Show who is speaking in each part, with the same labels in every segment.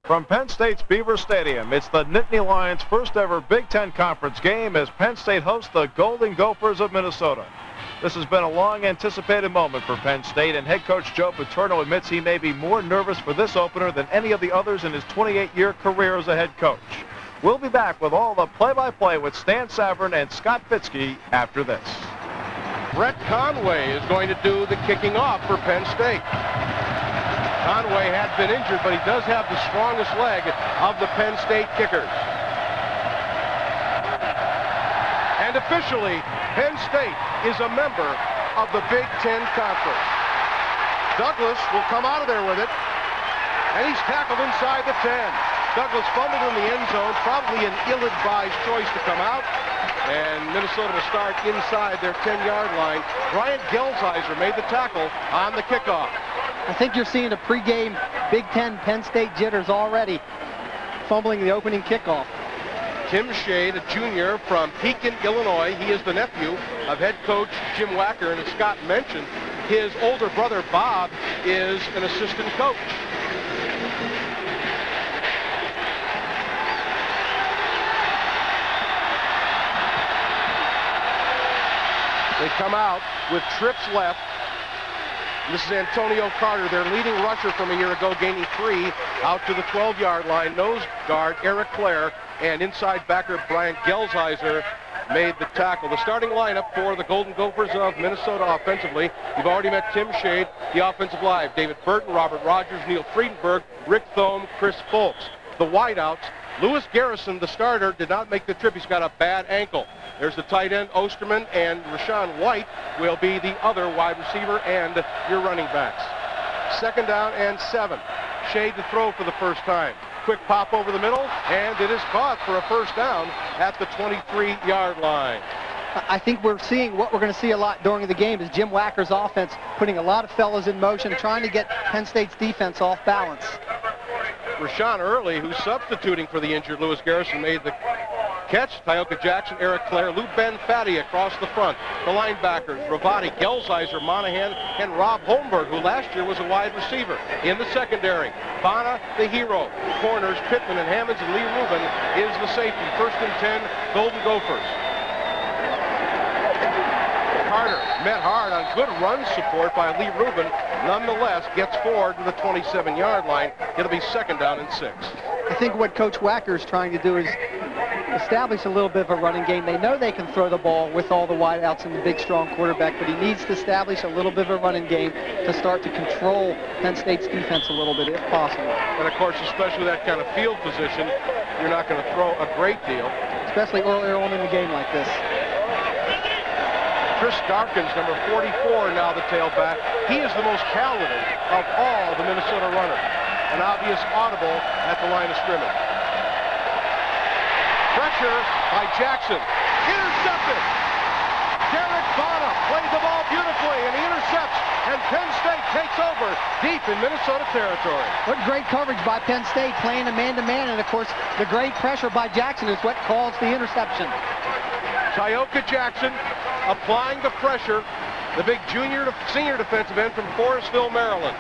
Speaker 1: From Penn State's Beaver Stadium, it's the Nittany Lions' first ever Big Ten Conference game as Penn State hosts the Golden Gophers of Minnesota. This has been a long-anticipated moment for Penn State, and head coach Joe Paterno admits he may be more nervous for this opener than any of the others in his 28-year career as a head coach. We'll be back with all the play-by-play with Stan Savran and Scott Fitzke after this.
Speaker 2: Brett Conway is going to do the kicking off for Penn State. Conway had been injured, but he does have the strongest leg of the Penn State kickers. And officially, Penn State is a member of the Big Ten Conference. Douglas will come out of there with it, and he's tackled inside the 10. Douglas fumbled in the end zone, probably an ill-advised choice to come out, and Minnesota will start inside their 10-yard line. Brian Gelsizer made the tackle on the kickoff.
Speaker 3: I think you're seeing a pregame Big Ten Penn State jitters already, fumbling the opening kickoff.
Speaker 2: Tim Shade, a junior from Pekin, Illinois. He is the nephew of head coach Jim Wacker, and as Scott mentioned, his older brother Bob is an assistant coach. They come out with trips left. This is Antonio Carter, their leading rusher from a year ago, gaining 3 out to the 12-yard line. Nose guard Eric Clare and inside backer Brian Gelsizer made the tackle. The starting lineup for the Golden Gophers of Minnesota offensively. You've already met Tim Shade, the offensive line. David Burton, Robert Rogers, Neil Friedenberg, Rick Thome, Chris Folks. The wideouts, Lewis Garrison, the starter, did not make the trip. He's got a bad ankle. There's the tight end, Osterman, and Rashawn White will be the other wide receiver and your running backs. 2nd down and 7. Shade to throw for the first time. Quick pop over the middle, and it is caught for a first down at the 23-yard line.
Speaker 3: I think we're seeing what we're going to see a lot during the game is Jim Wacker's offense putting a lot of fellas in motion, trying to get Penn State's defense off balance.
Speaker 2: Rashawn Early, who's substituting for the injured Lewis Garrison, made the catch. Tyoka Jackson, Eric Clare, Lou Ben Fatty across the front. The linebackers, Ravati, Gelsizer, Monahan, and Rob Holmberg, who last year was a wide receiver. In the secondary, Bana, the hero. Corners, Pittman and Hammonds, and Lee Rubin is the safety. 1st and 10, Golden Gophers. Carter met hard on good run support by Lee Rubin. Nonetheless, gets forward to the 27-yard line. It'll be 2nd down and 6.
Speaker 3: I think what Coach Wacker is trying to do is establish a little bit of a running game. They know they can throw the ball with all the wideouts and the big, strong quarterback, but he needs to establish a little bit of a running game to start to control Penn State's defense a little bit, if possible.
Speaker 2: And, of course, especially that kind of field position, you're not going to throw a great deal.
Speaker 3: Especially earlier on in the game like this.
Speaker 2: Chris Darkins, number 44, now the tailback. He is the most talented of all the Minnesota runners. An obvious audible at the line of scrimmage. Pressure by Jackson. Intercepted. Derek Bana played the ball beautifully, and he intercepts, and Penn State takes over deep in Minnesota territory.
Speaker 3: What great coverage by Penn State, playing a man-to-man, and of course, the great pressure by Jackson is what caused the interception.
Speaker 2: Tyoka Jackson applying the pressure, the big senior defensive end from Forestville, Maryland.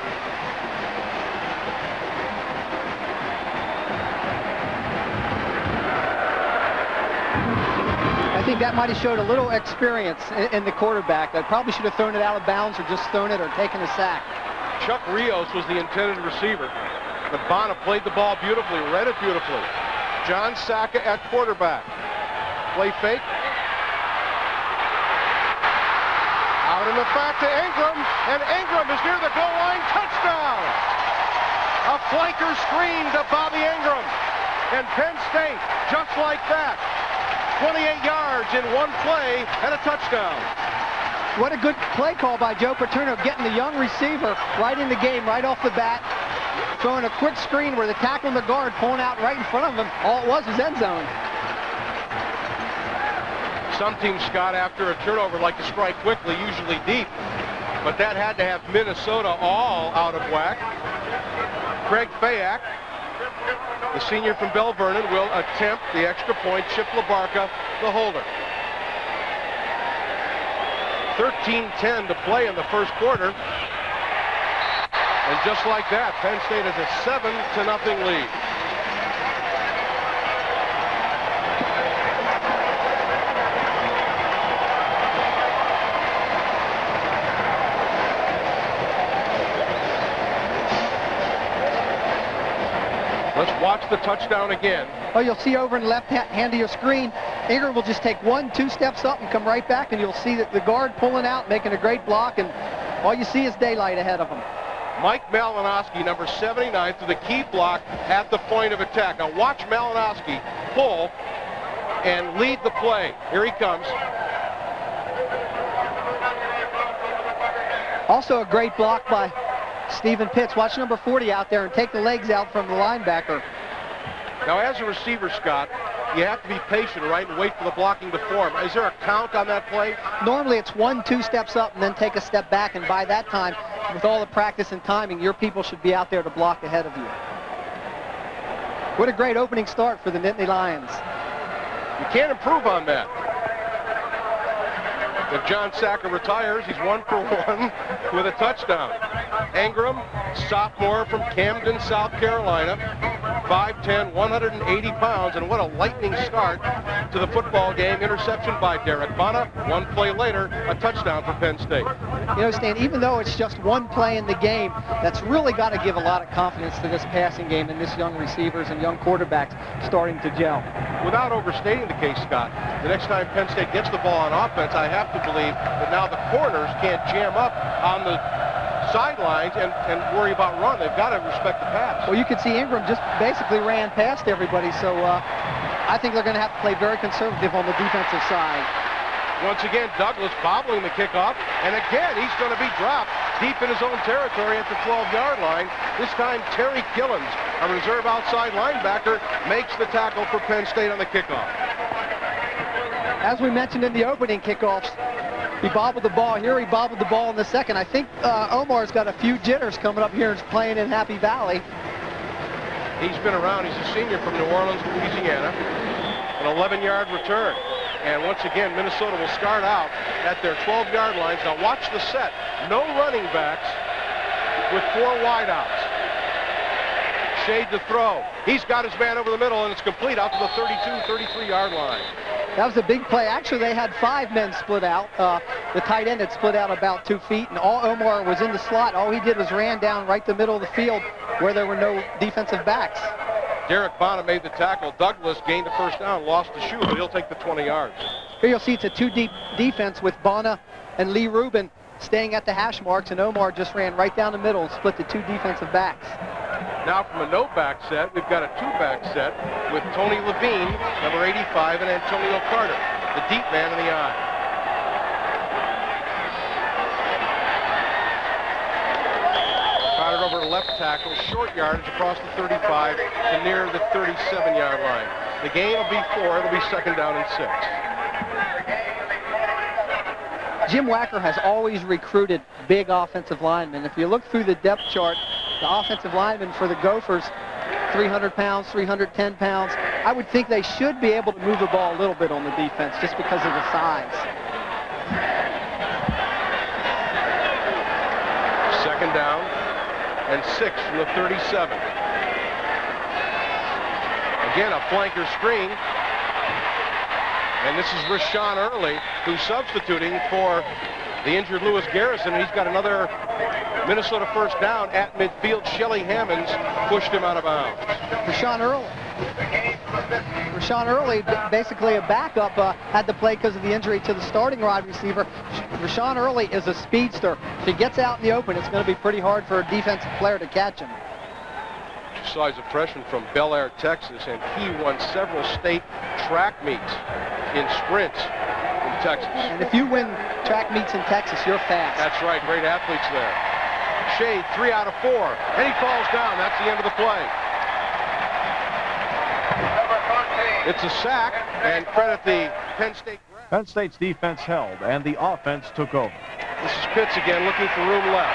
Speaker 3: I think that might have showed a little experience in the quarterback. That probably should have thrown it out of bounds or just thrown it or taken a sack.
Speaker 2: Chuck Rios was the intended receiver, but Bana played the ball beautifully, read it beautifully. John Saka at quarterback. Play fake. Out in the back to Ingram, and Ingram is near the goal line. Touchdown! A flanker screen to Bobby Ingram. And Penn State, just like that, 28 yards in one play and a touchdown.
Speaker 3: What a good play call by Joe Paterno, getting the young receiver right in the game, right off the bat, throwing a quick screen where the tackle and the guard pulling out right in front of him. All it was end zone.
Speaker 2: Some teams, Scott, after a turnover like to strike quickly, usually deep. But that had to have Minnesota all out of whack. Craig Fayak, the senior from Bell Vernon, will attempt the extra point. Chip LaBarca, the holder. 13-10 to play in the first quarter. And just like that, Penn State has a 7-0 lead. Let's watch the touchdown again.
Speaker 3: Oh, you'll see over in the left hand of your screen, Ingram will just take 1-2 steps up and come right back, and you'll see that the guard pulling out, making a great block, and all you see is daylight ahead of him.
Speaker 2: Mike Malinowski, number 79, through the key block at the point of attack. Now watch Malinowski pull and lead the play. Here he comes.
Speaker 3: Also a great block by Stephen Pitts. Watch number 40 out there and take the legs out from the linebacker.
Speaker 2: Now as a receiver, Scott, you have to be patient, right, and wait for the blocking to form. Is there a count on that play?
Speaker 3: Normally it's 1-2 steps up and then take a step back, and by that time, with all the practice and timing, your people should be out there to block ahead of you. What a great opening start for the Nittany Lions.
Speaker 2: You can't improve on that. If John Sacker retires, he's 1 for 1 with a touchdown. Ingram, sophomore from Camden, South Carolina, 5'10", 180 pounds, and what a lightning start to the football game. Interception by Derek Bonner. 1 play later, a touchdown for Penn State.
Speaker 3: You know, Stan, even though it's just 1 play in the game, that's really got to give a lot of confidence to this passing game and this young receivers and young quarterbacks starting to gel.
Speaker 2: Without overstating the case, Scott, the next time Penn State gets the ball on offense, I have to believe that now the corners can't jam up on the sidelines and worry about run. They've got to respect the pass.
Speaker 3: Well, you can see Ingram just basically ran past everybody, so I think they're going to have to play very conservative on the defensive side.
Speaker 2: Once again, Douglas bobbling the kickoff, and again, he's going to be dropped deep in his own territory at the 12-yard line. This time, Terry Killens, a reserve outside linebacker, makes the tackle for Penn State on the kickoff.
Speaker 3: As we mentioned in the opening kickoffs, he bobbled the ball here, he bobbled the ball in the second. I think Omar's got a few jitters coming up here and playing in Happy Valley.
Speaker 2: He's been around. He's a senior from New Orleans, Louisiana. An 11-yard return. And once again, Minnesota will start out at their 12-yard lines. Now watch the set. No running backs with 4 wideouts. Shade to throw. He's got his man over the middle, and it's complete out to the 32, 33-yard line.
Speaker 3: That was a big play. Actually, they had 5 men split out. The tight end had split out about 2 feet, and all Omar was in the slot. All he did was ran down right the middle of the field where there were no defensive backs.
Speaker 2: Derek Bonner made the tackle. Douglas gained the first down, lost the shoe, but he'll take the 20 yards.
Speaker 3: Here you'll see it's a 2-deep defense with Bonner and Lee Rubin staying at the hash marks, and Omar just ran right down the middle and split the 2 defensive backs.
Speaker 2: Now from a no-back set, we've got a 2-back set with Tony Levine, number 85, and Antonio Carter, the deep man in the eye. Carter over to left tackle, short yardage across the 35 to near the 37-yard line. The gain will be 4. It'll be 2nd down and 6.
Speaker 3: Jim Wacker has always recruited big offensive linemen. If you look through the depth chart, the offensive linemen for the Gophers, 300 pounds, 310 pounds. I would think they should be able to move the ball a little bit on the defense just because of the size.
Speaker 2: 2nd down and 6 from the 37. Again, a flanker screen. And this is Rashawn Early, who's substituting for the injured Lewis Garrison. He's got another Minnesota first down at midfield. Shelly Hammonds pushed him out of bounds.
Speaker 3: Rashawn Early, basically a backup, had to play because of the injury to the starting wide receiver. Rashawn Early is a speedster. If he gets out in the open, it's going to be pretty hard for a defensive player to catch him.
Speaker 2: He's a freshman from Bel Air, Texas, and he won several state track meets in sprints in Texas.
Speaker 3: And if you win track meets in Texas, you're fast.
Speaker 2: That's right, great athletes there. Shade, 3 out of 4, and he falls down. That's the end of the play. It's a sack, and credit the Penn State.
Speaker 1: Penn State's defense held, and the offense took over.
Speaker 2: This is Pitts again, looking for room left.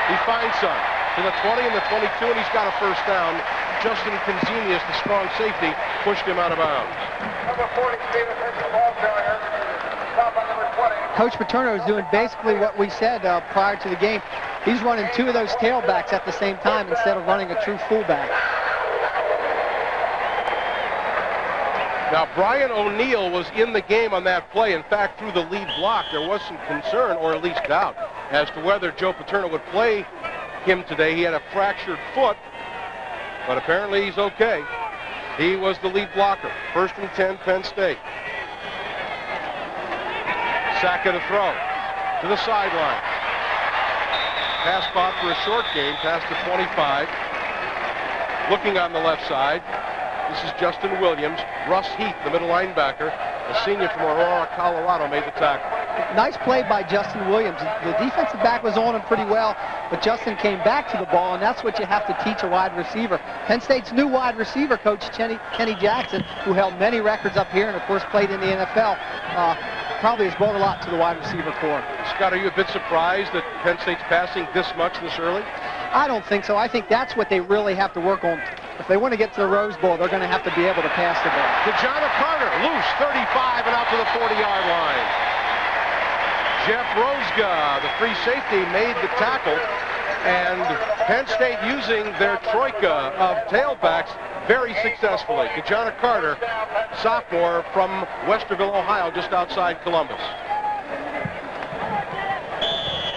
Speaker 2: He finds some to the 20 and the 22, and he's got a first down. Justin Conzenius, the strong safety, pushed him out of bounds.
Speaker 4: Number 40, Stephen Pitts, the ball carrier. Stop on number 20.
Speaker 3: Coach Paterno is doing basically what we said prior to the game. He's running 2 of those tailbacks at the same time instead of running a true fullback.
Speaker 2: Now, Brian O'Neill was in the game on that play. In fact, through the lead block, there was some concern, or at least doubt, as to whether Joe Paterno would play him today. He had a fractured foot, but apparently he's okay. He was the lead blocker. 1st and 10, Penn State. Saka to throw to the sideline. Pass spot for a short gain, past the 25. Looking on the left side, this is Justin Williams. Russ Heath, the middle linebacker, a senior from Aurora, Colorado, made the tackle.
Speaker 3: Nice play by Justin Williams. The defensive back was on him pretty well, but Justin came back to the ball, and that's what you have to teach a wide receiver. Penn State's new wide receiver coach, Kenny Jackson, who held many records up here and, of course, played in the NFL, probably has brought a lot to the wide receiver corps.
Speaker 2: Scott, are you a bit surprised that Penn State's passing this much this early?
Speaker 3: I don't think so. I think that's what they really have to work on. If they want to get to the Rose Bowl, they're going to have to be able to pass the ball.
Speaker 2: DeJohn Carter, loose, 35 and out to the 40-yard line. Jeff Rosga, the free safety, made the tackle. And Penn State using their troika of tailbacks very successfully. DeJohn Carter, sophomore from Westerville, Ohio, just outside Columbus.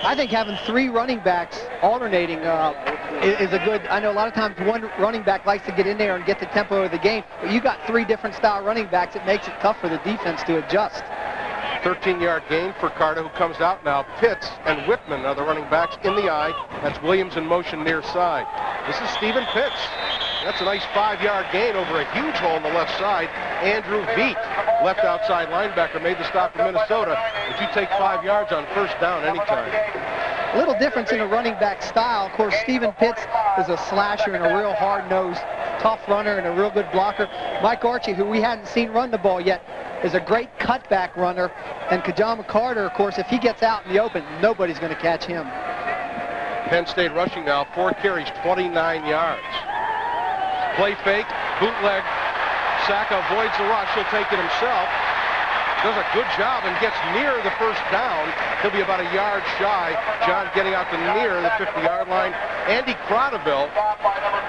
Speaker 3: I think having 3 running backs alternating is a good. I know a lot of times one running back likes to get in there and get the tempo of the game, but you got 3 different style running backs. It makes it tough for the defense to adjust.
Speaker 2: 13-yard gain for Carter, who comes out now. Pitts and Whitman are the running backs in the eye. That's Williams in motion near side. This is Stephen Pitts. That's a nice 5-yard gain over a huge hole on the left side. Andrew Veet, left outside linebacker, made the stop for Minnesota. But you take 5 yards on first down anytime.
Speaker 3: A little difference in the running back style. Of course, Stephen Pitts is a slasher and a real hard-nosed, tough runner and a real good blocker. Mike Archie, who we hadn't seen run the ball yet, is a great cutback runner. And Kajama Carter, of course, if he gets out in the open, nobody's going to catch him.
Speaker 2: Penn State rushing now, 4 carries, 29 yards. Play fake, bootleg. Saka avoids the rush. He'll take it himself. Does a good job and gets near the first down. He'll be about a yard shy. John getting out to near the 50-yard line. Andy Crodeville,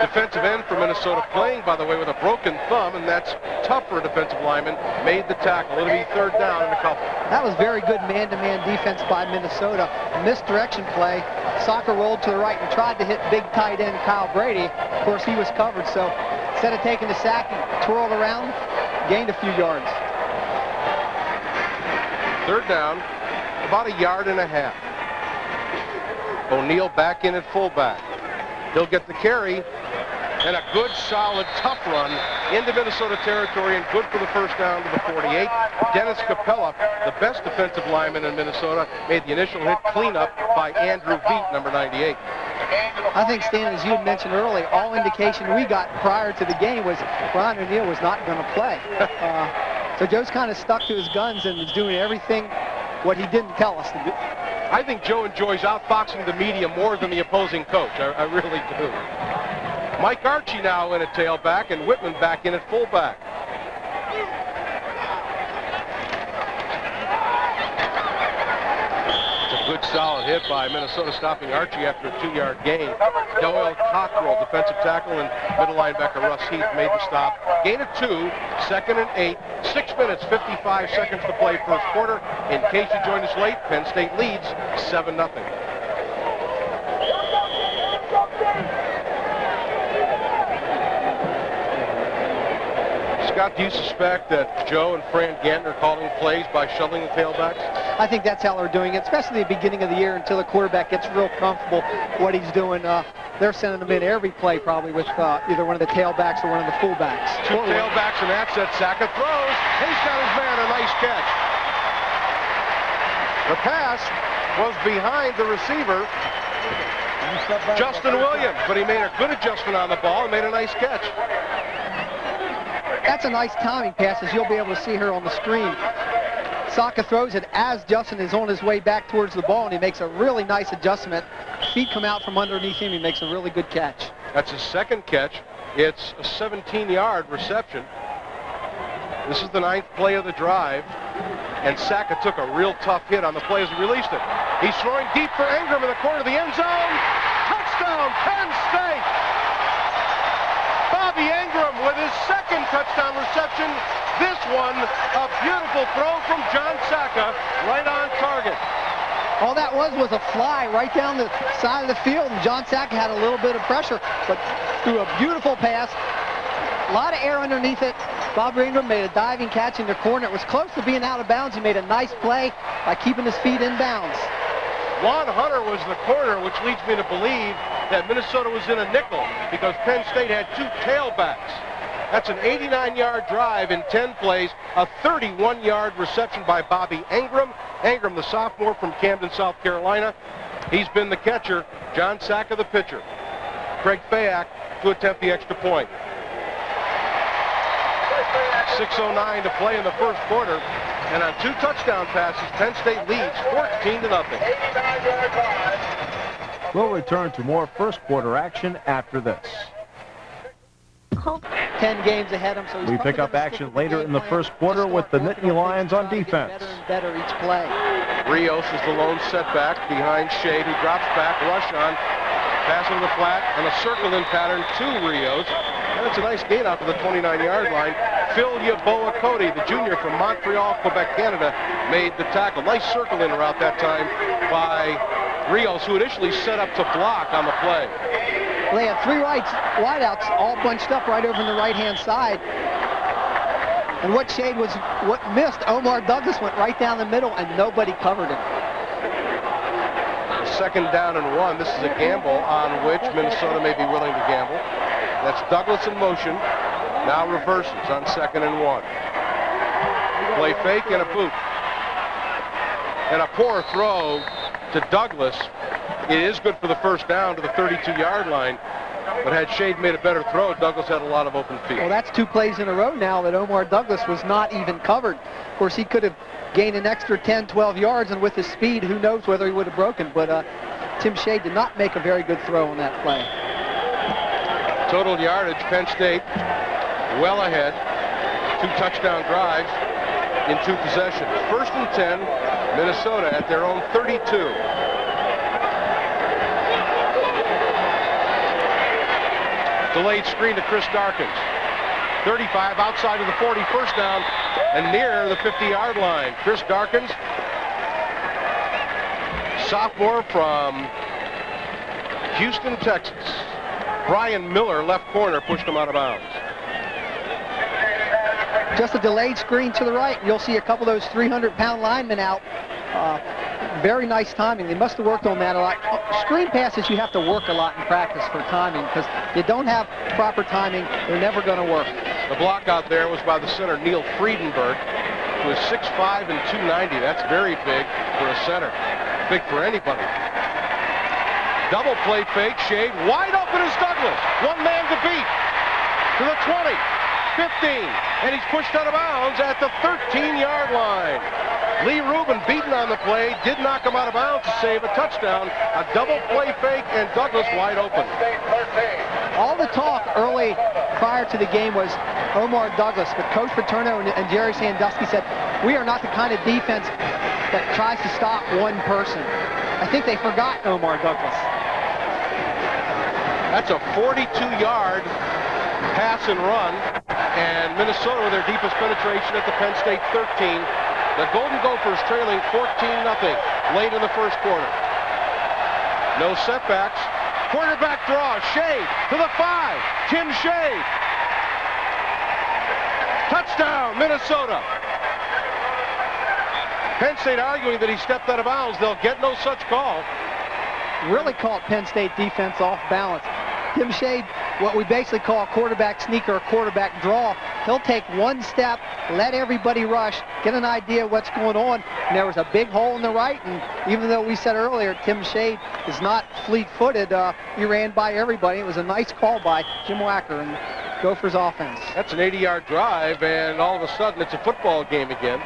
Speaker 2: defensive end for Minnesota, playing, by the way, with a broken thumb, and that's tough for a defensive lineman, made the tackle. It'll be 3rd down and a couple.
Speaker 3: That was very good man-to-man defense by Minnesota. Misdirection play. Saka rolled to the right and tried to hit big tight end Kyle Brady. Of course, he was covered, so instead of taking the sack, he twirled around, gained a few yards.
Speaker 2: 3rd down, about a yard and a half. O'Neal back in at fullback. He'll get the carry, and a good, solid, tough run into Minnesota territory, and good for the first down to the 48. Dennis Capella, the best defensive lineman in Minnesota, made the initial hit cleanup by Andrew Veet, number 98.
Speaker 3: I think, Stan, as you had mentioned earlier, all indication we got prior to the game was Brian O'Neal was not going to play. So Joe's kind of stuck to his guns and is doing everything what he didn't tell us to do.
Speaker 2: I think Joe enjoys outfoxing the media more than the opposing coach. I really do. Mike Archie now in at tailback and Whitman back in at fullback. It's a good solid hit by Minnesota, stopping Archie after a 2-yard gain. Doyle Cockrell, defensive tackle, and middle linebacker Russ Heath made the stop. Gain of 2, 2nd and 8, 6 minutes, 55 seconds to play first quarter. In case you joined us late, Penn State leads 7-0. Scott, do you suspect that Joe and Fran Ganton are calling plays by shuttling the tailbacks?
Speaker 3: I think that's how they're doing it, especially at the beginning of the year until the quarterback gets real comfortable what he's doing. They're sending them in every play probably with either one of the tailbacks or one of the fullbacks.
Speaker 2: 2 tailbacks and that's it. Saka throws. He's got his man. A nice catch. The pass was behind the receiver, Justin Williams, but he made a good adjustment on the ball and made a nice catch.
Speaker 3: That's a nice timing pass, as you'll be able to see here on the screen. Saka throws it as Justin is on his way back towards the ball, and he makes a really nice adjustment. Feet come out from underneath him. He makes a really good catch.
Speaker 2: That's his 2nd catch. It's a 17-yard reception. This is the 9th play of the drive, and Saka took a real tough hit on the play as he released it. He's throwing deep for Ingram in the corner of the end zone. Touchdown, Penn State! Bobby Ingram with his 2nd touchdown reception. This one, a beautiful throw from John Saka, right on target.
Speaker 3: All that was a fly right down the side of the field, and John Saka had a little bit of pressure, but threw a beautiful pass. A lot of air underneath it. Bob Ingram made a diving catch in the corner. It was close to being out of bounds. He made a nice play by keeping his feet in bounds.
Speaker 2: Juan Hunter was the corner, which leads me to believe that Minnesota was in a nickel because Penn State had two tailbacks. That's an 89-yard drive in 10 plays, a 31-yard reception by Bobby Ingram. Ingram, the sophomore from Camden, South Carolina. He's been the catcher. John Sacka, the pitcher. Craig Fayak to attempt the extra point. 6:09 to play in the first quarter, and on two touchdown passes, Penn State leads 14-0.
Speaker 1: We'll return to more first quarter action after this.
Speaker 3: 10 games ahead of him, so he's
Speaker 1: We pick up action later in the first quarter with the Nittany Lions on defense.
Speaker 3: Better and better each play.
Speaker 2: Rios is the lone setback behind Shade, who drops back, rush on, pass over the flat, and a circle-in pattern to Rios. And it's a nice gain out to the 29-yard line. Phil Yaboa Cody, the junior from Montreal, Quebec, Canada, made the tackle. Nice circle-in route that time by Rios, who initially set up to block on the play.
Speaker 3: They had three wideouts all bunched up right over on the right-hand side. And what missed, Omar Douglas went right down the middle, and nobody covered him.
Speaker 2: Second down and 1. This is a gamble on which Minnesota may be willing to gamble. That's Douglas in motion. Now reverses on 2nd and 1. Play fake and a boot. And a poor throw to Douglas. It is good for the first down to the 32-yard line. But had Shade made a better throw, Douglas had a lot of open field.
Speaker 3: Well, that's 2 plays in a row now that Omar Douglas was not even covered. Of course, he could have gained an extra 10, 12 yards, and with his speed, who knows whether he would have broken. But Tim Shade did not make a very good throw on that play.
Speaker 2: Total yardage, Penn State well ahead. 2 touchdown drives in 2 possessions. 1st and 10, Minnesota at their own 32. Delayed screen to Chris Darkins. 35 outside of the 40, first down, and near the 50-yard line. Chris Darkins, sophomore from Houston, Texas. Brian Miller, left corner, pushed him out of bounds.
Speaker 3: Just a delayed screen to the right. You'll see a couple of those 300-pound linemen out. Very nice timing. They must have worked on that a lot. Screen passes, you have to work a lot in practice for timing, because you don't have proper timing, they're never going to work.
Speaker 2: The block out there was by the center, Neil Friedenberg, who is 6'5" and 290. That's very big for a center. Big for anybody. Double play fake, Shade. Wide open is Douglas. One man to beat. To the 20, 15, and he's pushed out of bounds at the 13-yard line. Lee Rubin beaten on the play, did knock him out of bounds to save a touchdown. A double play fake, and Douglas wide open.
Speaker 3: All the talk early prior to the game was Omar Douglas, but Coach Paterno and Jerry Sandusky said, we are not the kind of defense that tries to stop one person. I think they forgot Omar Douglas.
Speaker 2: That's a 42-yard pass and run, and Minnesota with their deepest penetration at the Penn State 13. The Golden Gophers trailing 14-0 late in the first quarter. No setbacks. Quarterback draw. Shade to the 5. Tim Shade. Touchdown, Minnesota. Penn State arguing that he stepped out of bounds. They'll get no such call.
Speaker 3: Really caught Penn State defense off balance. Tim Shade, what we basically call a quarterback sneak or a quarterback draw. He'll take one step, let everybody rush, get an idea of what's going on. And there was a big hole in the right, and even though we said earlier Tim Shade is not fleet-footed, he ran by everybody. It was a nice call by Jim Wacker and Gophers offense.
Speaker 2: That's an 80-yard drive, and all of a sudden it's a football game again.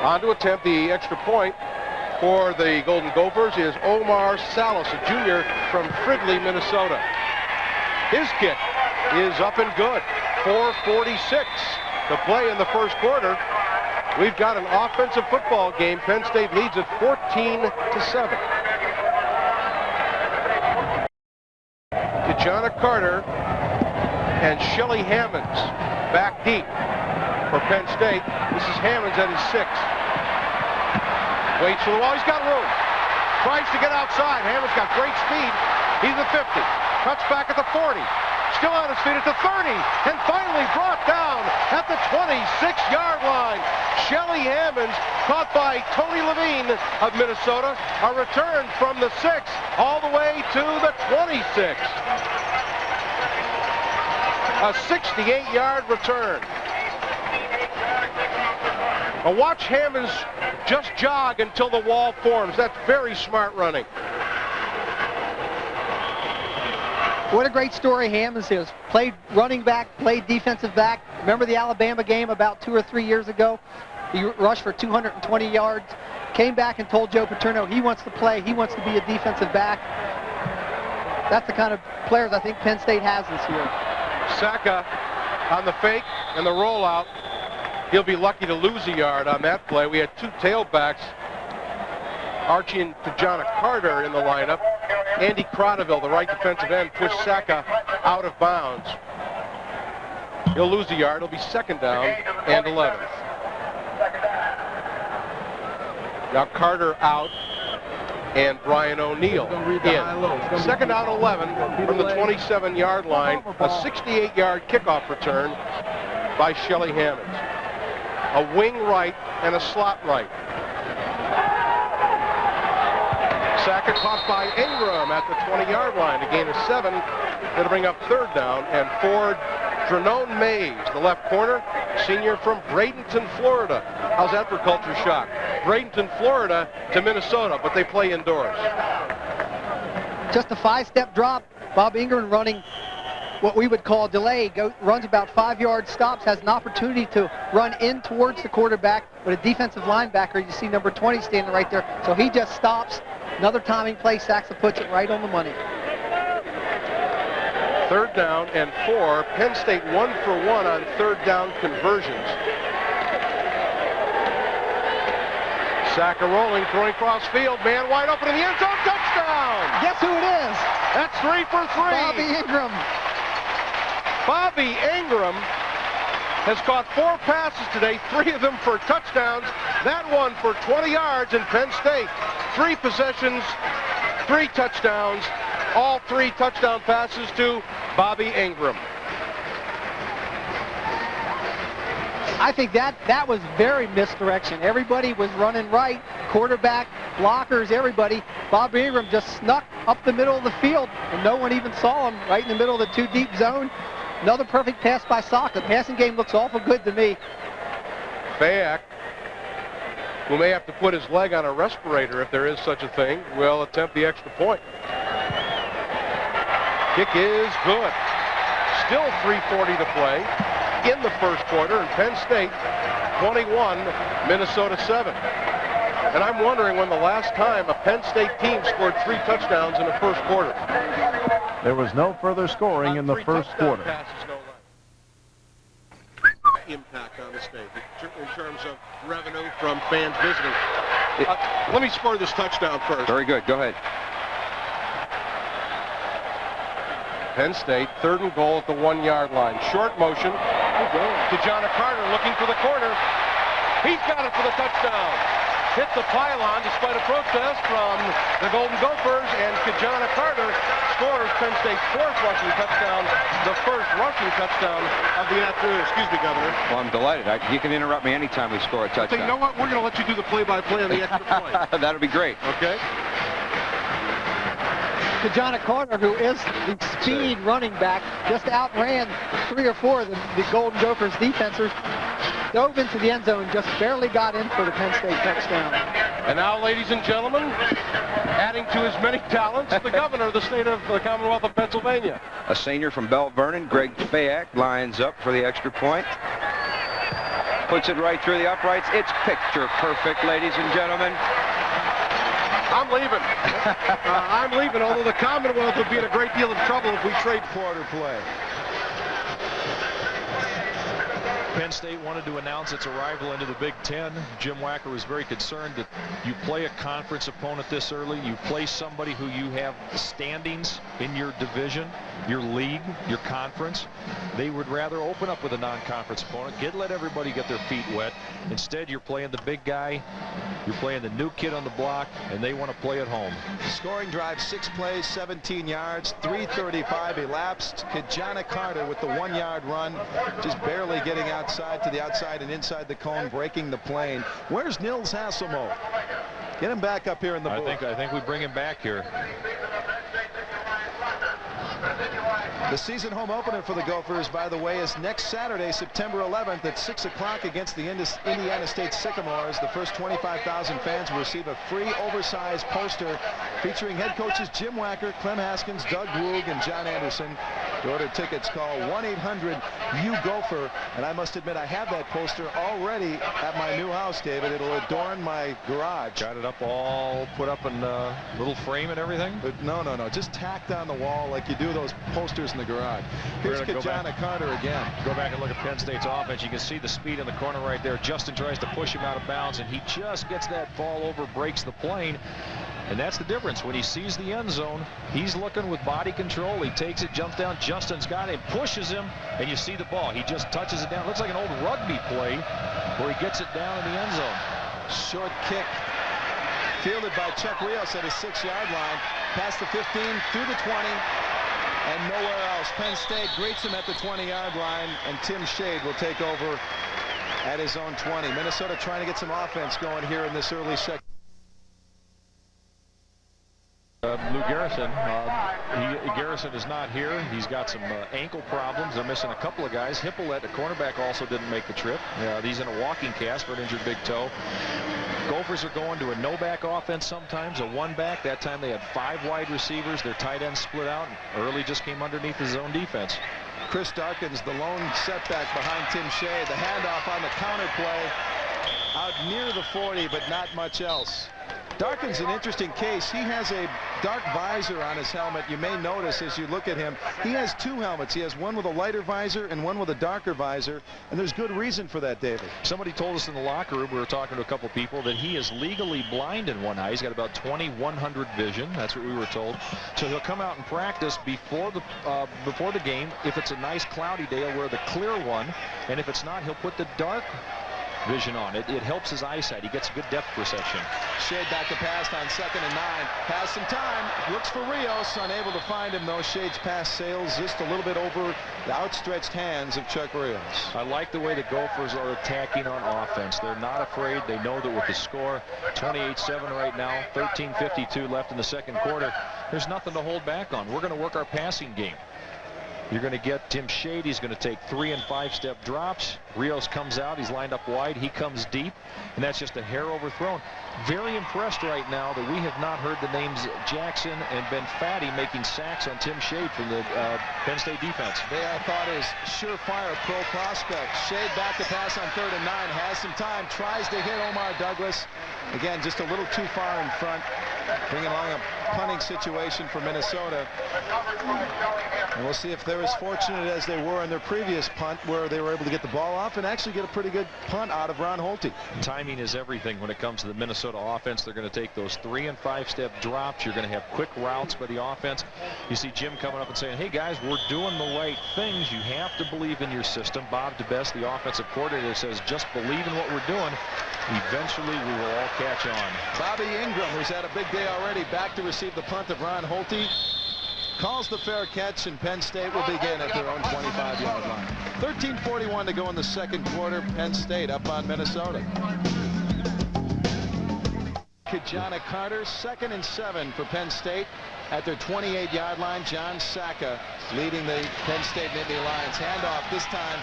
Speaker 2: On to attempt the extra point for the Golden Gophers is Omar Salas, a junior from Fridley, Minnesota. His kick is up and good. 4:46 to play in the first quarter. We've got an offensive football game. Penn State leads at 14-7. Tijana Carter and Shelly Hammonds back deep for Penn State. This is Hammonds at his 6th. Waits for the wall. He's got room. Tries to get outside. Hammonds got great speed. He's at 50. Cuts back at the 40. Still on his feet at the 30. And finally brought down at the 26-yard line. Shelly Hammonds caught by Tony Levine of Minnesota. A return from the 6 all the way to the 26. A 68-yard return. Now watch Hammonds just jog until the wall forms. That's very smart running.
Speaker 3: What a great story Hammonds is. Played running back, played defensive back. Remember the Alabama game about 2 or 3 years ago? He rushed for 220 yards. Came back and told Joe Paterno he wants to play. He wants to be a defensive back. That's the kind of players I think Penn State has this year.
Speaker 2: Saka on the fake and the rollout. He'll be lucky to lose a yard on that play. We had two tailbacks, Archie and Tajana Carter in the lineup. Andy Croneville, the right defensive end, pushed Saka out of bounds. He'll lose a yard. It'll be 2nd down and 11. Now Carter out and Brian O'Neill in. 2nd down 11 from the 27-yard line. A 68-yard kickoff return by Shelly Hammonds. A wing right and a slot right. Saka caught by Ingram at the 20-yard line. A gain of 7. That'll bring up 3rd down. And for Drenone Mays, the left corner, senior from Bradenton, Florida. How's that for culture shock? Bradenton, Florida to Minnesota, but they play indoors.
Speaker 3: Just a 5-step drop. Bob Ingram running what we would call delay. Runs about 5 yards, stops, has an opportunity to run in towards the quarterback, but a defensive linebacker, you see number 20 standing right there, so he just stops. Another timing play, Saxa puts it right on the money.
Speaker 2: 3rd down and 4. Penn State 1 for 1 on 3rd down conversions. Saka rolling, throwing cross field, man wide open in the end zone, touchdown!
Speaker 3: Guess who it is?
Speaker 2: That's 3 for 3.
Speaker 3: Bobby Ingram.
Speaker 2: Bobby Ingram has caught 4 passes today, 3 of them for touchdowns. That one for 20 yards in Penn State. 3 possessions, 3 touchdowns. All 3 touchdown passes to Bobby Ingram.
Speaker 3: I think that was very misdirection. Everybody was running right, quarterback, blockers, everybody. Bobby Ingram just snuck up the middle of the field, and no one even saw him right in the middle of the 2 deep zone. Another perfect pass by Saka. The passing game looks awful good to me.
Speaker 2: Fayak, who may have to put his leg on a respirator if there is such a thing, will attempt the extra point. Kick is good. Still 3:40 to play in the first quarter, and Penn State 21, Minnesota 7. And I'm wondering when the last time a Penn State team scored 3 touchdowns in the first quarter.
Speaker 1: There was no further scoring in the first quarter.
Speaker 2: Passes, no impact on the state in terms of revenue from fans visiting. Let me score this touchdown first.
Speaker 5: Very good. Go ahead.
Speaker 2: Penn State, 3rd and goal at the 1-yard line. Short motion to John Carter looking for the corner. He's got it for the touchdown. Hit the pylon despite a protest from the Golden Gophers, and Kajana Carter scores Penn State's 4th rushing touchdown, the 1st rushing touchdown of the afternoon. Excuse me, Governor.
Speaker 5: Well, I'm delighted. You can interrupt me anytime we score a touchdown.
Speaker 2: So you know what? We're going to let you do the play-by-play on the extra point.
Speaker 5: That'll be great.
Speaker 2: Okay.
Speaker 3: Kajana Carter, who is the speed running back, just outran 3 or 4 of the Golden Gophers defenders. Dove into the end zone, just barely got in for the Penn State touchdown.
Speaker 2: And now, ladies and gentlemen, adding to his many talents, the governor of the state of the Commonwealth of Pennsylvania.
Speaker 5: A senior from Belle Vernon, Greg Fayak, lines up for the extra point. Puts it right through the uprights. It's picture perfect, ladies and gentlemen.
Speaker 2: I'm leaving. I'm leaving, although the Commonwealth would be in a great deal of trouble if we trade quarter play.
Speaker 6: Penn State wanted to announce its arrival into the Big Ten. Jim Wacker was very concerned that you play a conference opponent this early. You play somebody who you have standings in your division, your league, your conference. They would rather open up with a non-conference opponent, let everybody get their feet wet. Instead, you're playing the big guy. You're playing the new kid on the block, and they want to play at home.
Speaker 7: Scoring drive, 6 plays, 17 yards, 3:35 elapsed. Nittany Carter with the 1-yard run, just barely getting outside to the outside and inside the cone, breaking the plane. Where's Nils Hasselmo? Get him back up here in the booth.
Speaker 6: I think we bring him back here.
Speaker 7: The season home opener for the Gophers, by the way, is next Saturday, September 11th at 6 o'clock against the Indiana State Sycamores. The first 25,000 fans will receive a free oversized poster featuring head coaches Jim Wacker, Clem Haskins, Doug Woog, and John Anderson. To order tickets, call 1-800-U-GOPHER. And I must admit, I have that poster already at my new house, David. It'll adorn my garage.
Speaker 6: Got it up all put up in a little frame and everything?
Speaker 7: But no. Just tacked on the wall like you do those posters in the garage. Here's Nittany Carter again.
Speaker 6: Go back and look at Penn State's offense. You can see the speed in the corner right there. Justin tries to push him out of bounds, and he just gets that ball over, breaks the plane. And that's the difference. When he sees the end zone, he's looking with body control. He takes it, jumps down. Justin's got him, pushes him, and you see the ball. He just touches it down. Looks like an old rugby play where he gets it down in the end zone.
Speaker 7: Short kick fielded by Chuck Rios at his 6-yard line. Past the 15, through the 20, and nowhere else. Penn State greets him at the 20-yard line, and Tim Shade will take over at his own 20. Minnesota trying to get some offense going here in this early second.
Speaker 6: Lou Garrison. Garrison is not here. He's got some ankle problems. They're missing a couple of guys. Hippolyte, the cornerback, also didn't make the trip. He's in a walking cast for an injured big toe. Gophers are going to a no-back offense sometimes, a one-back. That time they had 5 wide receivers. Their tight ends split out. Early just came underneath his zone defense.
Speaker 7: Chris Darkins, the lone setback behind Tim Shea. The handoff on the counter play out near the 40, but not much else. Darkin's an interesting case. He has a dark visor on his helmet. You may notice as you look at him, he has 2 helmets. He has one with a lighter visor and one with a darker visor, and there's good reason for that, David.
Speaker 6: Somebody told us in the locker room, we were talking to a couple people, that he is legally blind in one eye. He's got about 20/100 vision. That's what we were told. So he'll come out and practice before the game. If it's a nice cloudy day, he'll wear the clear one, and if it's not, he'll put the dark vision on. It helps his eyesight. He gets good depth perception.
Speaker 7: Shade back to pass on 2nd and 9. Has some time. Looks for Rios. Unable to find him, though. Shade's pass sails just a little bit over the outstretched hands of Chuck Rios.
Speaker 6: I like the way the Gophers are attacking on offense. They're not afraid. They know that with the score 28-7 right now, 13:52 left in the second quarter, there's nothing to hold back on. We're going to work our passing game. You're going to get Tim Shade. He's going to take 3- and 5-step drops. Rios comes out. He's lined up wide. He comes deep, and that's just a hair overthrown. Very impressed right now that we have not heard the names Jackson and Ben Fatty making sacks on Tim Shade from the Penn State defense.
Speaker 7: They are thought as surefire pro prospects. Shade back to pass on 3rd and 9. Has some time. Tries to hit Omar Douglas. Again, just a little too far in front. Bringing along a punting situation for Minnesota. And we'll see if they're as fortunate as they were in their previous punt, where they were able to get the ball off and actually get a pretty good punt out of Ron Holte.
Speaker 6: Timing is everything when it comes to the Minnesota offense. They're going to take those 3- and 5-step drops. You're going to have quick routes by the offense. You see Jim coming up and saying, hey guys, we're doing the right things. You have to believe in your system. Bob DeBest, the offensive coordinator, says just believe in what we're doing. Eventually we will all catch on.
Speaker 7: Bobby Ingram, who's had a big day already, back to receive the punt of Ron Holte. Calls the fair catch, and Penn State will begin at their own 25-yard line. 13:41 to go in the second quarter. Penn State up on Minnesota. Nittany Carter, 2nd and 7 for Penn State at their 28-yard line. John Saka leading the Penn State Nittany Lions. Handoff this time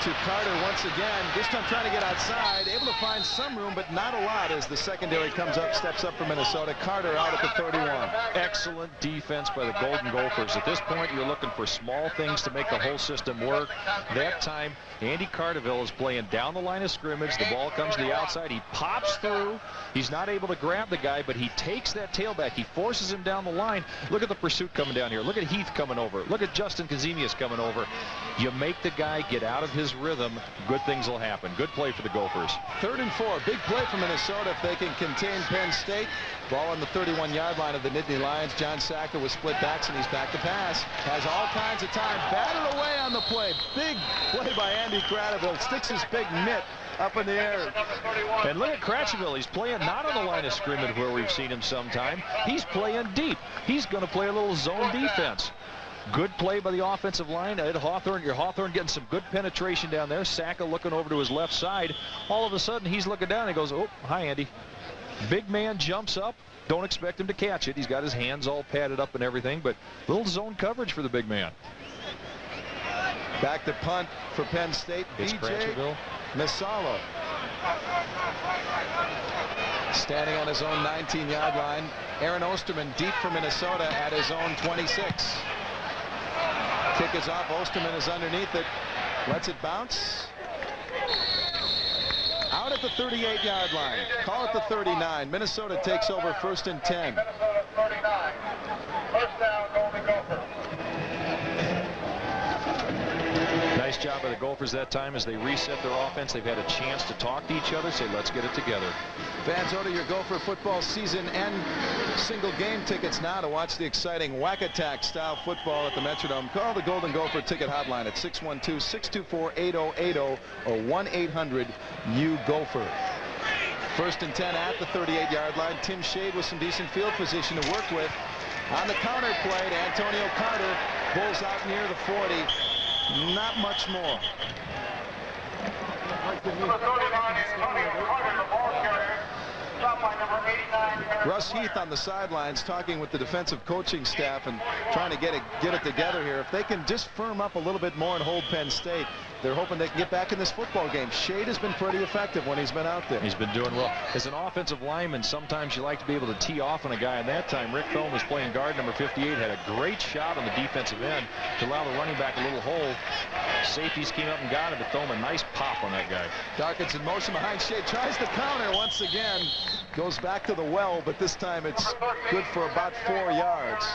Speaker 7: to Carter once again. This time trying to get outside. Able to find some room, but not a lot as the secondary comes up, steps up for Minnesota. Carter out at the 31.
Speaker 6: Excellent defense by the Golden Gophers. At this point, you're looking for small things to make the whole system work. That time, Andy Cardaville is playing down the line of scrimmage. The ball comes to the outside. He pops through. He's not able to grab grab the guy, but he takes that tailback. He forces him down the line. Look at the pursuit coming down here. Look at Heath coming over. Look at Justin Kazemius coming over. You make the guy get out of his rhythm, good things will happen. Good play for the Gophers.
Speaker 7: 3rd and 4. Big play for Minnesota if they can contain Penn State. Ball on the 31-yard line of the Nittany Lions. John Sacker with split backs, and he's back to pass. Has all kinds of time. Batted away on the play. Big play by Andy Cradaville. Sticks his big mitt up in the air.
Speaker 6: And look at Cratchiville. He's playing not on the line of scrimmage where we've seen him sometime. He's playing deep. He's going to play a little zone defense. Good play by the offensive line. Ed Hawthorne, your Hawthorne getting some good penetration down there. Saka looking over to his left side. All of a sudden, he's looking down and he goes, oh, hi, Andy. Big man jumps up. Don't expect him to catch it. He's got his hands all padded up and everything, but little zone coverage for the big man.
Speaker 7: Back to punt for Penn State.
Speaker 6: It's
Speaker 7: B.J. Misalo. Standing on his own 19-yard line. Aaron Osterman deep for Minnesota at his own 26. Kick is off. Osterman is underneath it. Lets it bounce. Out at the 38-yard line. Call it the 39. Minnesota takes over 1st and 10.
Speaker 4: Minnesota 39. First down, Golden Gopher.
Speaker 6: Nice job by the Gophers that time as they reset their offense. They've had a chance to talk to each other, say, let's get it together.
Speaker 7: Fans, order your Gopher football season and single game tickets now to watch the exciting whack-attack style football at the Metrodome. Call the Golden Gopher ticket hotline at 612-624-8080 or 1-800-U-GOPHER. 1st and 10 at the 38-yard line. Tim Shade with some decent field position to work with. On the counter play to Antonio Carter. Bulls out near the 40. Not much more.
Speaker 4: Number 39, Antonio Carter, the ball carrier. Stopped by number 89.
Speaker 7: Russ Heath on the sidelines talking with the defensive coaching staff and trying to get it together here. If they can just firm up a little bit more and hold Penn State, they're hoping they can get back in this football game. Shade has been pretty effective when he's been out there.
Speaker 6: He's been doing well. As an offensive lineman, sometimes you like to be able to tee off on a guy. And that time, Rick Thome was playing guard number 58, had a great shot on the defensive end to allow the running back a little hole. Safeties came up and got it, but Thome a nice pop on that guy.
Speaker 7: Darkins in motion behind Shade, tries the counter once again. Goes back to the well, but this time it's good for about 4 yards.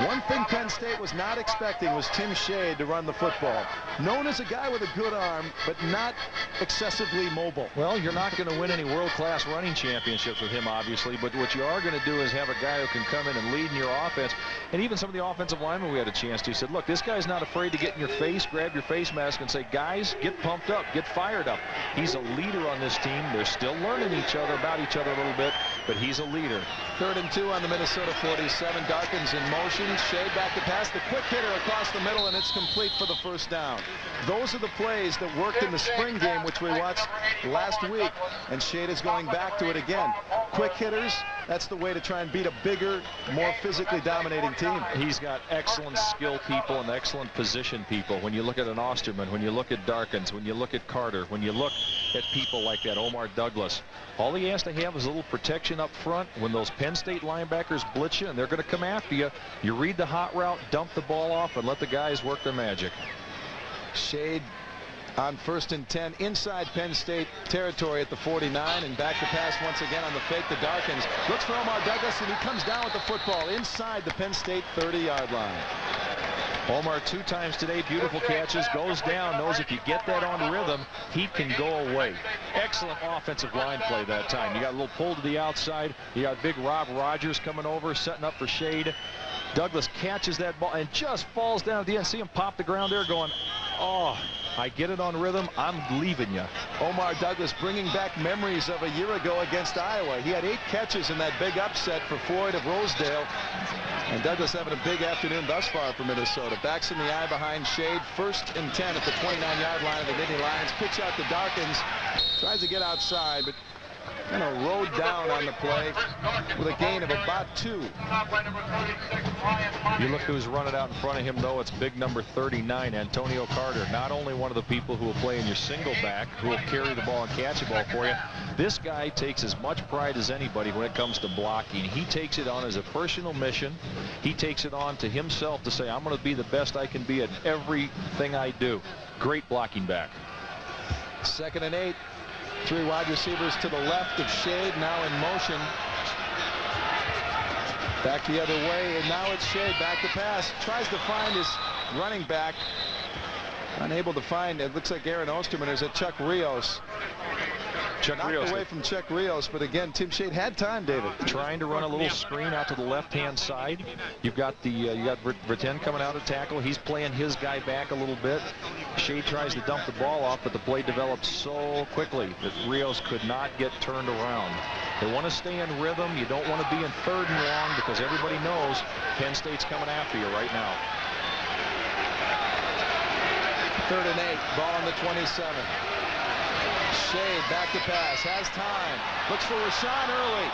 Speaker 7: One thing Penn State was not expecting was Tim Shade to run the football. Known as a guy with a good arm, but not excessively mobile.
Speaker 6: Well, you're not going to win any world-class running championships with him, obviously, but what you are going to do is have a guy who can come in and lead in your offense. And even some of the offensive linemen we had a chance to said, look, this guy's not afraid to get in your face, grab your face mask, and say, guys, get pumped up, get fired up. He's a leader on this team. They're still learning about each other a little bit, but he's a leader.
Speaker 7: 3rd and 2 on the Minnesota 47. Darkins in motion. Shade back to pass. The quick hitter across the middle, and it's complete for the 1st down. Those are the plays that worked in the spring game, which we watched last week, and Shade is going back to it again. Quick hitters, that's the way to try and beat a bigger, more physically dominating team.
Speaker 6: He's got excellent skill people and excellent position people. When you look at an Osterman, when you look at Darkins, when you look at Carter, when you look at people like that, Omar Douglas, all he has to have is a little protection up front. When those Penn State linebackers blitz you and they're going to come after you, you read the hot route, dump the ball off, and let the guys work their magic.
Speaker 7: Shade on 1st and 10 inside Penn State territory at the 49, and back to pass once again on the fake to Darkins. Looks for Omar Douglas, and he comes down with the football inside the Penn State 30-yard line.
Speaker 6: Omar 2 times today, beautiful catches, goes down, knows if you get that on rhythm, he can go away. Excellent offensive line play that time. You got a little pull to the outside. You got big Rob Rogers coming over, setting up for Shade. Douglas catches that ball and just falls down at the end. See him pop the ground there going, oh, I get it on rhythm, I'm leaving you.
Speaker 7: Omar Douglas bringing back memories of a year ago against Iowa. He had 8 catches in that big upset for Floyd of Rosedale. And Douglas having a big afternoon thus far for Minnesota. Backs in the eye behind Shade. 1st and 10 at the 29-yard line of the Nittany Lions. Pitch out to Darkins. Tries to get outside, but kind of rode down on the play with a gain of about 2.
Speaker 6: You look who's running out in front of him, though. It's big number 39, Antonio Carter. Not only one of the people who will play in your single back, who will carry the ball and catch the ball for you. This guy takes as much pride as anybody when it comes to blocking. He takes it on as a personal mission. He takes it on to himself to say, I'm going to be the best I can be at everything I do. Great blocking back.
Speaker 7: 2nd and 8. Three wide receivers to the left of Shade, now in motion. Back the other way, and now it's Shade back to pass. Tries to find his running back. Unable to find, it looks like Aaron Osterman. There's a Chuck Rios. Knocked away from Chuck Rios, but again, Tim Shade had time, David.
Speaker 6: Trying to run a little screen out to the left-hand side. You've got you got Verten coming out of tackle. He's playing his guy back a little bit. Shade tries to dump the ball off, but the play developed so quickly that Rios could not get turned around. They want to stay in rhythm. You don't want to be in 3rd and long because everybody knows Penn State's coming after you right now.
Speaker 7: 3rd and 8, ball on the 27. Shade back to pass, has time, looks for Rashawn Early.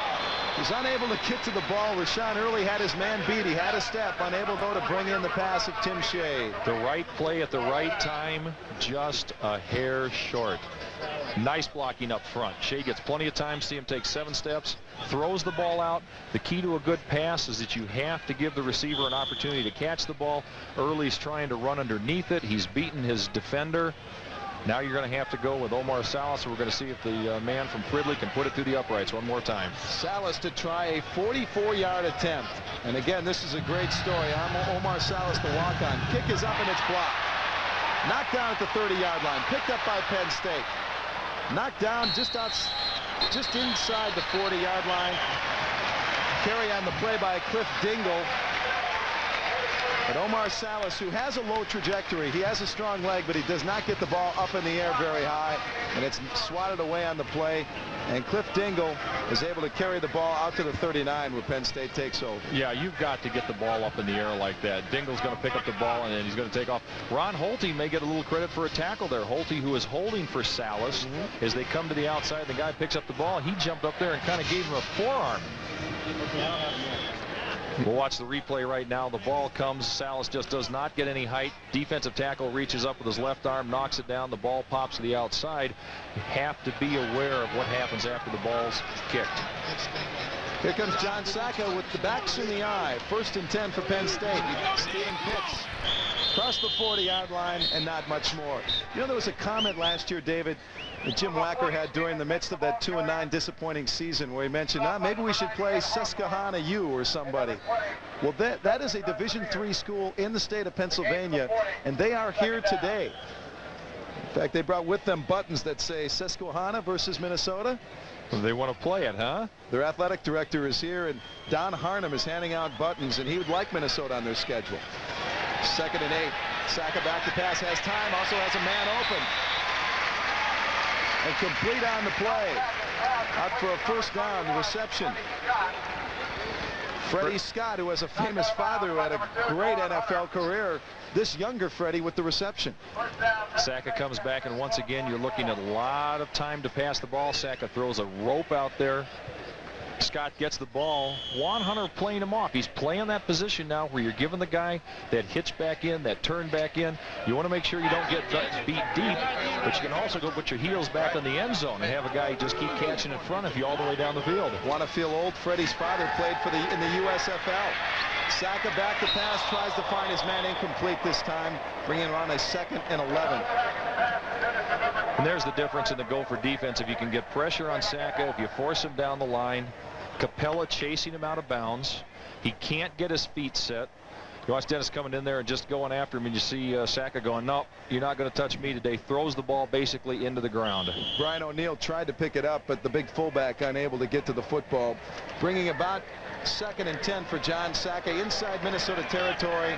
Speaker 7: He's unable to get to the ball. Rashawn Early had his man beat. He had a step, unable though to bring in the pass of Tim Shade.
Speaker 6: The right play at the right time, just a hair short. Nice blocking up front. Shade gets plenty of time. See him take 7 steps, throws the ball out. The key to a good pass is that you have to give the receiver an opportunity to catch the ball. Early's trying to run underneath it. He's beaten his defender. Now you're going to have to go with Omar Salas. We're going to see if the man from Fridley can put it through the uprights one more time.
Speaker 7: Salas to try a 44-yard attempt. And again, this is a great story. Omar Salas, the walk-on. Kick is up and it's blocked. Knocked down at the 30-yard line. Picked up by Penn State. Knocked down just inside the 40-yard line. Carry on the play by Cliff Dingle. But Omar Salas, who has a low trajectory, he has a strong leg, but he does not get the ball up in the air very high, and it's swatted away on the play. And Cliff Dingle is able to carry the ball out to the 39 where Penn State takes over.
Speaker 6: Yeah, you've got to get the ball up in the air like that. Dingle's going to pick up the ball, and then he's going to take off. Ron Holte may get a little credit for a tackle there. Holte, who is holding for Salas, as they come to the outside, the guy picks up the ball. He jumped up there and kind of gave him a forearm. We'll watch the replay right now. The ball comes. Salas just does not get any height. Defensive tackle reaches up with his left arm, knocks it down. The ball pops to the outside. You have to be aware of what happens after the ball's kicked.
Speaker 7: Here comes John Sacca with the backs in the eye. 1st and 10 for Penn State. Steven Pitts across the 40-yard line and not much more. You know, there was a comment last year, David, that Jim Wacker had during the midst of that 2-9 disappointing season where he mentioned, maybe we should play Susquehanna U or somebody. Well, that is a Division III school in the state of Pennsylvania, and they are here today. In fact, they brought with them buttons that say Susquehanna versus Minnesota.
Speaker 6: Well, they want to play it, huh?
Speaker 7: Their athletic director is here, and Don Harnum is handing out buttons, and he would like Minnesota on their schedule. 2nd and 8. Sacca back to pass, has time, also has a man open. And complete on the play. Out for a 1st down, the reception. Freddie Scott, who has a famous father who had a great NFL career. This younger Freddie with the reception.
Speaker 6: Sacca comes back, and once again, you're looking at a lot of time to pass the ball. Sacca throws a rope out there. Scott gets the ball. Juan Hunter playing him off. He's playing that position now where you're giving the guy that hitch back in, that turn back in. You want to make sure you don't get beat deep, but you can also go put your heels back in the end zone and have a guy just keep catching in front of you all the way down the field.
Speaker 7: Want to feel old? Freddie's father played in the USFL. Sacca back to pass, tries to find his man, incomplete this time, bringing on a 2nd and 11.
Speaker 6: And there's the difference in the Gopher defense. If you can get pressure on Sacca, if you force him down the line, Capella chasing him out of bounds. He can't get his feet set. You watch Dennis coming in there and just going after him, and you see Sacca going, no, you're not going to touch me today. Throws the ball basically into the ground.
Speaker 7: Brian O'Neill tried to pick it up, but the big fullback unable to get to the football. Bringing about 2nd and 10 for John Sacca inside Minnesota territory,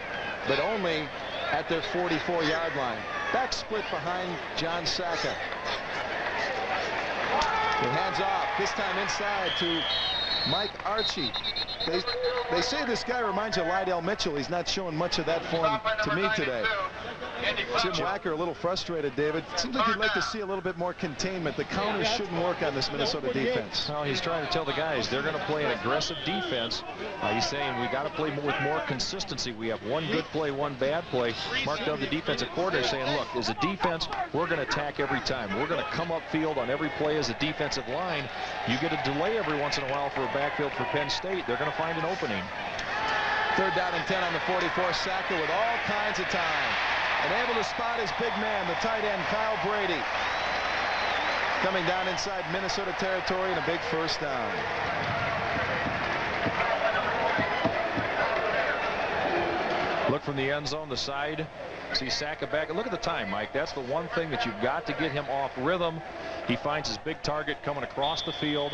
Speaker 7: but only at their 44-yard line. Back split behind John Sacca. He hands off, this time inside to Mike Archie. They say this guy reminds you of Lydell Mitchell. He's not showing much of that form to me today. Jim Wacker a little frustrated, David. Seems like he'd like to see a little bit more containment. The counters shouldn't work on this Minnesota defense.
Speaker 6: Well, he's trying to tell the guys they're going to play an aggressive defense. He's saying we got to play with more consistency. We have one good play, one bad play. Mark Dove, the defensive coordinator, saying, look, as a defense, we're going to attack every time. We're going to come upfield on every play as a defensive line. You get a delay every once in a while for a backfield for Penn State. They're going to find an opening.
Speaker 7: 3rd down and 10 on the 44. Sacca with all kinds of time. And able to spot his big man, the tight end, Kyle Brady. coming down inside Minnesota territory and a big first down.
Speaker 6: Look from the end zone, the side. See Saka back. And look at the time, Mike. That's the one thing that you've got to get him off rhythm. He finds his big target coming across the field,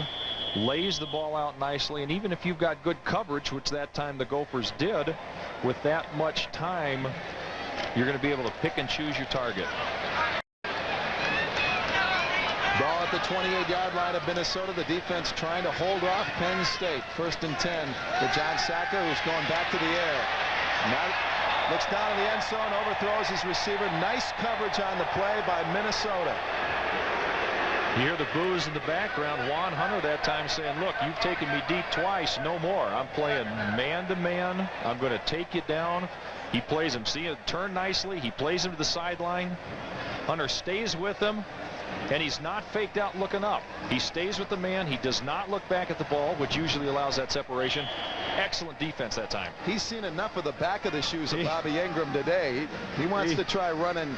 Speaker 6: lays the ball out nicely, and even if you've got good coverage, which that time the Gophers did, with that much time, you're going to be able to pick and choose your target.
Speaker 7: Ball at the 28-yard line of Minnesota. The defense trying to hold off Penn State. 1st and 10 to John Saka, who's going back to the air. Now looks down in the end zone, overthrows his receiver. Nice coverage on the play by Minnesota.
Speaker 6: You hear the boos in the background. Juan Hunter that time saying, look, you've taken me deep twice, no more. I'm playing man-to-man. I'm going to take you down. He plays him. See him turn nicely. He plays him to the sideline. Hunter stays with him, and he's not faked out looking up. He stays with the man. He does not look back at the ball, which usually allows that separation. Excellent defense that time.
Speaker 7: He's seen enough of the back of the shoes of Bobby Ingram today. He wants to try running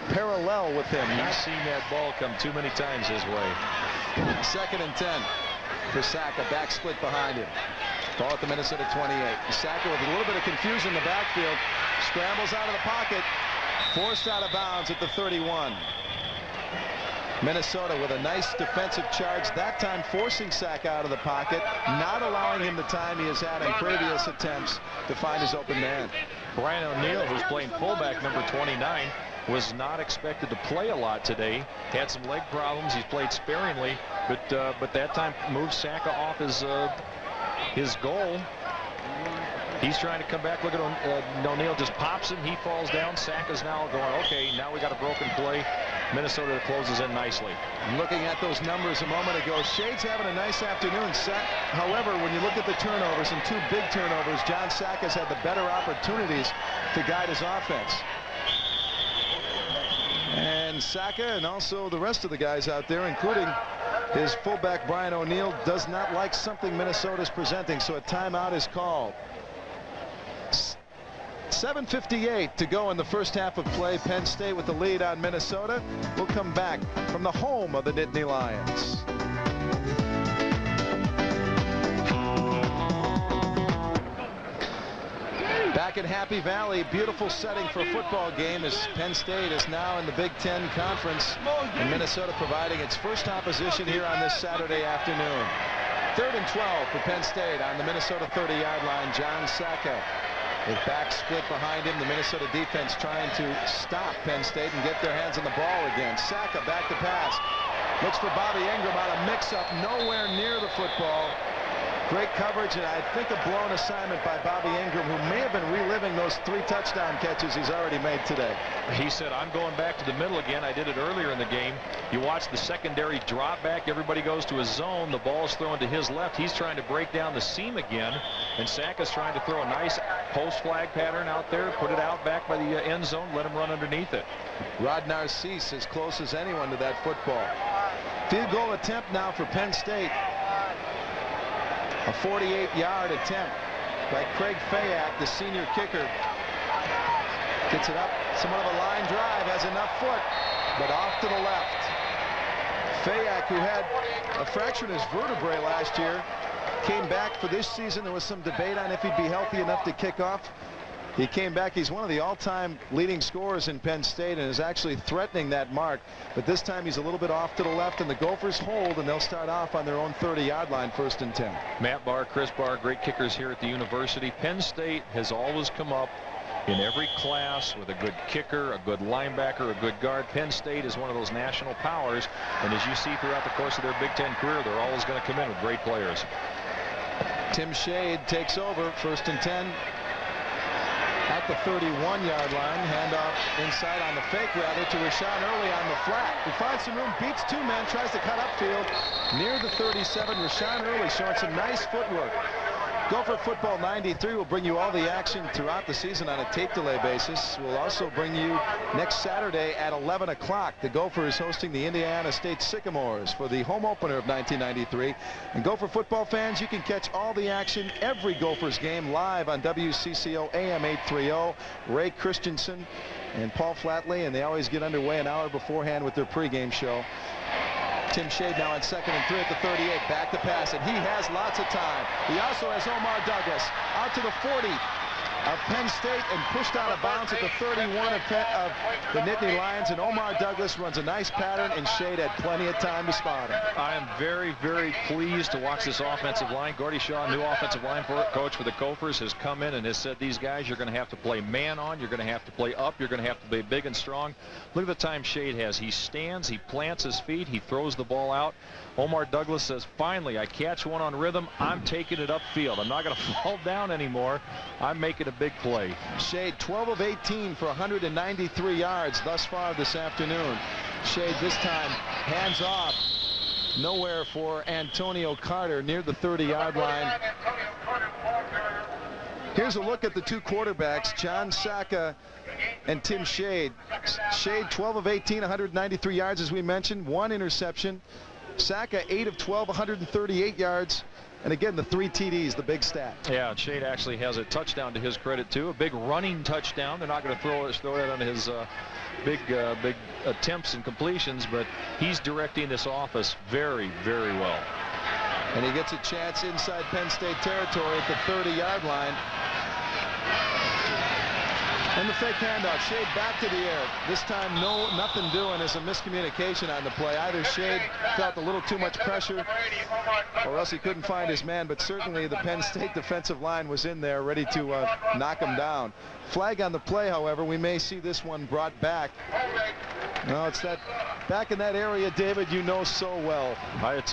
Speaker 7: parallel with him.
Speaker 6: He's seen that ball come too many times his way.
Speaker 7: 2nd and 10 for Saka. Back split behind him. Ball at the Minnesota 28. Saka with a little bit of confusion in the backfield. Scrambles out of the pocket. Forced out of bounds at the 31. Minnesota with a nice defensive charge, that time forcing Saka out of the pocket, not allowing him the time he has had in previous attempts to find his open man.
Speaker 6: Brian O'Neill, who's playing fullback number 29, was not expected to play a lot today. Had some leg problems. He's played sparingly, but that time moved Saka off his goal. He's trying to come back. Look at O'Neill just pops him. He falls down. Saka's now going, okay, now we got a broken play. Minnesota closes in nicely.
Speaker 7: Looking at those numbers a moment ago, Shade's having a nice afternoon. However, when you look at the turnovers, and 2 big turnovers, John Saka's had the better opportunities to guide his offense. And Saka and also the rest of the guys out there, including his fullback Brian O'Neill, does not like something Minnesota's presenting, so a timeout is called. 7:58 to go in the first half of play. Penn State with the lead on Minnesota. We'll come back from the home of the Nittany Lions. Back in Happy Valley, beautiful setting for a football game as Penn State is now in the Big Ten Conference, and Minnesota providing its first opposition here on this Saturday afternoon. 3rd and 12 for Penn State on the Minnesota 30-yard line. John Saka with back split behind him. The Minnesota defense trying to stop Penn State and get their hands on the ball again. Saka back to pass. Looks for Bobby Ingram on a mix-up, nowhere near the football. Great coverage, and I think a blown assignment by Bobby Ingram, who may have been reliving those 3 touchdown catches he's already made today.
Speaker 6: He said, I'm going back to the middle again. I did it earlier in the game. You watch the secondary drop back. Everybody goes to his zone. The ball's thrown to his left. He's trying to break down the seam again, and Saka's trying to throw a nice post flag pattern out there, put it out back by the end zone, let him run underneath it.
Speaker 7: Rod Narcisse as close as anyone to that football. Field goal attempt now for Penn State. A 48-yard attempt by Craig Fayak, the senior kicker. Gets it up, somewhat of a line drive, has enough foot, but off to the left. Fayak, who had a fracture in his vertebrae last year, came back for this season. There was some debate on if he'd be healthy enough to kick off. He came back. He's one of the all-time leading scorers in Penn State and is actually threatening that mark. But this time he's a little bit off to the left, and the Gophers hold, and they'll start off on their own 30-yard line, 1st and 10.
Speaker 6: Matt Barr, Chris Barr, great kickers here at the university. Penn State has always come up in every class with a good kicker, a good linebacker, a good guard. Penn State is one of those national powers, and as you see throughout the course of their Big Ten career, they're always going to come in with great players.
Speaker 7: Tim Shade takes over, 1st and 10. At the 31-yard line, handoff inside on the fake, rather, to Rashawn Early on the flat. He finds some room, beats 2 men, tries to cut upfield near the 37. Rashawn Early showing some nice footwork. Gopher Football 93 will bring you all the action throughout the season on a tape delay basis. We'll also bring you next Saturday at 11 o'clock. The Gophers hosting the Indiana State Sycamores for the home opener of 1993. And Gopher football fans, you can catch all the action, every Gophers game, live on WCCO AM 830. Ray Christensen and Paul Flatley, and they always get underway an hour beforehand with their pregame show. Tim Shade now on 2nd and 3 at the 38. Back to pass, and he has lots of time. He also has Omar Douglas out to the 40 of Penn State and pushed out of bounds at the 31 of the Nittany Lions. And Omar Douglas runs a nice pattern, and Shade had plenty of time to spot him.
Speaker 6: I am very, very pleased to watch this offensive line. Gordy Shaw, new offensive line coach for the Gophers, has come in and has said, these guys, you're going to have to play man on. You're going to have to play up. You're going to have to be big and strong. Look at the time Shade has. He stands, he plants his feet, he throws the ball out. Omar Douglas says, finally, I catch one on rhythm. I'm taking it upfield. I'm not going to fall down anymore. I'm making a big play.
Speaker 7: Shade 12 of 18 for 193 yards thus far this afternoon. Shade this time hands off. Nowhere for Antonio Carter near the 30-yard line. Here's a look at the two quarterbacks, John Saka and Tim Shade. Shade 12 of 18, 193 yards as we mentioned, 1 interception. Saka 8 of 12, 138 yards. And again, the 3 TDs, the big stat.
Speaker 6: Yeah, Shade actually has a touchdown to his credit too, a big running touchdown. They're not going to throw that on his big attempts and completions, but he's directing this offense very, very well.
Speaker 7: And he gets a chance inside Penn State territory at the 30-yard line. And the fake handoff. Shade back to the air. This time, nothing doing as a miscommunication on the play. Either Shade felt a little too much pressure, or else he couldn't find his man. But certainly the Penn State defensive line was in there ready to knock him down. Flag on the play, however. We may see this one brought back. No, it's that back in that area, David, you know so well.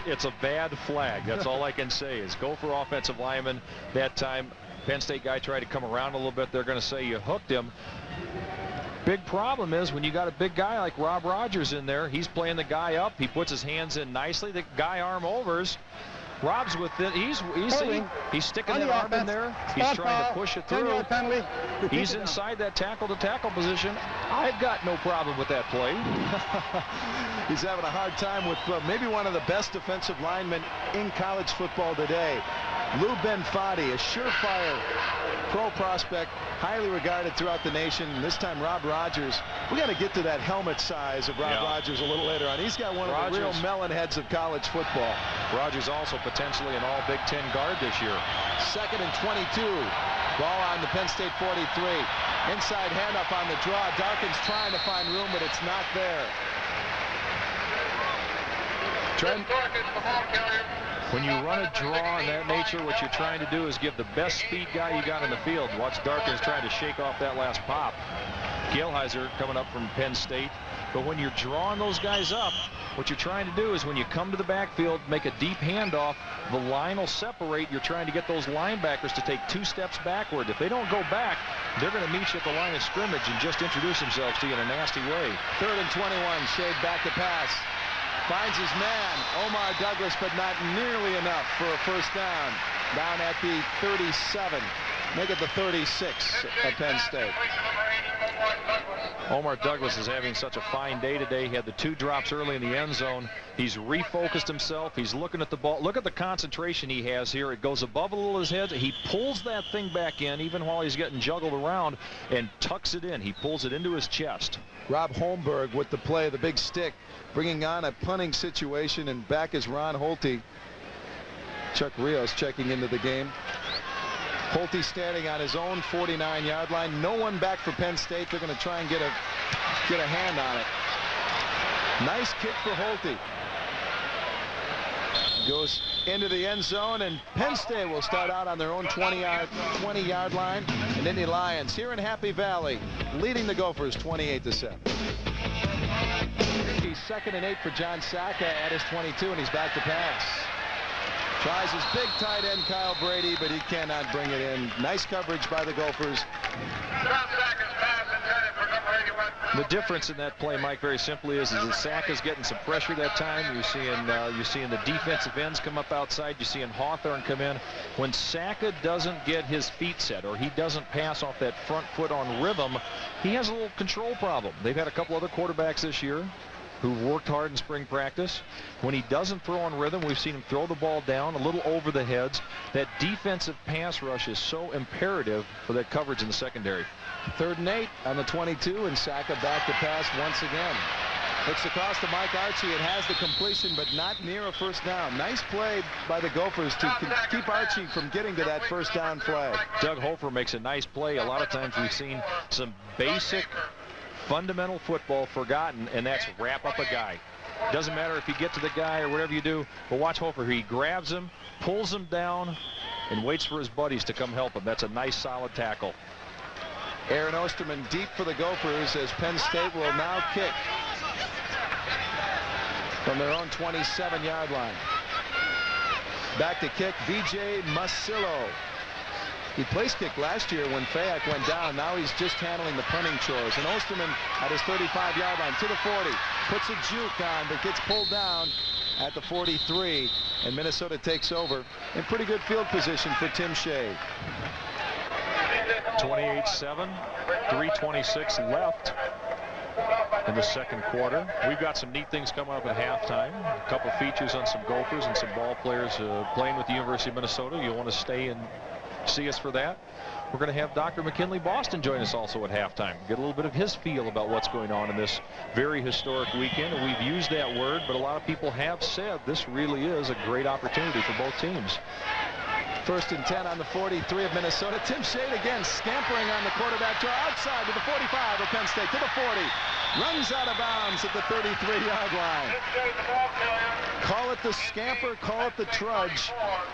Speaker 6: It's a bad flag. That's all I can say is Gopher offensive lineman that time. Penn State guy tried to come around a little bit. They're going to say you hooked him. Big problem is when you got a big guy like Rob Rogers in there, he's playing the guy up. He puts his hands in nicely. The guy arm overs. Rob's with it. He's sticking that arm in there. He's trying to push it through. He's inside that tackle-to-tackle position. I've got no problem with that play.
Speaker 7: He's having a hard time with maybe one of the best defensive linemen in college football today. Lou Ben-Fadi, a surefire pro prospect, highly regarded throughout the nation. And this time, Rob Rogers. We got to get to that helmet size of Rob Rogers a little later on. He's got one of the real melon heads of college football.
Speaker 6: Rogers also potentially an all Big Ten guard this year.
Speaker 7: 2nd and 22. Ball on the Penn State 43. Inside handoff on the draw. Darkin's trying to find room, but it's not there.
Speaker 6: When you run a draw in that nature, what you're trying to do is give the best speed guy you got in the field. Watch Darkins trying to shake off that last pop. Galeheiser coming up from Penn State. But when you're drawing those guys up, what you're trying to do is when you come to the backfield, make a deep handoff, the line will separate. You're trying to get those linebackers to take 2 steps backward. If they don't go back, they're going to meet you at the line of scrimmage and just introduce themselves to you in a nasty way.
Speaker 7: 3rd and 21. Shade back to pass. Finds his man, Omar Douglas, but not nearly enough for a first down. Down at the 37. Make it the 36 of Penn State.
Speaker 6: Omar Douglas is having such a fine day today. He had the 2 drops early in the end zone. He's refocused himself. He's looking at the ball. Look at the concentration he has here. It goes above a little of his head. He pulls that thing back in even while he's getting juggled around and tucks it in. He pulls it into his chest.
Speaker 7: Rob Holmberg with the play, the big stick, bringing on a punting situation, and back is Ron Holte. Chuck Rios checking into the game. Holte standing on his own 49-yard line. No one back for Penn State. They're going to try and get a hand on it. Nice kick for Holte. Goes into the end zone, and Penn State will start out on their own 20-yard line. And Nittany Lions here in Happy Valley, leading the Gophers 28-7. He's 2nd and 8 for John Saka at his 22, and he's back to pass. Tries his big tight end, Kyle Brady, but he cannot bring it in. Nice coverage by the Gophers.
Speaker 6: The difference in that play, Mike, very simply is that Saka's getting some pressure that time. You're seeing the defensive ends come up outside. You're seeing Hawthorne come in. When Saka doesn't get his feet set, or he doesn't pass off that front foot on rhythm, he has a little control problem. They've had a couple other quarterbacks this year who worked hard in spring practice. When he doesn't throw on rhythm, we've seen him throw the ball down a little over the heads. That defensive pass rush is so imperative for that coverage in the secondary.
Speaker 7: 3rd and 8 on the 22, and Saka back to pass once again. Looks across to Mike Archie. It has the completion, but not near a first down. Nice play by the Gophers to keep Archie from getting to that first down flag.
Speaker 6: Doug Hofer makes a nice play. A lot of times we've seen some basic fundamental football forgotten, and that's wrap up a guy. Doesn't matter if you get to the guy or whatever you do, but watch Hofer. He grabs him, pulls him down, and waits for his buddies to come help him. That's a nice, solid tackle.
Speaker 7: Aaron Osterman deep for the Gophers as Penn State will now kick from their own 27-yard line. Back to kick, V.J. Masillo. He place kicked last year when Fayak went down. Now he's just handling the punting chores. And Osterman at his 35-yard line to the 40. Puts a juke on, but gets pulled down at the 43. And Minnesota takes over in pretty good field position for Tim Shade.
Speaker 6: 28-7, 3:26 left in the second quarter. We've got some neat things coming up at halftime. A couple features on some Gophers and some ball players playing with the University of Minnesota. You'll want to stay and see us for that. We're going to have Dr. McKinley Boston join us also at halftime. Get a little bit of his feel about what's going on in this very historic weekend. And we've used that word, but a lot of people have said this really is a great opportunity for both teams.
Speaker 7: First and 10 on the 43 of Minnesota. Tim Shade again scampering on the quarterback draw outside to the 45 of Penn State to the 40. Runs out of bounds at the 33-yard line. Call it the scamper, call it the trudge,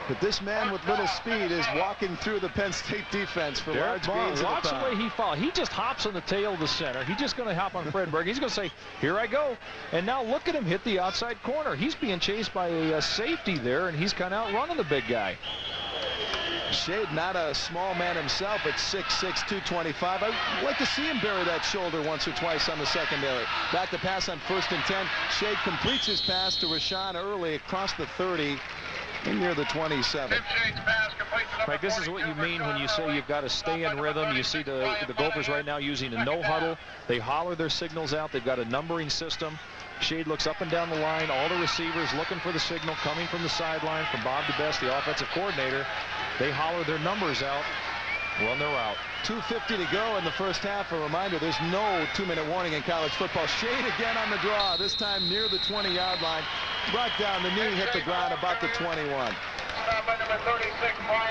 Speaker 7: but this man with little speed is walking through the Penn State defense for large gains.
Speaker 6: Watch the way he falls. He just hops on the tail of the center. He's just going to hop on Fredberg. He's going to say, here I go. And now look at him hit the outside corner. He's being chased by a safety there, and he's kind of outrunning the big guy.
Speaker 7: Shade, not a small man himself, but 6'6", 225. I'd like to see him bury that shoulder once or twice on the secondary. Back to pass on first and 10. Shade completes his pass to Rashawn Early across the 30 and near the 27.
Speaker 6: Right, this is what you mean when you say you've got to stay in rhythm. You see the Gophers right now using a no huddle. They holler their signals out. They've got a numbering system. Shade looks up and down the line. All the receivers looking for the signal coming from the sideline from Bob DeBest, the offensive coordinator. They holler their numbers out, run their route.
Speaker 7: 2:50 to go in the first half. A reminder, there's no 2-minute warning in college football. Shade again on the draw, this time near the 20-yard line. Brought down, the knee hit the ground about the 21.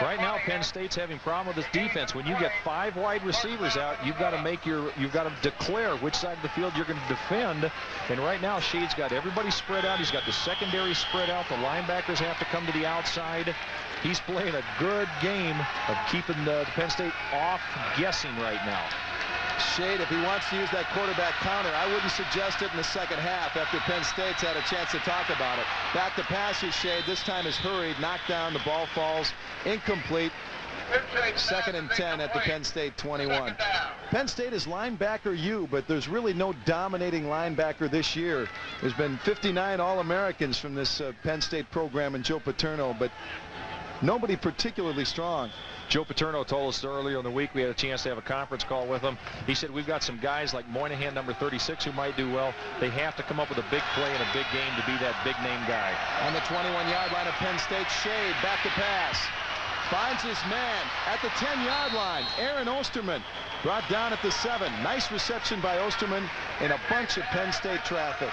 Speaker 6: Right now, Penn State's having a problem with its defense. When you get 5 wide receivers out, you've got to declare which side of the field you're going to defend. And right now, Shade's got everybody spread out. He's got the secondary spread out. The linebackers have to come to the outside. He's playing a good game of keeping the Penn State off guessing right now.
Speaker 7: Shade, if he wants to use that quarterback counter, I wouldn't suggest it in the second half after Penn State's had a chance to talk about it. Back to pass is Shade. This time is hurried, knocked down. The ball falls incomplete. Second and 10 at the Penn State 21. Penn State is linebacker U, but there's really no dominating linebacker this year. There's been 59 All-Americans from this Penn State program and Joe Paterno, but nobody particularly strong.
Speaker 6: Joe Paterno told us earlier in the week, we had a chance to have a conference call with him. He said we've got some guys like Moynihan, number 36, who might do well. They have to come up with a big play in a big game to be that big-name guy.
Speaker 7: On the 21-yard line of Penn State, Shade back to pass. Finds his man at the 10-yard line. Aaron Osterman brought down at the 7. Nice reception by Osterman in a bunch of Penn State traffic.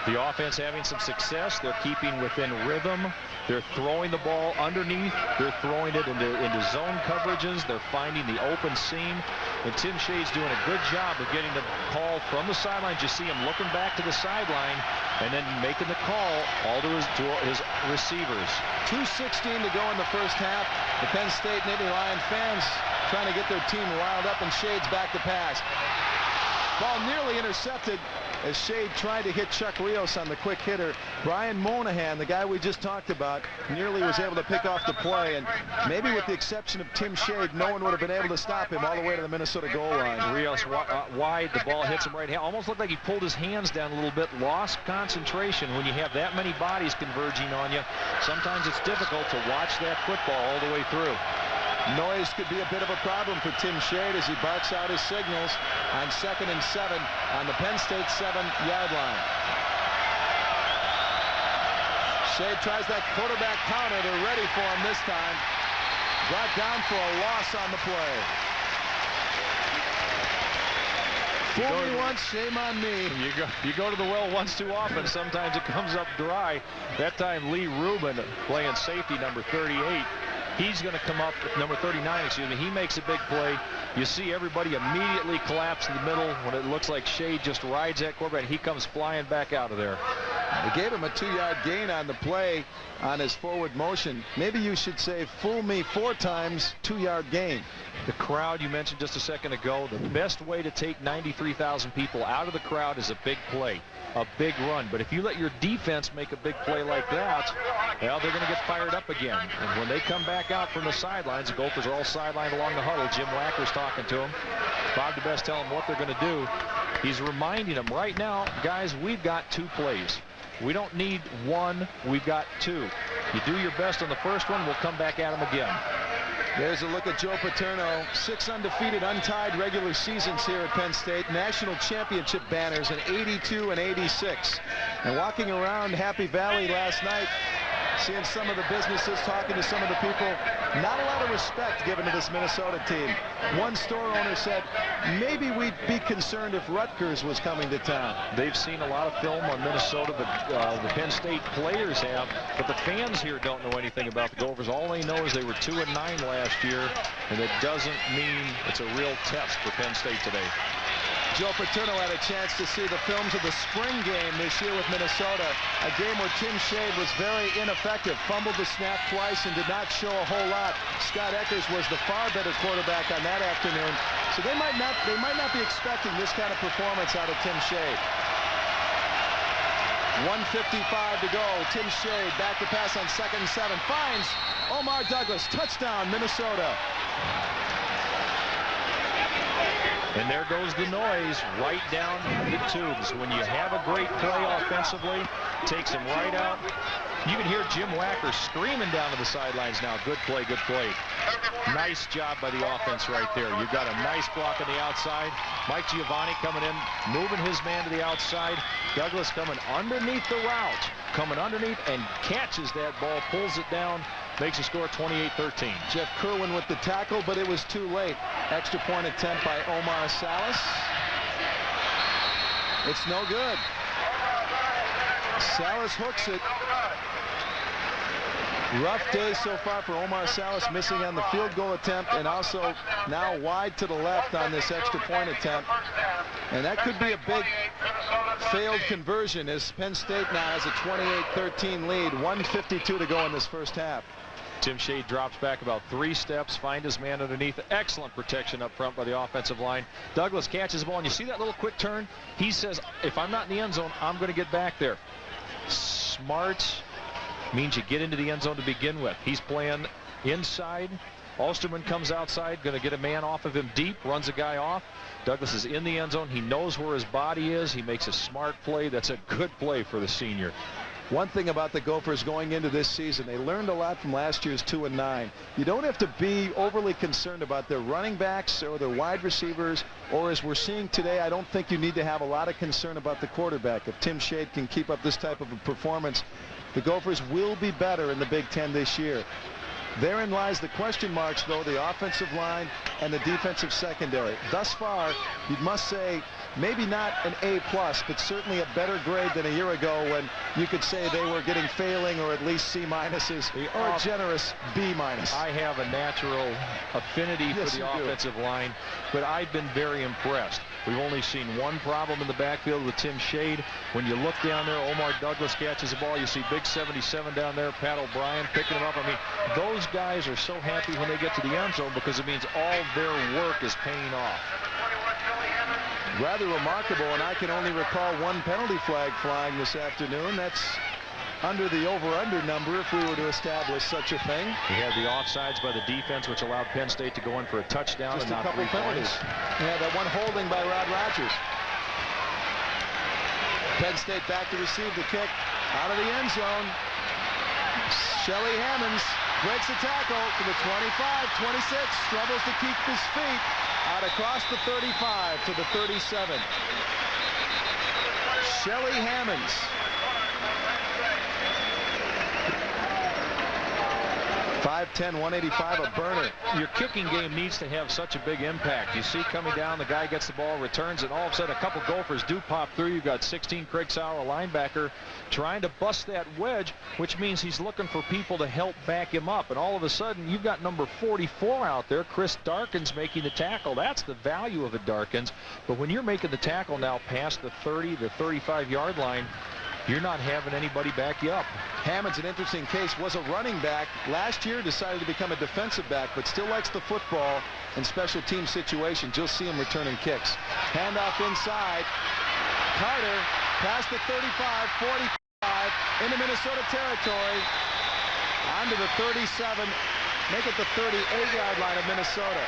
Speaker 6: The offense having some success. They're keeping within rhythm. They're throwing the ball underneath. They're throwing it into zone coverages. They're finding the open seam. And Tim Shade's doing a good job of getting the call from the sidelines. You see him looking back to the sideline and then making the call all to his receivers.
Speaker 7: 2:16 to go in the first half. The Penn State Nittany Lion fans trying to get their team riled up, and Shade's back to pass. Ball nearly intercepted as Shade tried to hit Chuck Rios on the quick hitter. Brian Moynihan, the guy we just talked about, nearly was able to pick off the play, and maybe with the exception of Tim Shade, no one would have been able to stop him all the way to the Minnesota goal line.
Speaker 6: Rios wide, the ball hits him right hand. Almost looked like he pulled his hands down a little bit, lost concentration. When you have that many bodies converging on you, sometimes it's difficult to watch that football all the way through.
Speaker 7: Noise could be a bit of a problem for Tim Shade as he barks out his signals on 2nd and 7 on the Penn State 7-yard line. Shade tries that quarterback counter. They're ready for him this time. Brought down for a loss on the play. Fool me once, shame on me.
Speaker 6: You go to the well once too often. Sometimes it comes up dry. That time, Lee Rubin, playing safety, number 38. He's going to come up, number 39, excuse me. He makes a big play. You see everybody immediately collapse in the middle when it looks like Shade just rides that quarterback. He comes flying back out of there.
Speaker 7: They gave him a 2-yard gain on the play on his forward motion. Maybe you should say, fool me 4 times, 2-yard gain.
Speaker 6: The crowd you mentioned just a second ago, the best way to take 93,000 people out of the crowd is a big play, a big run. But if you let your defense make a big play like that, well, they're going to get fired up again. And when they come back out from the sidelines, the Gophers are all sidelined along the huddle. Jim Wacker's talking to them. Bob DeBest telling them what they're going to do. He's reminding them right now, guys, we've got 2 plays. We don't need 1, we've got 2. You do your best on the first one, we'll come back at them again.
Speaker 7: There's a look at Joe Paterno. 6 undefeated, untied regular seasons here at Penn State. National championship banners in 82 and 86. And walking around Happy Valley last night, seeing some of the businesses, talking to some of the people, not a lot of respect given to this Minnesota team. One store owner said, maybe we'd be concerned if Rutgers was coming to town.
Speaker 6: They've seen a lot of film on Minnesota, but the Penn State players have, but the fans here don't know anything about the Gophers. All they know is they were 2-9 last year, and it doesn't mean it's a real test for Penn State today.
Speaker 7: Joe Paterno had a chance to see the films of the spring game this year with Minnesota, a game where Tim Shade was very ineffective, fumbled the snap twice and did not show a whole lot. Scott Eckers was the far better quarterback on that afternoon, so they might not be expecting this kind of performance out of Tim Shade. 1:55 to go. Tim Shade back to pass on 2nd and 7. Finds Omar Douglas. Touchdown, Minnesota.
Speaker 6: And there goes the noise right down the tubes. When you have a great play offensively, takes him right out. You can hear Jim Wacker screaming down to the sidelines now. Good play, good play. Nice job by the offense right there. You've got a nice block on the outside. Mike Giovanni coming in, moving his man to the outside. Douglas coming underneath the route, coming underneath and catches that ball, pulls it down, makes the score 28-13.
Speaker 7: Jeff Kerwin with the tackle, but it was too late. Extra point attempt by Omar Salas. It's no good. Salas hooks it. Rough day so far for Omar Salas, missing on the field goal attempt and also now wide to the left on this extra point attempt. And that could be a big failed conversion as Penn State now has a 28-13 lead. 1:52 to go in this first half.
Speaker 6: Tim Shade drops back about 3 steps, find his man underneath. Excellent protection up front by the offensive line. Douglas catches the ball, and you see that little quick turn? He says, if I'm not in the end zone, I'm going to get back there. Smart means you get into the end zone to begin with. He's playing inside. Ulsterman comes outside, going to get a man off of him deep, runs a guy off. Douglas is in the end zone. He knows where his body is. He makes a smart play. That's a good play for the senior.
Speaker 7: One thing about the Gophers going into this season, they learned a lot from last year's 2-9. You don't have to be overly concerned about their running backs or their wide receivers, or as we're seeing today, I don't think you need to have a lot of concern about the quarterback. If Tim Shade can keep up this type of a performance, the Gophers will be better in the Big Ten this year. Therein lies the question marks, though, the offensive line and the defensive secondary. Thus far, you must say, maybe not an A+, but certainly a better grade than a year ago when you could say they were getting failing or at least C- or a generous B-.
Speaker 6: I have a natural affinity for the offensive line, but I've been very impressed. We've only seen one problem in the backfield with Tim Shade. When you look down there, Omar Douglas catches the ball. You see big 77 down there, Pat O'Brien picking him up. I mean, those guys are so happy when they get to the end zone because it means all their work is paying off.
Speaker 7: Rather remarkable, and I can only recall one penalty flag flying this afternoon. That's under the over-under number if we were to establish such a thing.
Speaker 6: We had the offsides by the defense, which allowed Penn State to go in for a touchdown.
Speaker 7: Just
Speaker 6: and
Speaker 7: a
Speaker 6: not
Speaker 7: couple
Speaker 6: 3
Speaker 7: penalties.
Speaker 6: points.
Speaker 7: Yeah, that one holding by Rod Rogers. Penn State back to receive the kick out of the end zone. Shelly Hammonds breaks the tackle to the 25, 26, struggles to keep his feet out across the 35 to the 37. Shelly Hammonds. 5'10", 185, a burner.
Speaker 6: Your kicking game needs to have such a big impact. You see coming down, the guy gets the ball, returns, and all of a sudden a couple Gophers do pop through. You've got 16 Craig Sauer, a linebacker, trying to bust that wedge, which means he's looking for people to help back him up. And all of a sudden, you've got number 44 out there, Chris Darkins, making the tackle. That's the value of it, Darkins. But when you're making the tackle now past the 30 to 35-yard line, you're not having anybody back you up.
Speaker 7: Hammond's an interesting case. Was a running back. Last year decided to become a defensive back, but still likes the football in special team situations. You'll see him returning kicks. Handoff inside. Carter past the 35, 45 into Minnesota territory. Onto the 37. Make it the 38-yard line of Minnesota.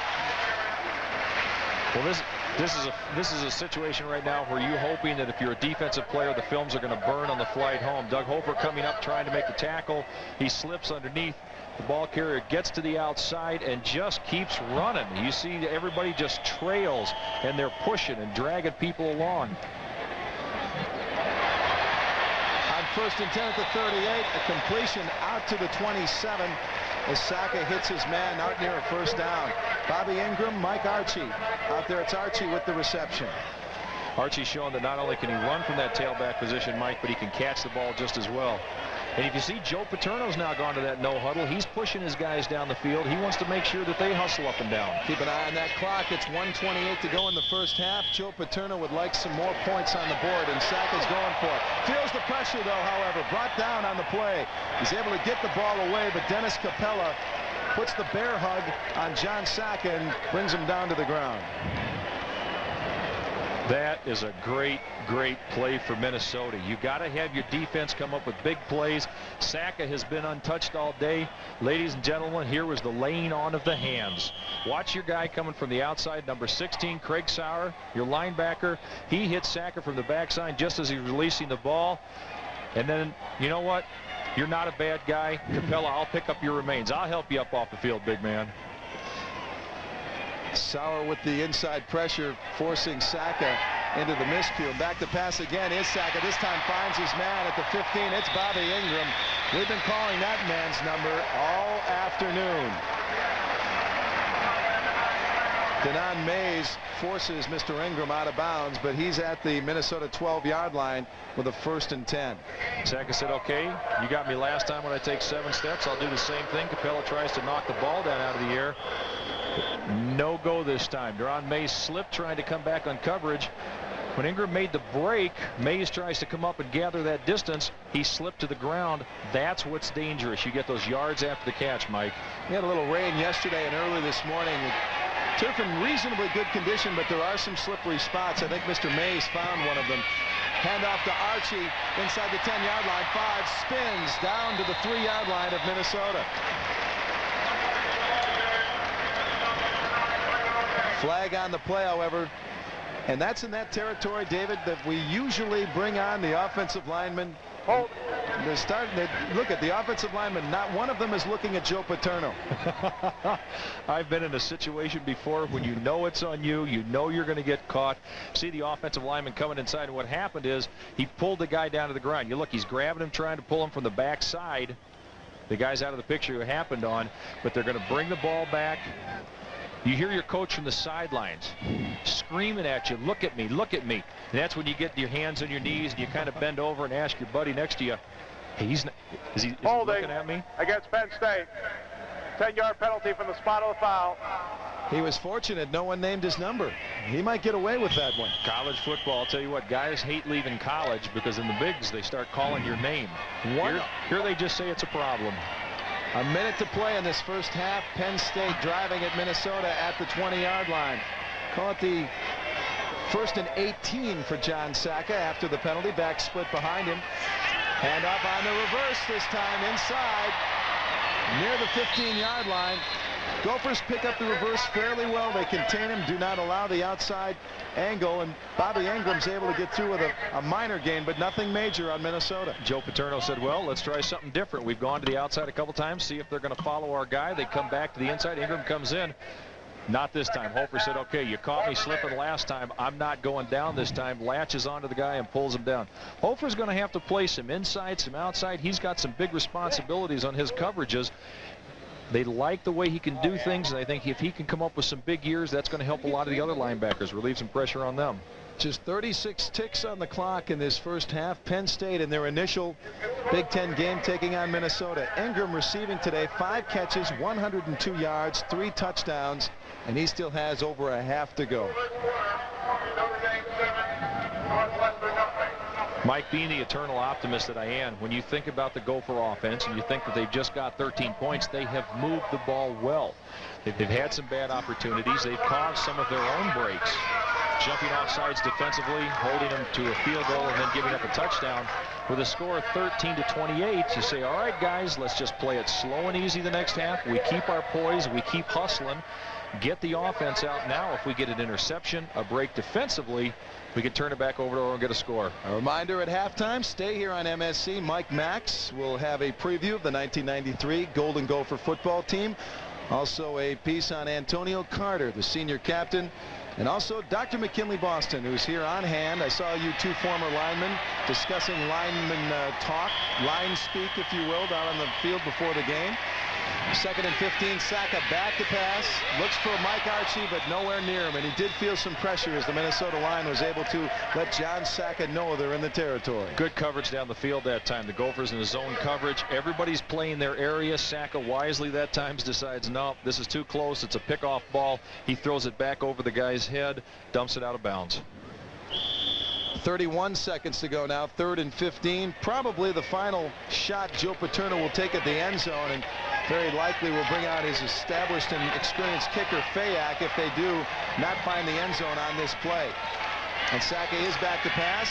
Speaker 6: Well, this is a situation right now where you're hoping that if you're a defensive player, the films are going to burn on the flight home. Doug Hofer coming up trying to make the tackle. He slips underneath. The ball carrier gets to the outside and just keeps running. You see everybody just trails, and they're pushing and dragging people along.
Speaker 7: On 1st and 10 at the 38, a completion out to the 27 as Saka hits his man out near a first down. Bobby Ingram, Mike Archie. Out there, it's Archie with the reception.
Speaker 6: Archie's showing that not only can he run from that tailback position, Mike, but he can catch the ball just as well. And if you see, Joe Paterno's now gone to that no huddle. He's pushing his guys down the field. He wants to make sure that they hustle up and down.
Speaker 7: Keep an eye on that clock. It's 1:28 to go in the first half. Joe Paterno would like some more points on the board, and Saka's going for it. Feels the pressure, though, however. Brought down on the play. He's able to get the ball away, but Dennis Capella puts the bear hug on John Saka and brings him down to the ground.
Speaker 6: That is a great play for Minnesota. You got to have your defense come up with big plays. Saka has been untouched all day. Ladies and gentlemen, here was the laying on of the hands. Watch your guy coming from the outside, number 16, Craig Sauer, your linebacker. He hits Saka from the backside just as he's releasing the ball. And then, you know what? You're not a bad guy. Capella, I'll pick up your remains. I'll help you up off the field, big man.
Speaker 7: Sauer with the inside pressure, forcing Saka into the miscue. Back to pass again is Saka. This time finds his man at the 15. It's Bobby Ingram. We've been calling that man's number all afternoon. Denon Mays forces Mr. Ingram out of bounds, but he's at the Minnesota 12-yard line with a 1st and 10.
Speaker 6: Saka said, okay, you got me last time when I take 7 steps. I'll do the same thing. Capella tries to knock the ball down out of the air. No go this time. Deron Mays slipped trying to come back on coverage. When Ingram made the break, Mays tries to come up and gather that distance. He slipped to the ground. That's what's dangerous. You get those yards after the catch, Mike.
Speaker 7: We had a little rain yesterday and early this morning. Turf in reasonably good condition, but there are some slippery spots. I think Mr. Mays found one of them. Handoff to Archie inside the 10-yard line. 5 spins down to the 3-yard line of Minnesota. Flag on the play, however, and that's in that territory, David, that we usually bring on the offensive linemen.
Speaker 1: Hold.
Speaker 7: They're starting to look at the offensive linemen. Not one of them is looking at Joe Paterno.
Speaker 6: I've been in a situation before when you know it's on you, you know you're going to get caught. See the offensive lineman coming inside, and what happened is he pulled the guy down to the ground. You look, he's grabbing him, trying to pull him from the backside. The guy's out of the picture who happened on, but they're going to bring the ball back. You hear your coach from the sidelines screaming at you, look at me, look at me. And that's when you get your hands on your knees and you kind of bend over and ask your buddy next to you, hey, is he looking at me?
Speaker 1: Against Penn State. 10-yard penalty from the spot of the foul.
Speaker 7: He was fortunate no one named his number. He might get away with that one.
Speaker 6: College football, I'll tell you what, guys hate leaving college because in the bigs they start calling your name. Here they just say it's a problem.
Speaker 7: A minute to play in this first half. Penn State driving at Minnesota at the 20-yard line. Call it the 1st and 18 for John Saka after the penalty. Back split behind him. Hand off on the reverse this time inside near the 15-yard line. Gophers pick up the reverse fairly well. They contain him, do not allow the outside angle, and Bobby Ingram's able to get through with a minor gain, but nothing major on Minnesota.
Speaker 6: Joe Paterno said, well, let's try something different. We've gone to the outside a couple times, see if they're going to follow our guy. They come back to the inside. Ingram comes in. Not this time. Hofer said, okay, you caught me slipping last time. I'm not going down this time. Latches onto the guy and pulls him down. Hofer's going to have to play some inside, some outside. He's got some big responsibilities on his coverages. They like the way he can do things, and I think if he can come up with some big years, that's going to help a lot of the other linebackers, relieve some pressure on them.
Speaker 7: Just 36 ticks on the clock in this first half. Penn State in their initial Big Ten game taking on Minnesota. Ingram receiving today 5 catches, 102 yards, 3 touchdowns, and he still has over a half to go.
Speaker 6: Mike, being the eternal optimist that I am, when you think about the Gopher offense and you think that they've just got 13 points, they have moved the ball well. They've had some bad opportunities. They've caused some of their own breaks. Jumping off sides defensively, holding them to a field goal, and then giving up a touchdown. With a score of 13-28, you say, all right, guys, let's just play it slow and easy the next half. We keep our poise. We keep hustling. Get the offense out now. If we get an interception, a break defensively, we can turn it back over and get a score.
Speaker 7: A reminder at halftime, stay here on MSC. Mike Max will have a preview of the 1993 Golden Gopher football team. Also a piece on Antonio Carter, the senior captain. And also Dr. McKinley Boston, who's here on hand. I saw you two former linemen discussing lineman talk, line speak, if you will, down on the field before the game. 2nd and 15, Saka back to pass, looks for Mike Archie, but nowhere near him, and he did feel some pressure as the Minnesota line was able to let John Saka know they're in the territory.
Speaker 6: Good coverage down the field that time. The Gophers in the zone coverage. Everybody's playing their area. Saka wisely that time decides, no, this is too close. It's a pickoff ball. He throws it back over the guy's head, dumps it out of bounds.
Speaker 7: 31 seconds to go now, 3rd and 15. Probably the final shot Joe Paterno will take at the end zone, and very likely will bring out his established and experienced kicker Fayak if they do not find the end zone on this play. And Saka is back to pass,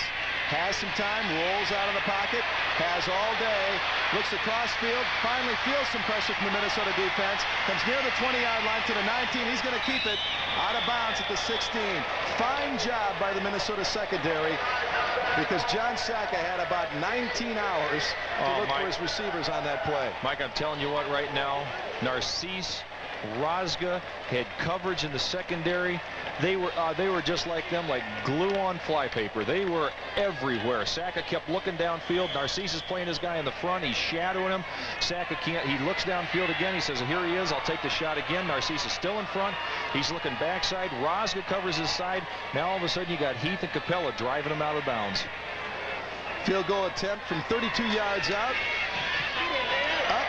Speaker 7: has some time, rolls out of the pocket, has all day, looks across field, finally feels some pressure from the Minnesota defense, comes near the 20-yard line to the 19. He's going to keep it out of bounds at the 16. Fine job by the Minnesota secondary, because John Saka had about 19 hours to look for his receivers on that play.
Speaker 6: Mike, I'm telling you what, right now, Narcisse, Rozga had coverage in the secondary. They were just like them, like glue on flypaper. They were everywhere. Saka kept looking downfield. Narcisse is playing his guy in the front. He's shadowing him. Saka can't. He looks downfield again. He says, here he is. I'll take the shot again. Narcisse is still in front. He's looking backside. Rozga covers his side. Now all of a sudden you got Heath and Capella driving him out of bounds.
Speaker 7: Field goal attempt from 32 yards out. Up.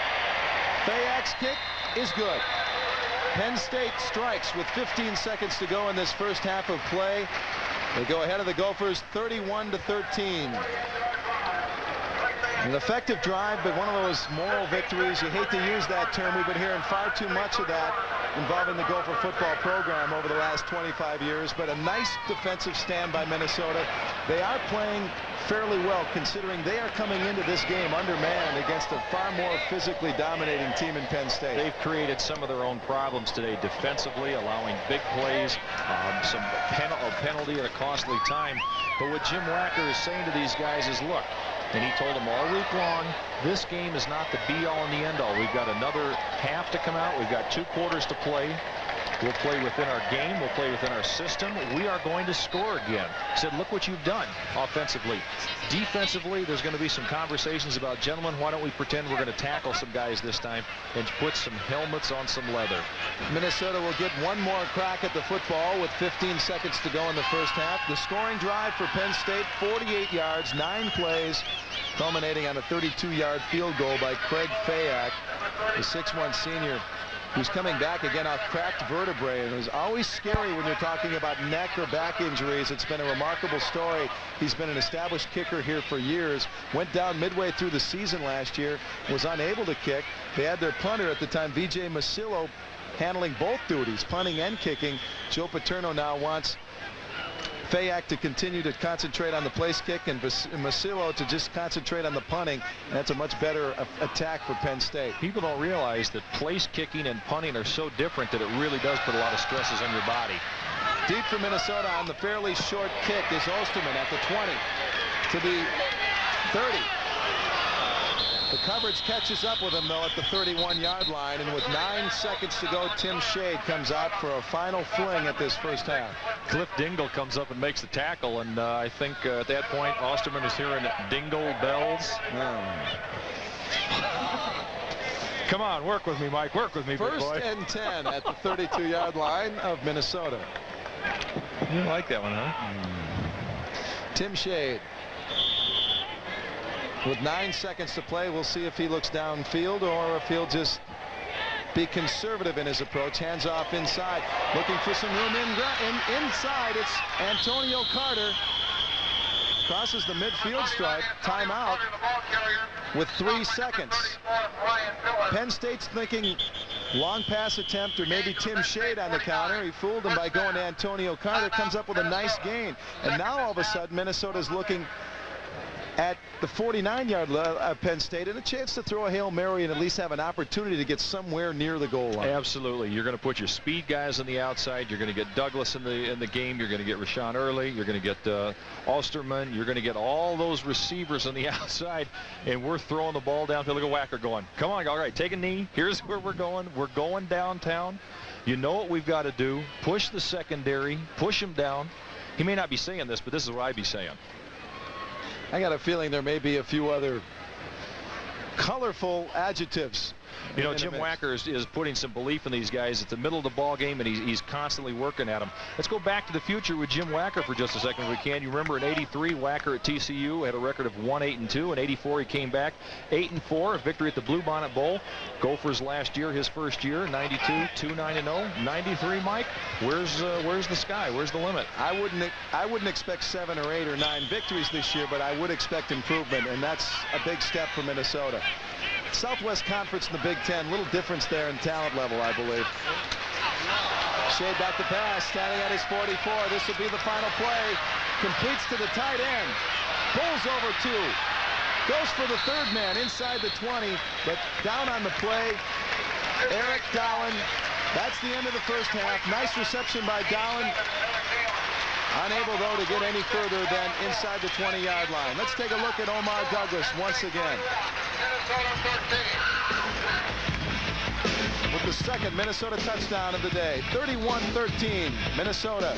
Speaker 7: Fayak's kick is good. Penn State strikes with 15 seconds to go in this first half of play. They go ahead of the Gophers 31-13. An effective drive, but one of those moral victories. You hate to use that term. We've been hearing far too much of that involving the Gopher football program over the last 25 years, but a nice defensive stand by Minnesota. They are playing fairly well, considering they are coming into this game undermanned against a far more physically dominating team in Penn State.
Speaker 6: They've created some of their own problems today defensively, allowing big plays, some penalty at a costly time. But what Jim Wacker is saying to these guys is, look, and he told them all week long, this game is not the be-all and the end-all. We've got another half to come out. We've got 2 quarters to play. We'll play within our game. We'll play within our system. We are going to score again. He said, look what you've done offensively. Defensively, there's going to be some conversations about, gentlemen, why don't we pretend we're going to tackle some guys this time and put some helmets on some leather.
Speaker 7: Minnesota will get one more crack at the football with 15 seconds to go in the first half. The scoring drive for Penn State, 48 yards, 9 plays, culminating on a 32-yard field goal by Craig Fayak, the 6'1 senior, who's coming back again off cracked vertebrae. And it was always scary when you're talking about neck or back injuries. It's been a remarkable story. He's been an established kicker here for years. Went down midway through the season last year, was unable to kick. They had their punter at the time, V.J. Masillo, handling both duties, punting and kicking. Joe Paterno now wants Fayak to continue to concentrate on the place kick and Masillo to just concentrate on the punting. And that's a much better attack for Penn State.
Speaker 6: People don't realize that place kicking and punting are so different that it really does put a lot of stresses on your body.
Speaker 7: Deep for Minnesota on the fairly short kick is Osterman at the 20 to the 30. The coverage catches up with him, though, at the 31-yard line, and with 9 seconds to go, Tim Shade comes out for a final fling at this first half.
Speaker 6: Cliff Dingle comes up and makes the tackle, and I think at that point, Osterman is hearing Dingle bells. Come on, work with me, Mike. Work with me, big
Speaker 7: First
Speaker 6: boy.
Speaker 7: and 10 at the 32-yard line of Minnesota.
Speaker 6: You like that one, huh?
Speaker 7: Tim Shade. With 9 seconds to play, we'll see if he looks downfield or if he'll just be conservative in his approach. Hands off inside. Looking for some room inside. It's Antonio Carter. Crosses the midfield stripe. Timeout with 3 seconds. Penn State's thinking long pass attempt or maybe Tim Shade on the counter. He fooled him by going to Antonio Carter. Comes up with a nice gain. And now all of a sudden Minnesota's looking at the 49-yard line of Penn State and a chance to throw a Hail Mary and at least have an opportunity to get somewhere near the goal line.
Speaker 6: Absolutely. You're going to put your speed guys on the outside. You're going to get Douglas in the game. You're going to get Rashawn Early. You're going to get Osterman. You're going to get all those receivers on the outside, and we're throwing the ball downfield. Look at Wacker going, come on, all right, take a knee. Here's where we're going. We're going downtown. You know what we've got to do. Push the secondary. Push him down. He may not be saying this, but this is what I'd be saying.
Speaker 7: I got a feeling there may be a few other colorful adjectives.
Speaker 6: You know, Jim Wacker is putting some belief in these guys. It's the middle of the ball game, and he's constantly working at them. Let's go back to the future with Jim Wacker for just a second if we can. You remember in '83, Wacker at TCU had a record of 1-8-2. In '84, he came back 8-4, a victory at the Bluebonnet Bowl. Gophers last year, his first year, '92, 2-9-0. '93, Mike, where's the sky? Where's the limit?
Speaker 7: I wouldn't expect 7 or 8 or 9 victories this year, but I would expect improvement, and that's a big step for Minnesota. Southwest Conference in the Big Ten, little difference there in talent level, I believe. Shade back to pass, standing at his 44. This will be the final play. Completes to the tight end. Pulls over 2. Goes for the third man inside the 20, but down on the play, Eric Dowling. That's the end of the first half. Nice reception by Dowling. Unable, though, to get any further than inside the 20-yard line. Let's take a look at Omar Douglas once again. With the second Minnesota touchdown of the day. 31-13, Minnesota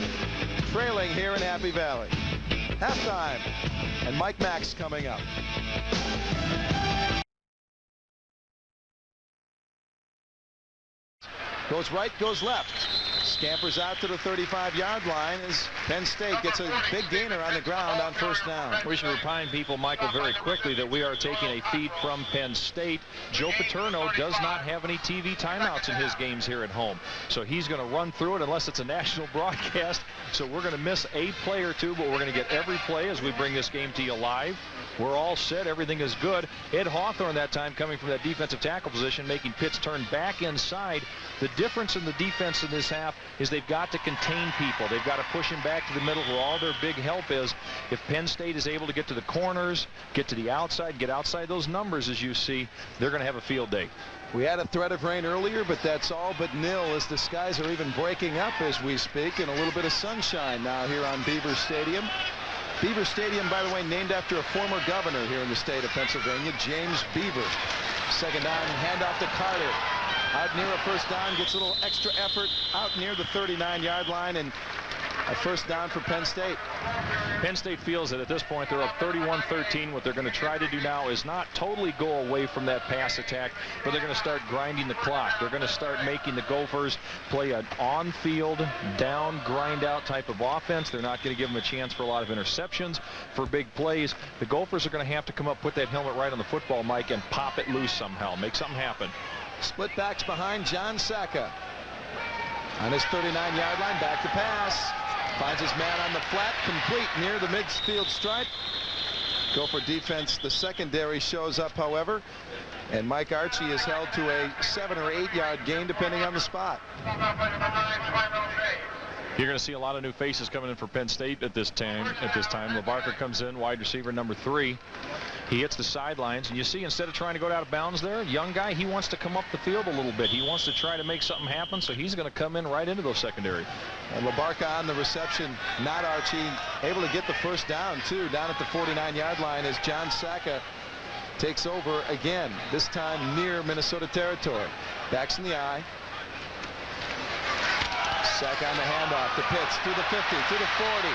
Speaker 7: trailing here in Happy Valley. Halftime, and Mike Max coming up. Goes right, goes left. Scampers out to the 35-yard line as Penn State gets a big gainer on the ground on first down.
Speaker 6: We should remind people, Michael, very quickly that we are taking a feed from Penn State. Joe Paterno does not have any TV timeouts in his games here at home. So he's going to run through it unless it's a national broadcast. So we're going to miss a play or two, but we're going to get every play as we bring this game to you live. We're all set. Everything is good. Ed Hawthorne that time coming from that defensive tackle position, making Pitts turn back inside. The difference in the defense in this half is they've got to contain people. They've got to push him back to the middle where all their big help is. If Penn State is able to get to the corners, get to the outside, get outside those numbers as you see, they're going to have a field day.
Speaker 7: We had a threat of rain earlier, but that's all but nil as the skies are even breaking up as we speak, and a little bit of sunshine now here on Beaver Stadium. Beaver Stadium, by the way, named after a former governor here in the state of Pennsylvania, James Beaver. Second down, handoff to Carter. Out near a first down, gets a little extra effort out near the 39-yard line, and a first down for Penn State.
Speaker 6: Penn State feels that at this point they're up 31-13. What they're going to try to do now is not totally go away from that pass attack, but they're going to start grinding the clock. They're going to start making the Gophers play an on-field, down, grind-out type of offense. They're not going to give them a chance for a lot of interceptions, for big plays. The Gophers are going to have to come up, put that helmet right on the football, Mike, and pop it loose somehow. Make something happen.
Speaker 7: Split backs behind John Sacca. On his 39-yard line, back to pass. Finds his man on the flat, complete near the midfield stripe. Gopher defense, the secondary shows up, however, and Mike Archie is held to a 7 or 8 yard gain depending on the spot.
Speaker 6: You're going to see a lot of new faces coming in for Penn State at this time. LaBarca comes in, wide receiver number 3. He hits the sidelines, and you see instead of trying to go out of bounds there, young guy, he wants to come up the field a little bit. He wants to try to make something happen, so he's going to come in right into those secondary.
Speaker 7: And LaBarca on the reception, not Archie, able to get the first down, too, down at the 49-yard line as John Sacca takes over again, this time near Minnesota territory. Backs in the eye. Sacca on the handoff to Pitts, through the 50, to the 40.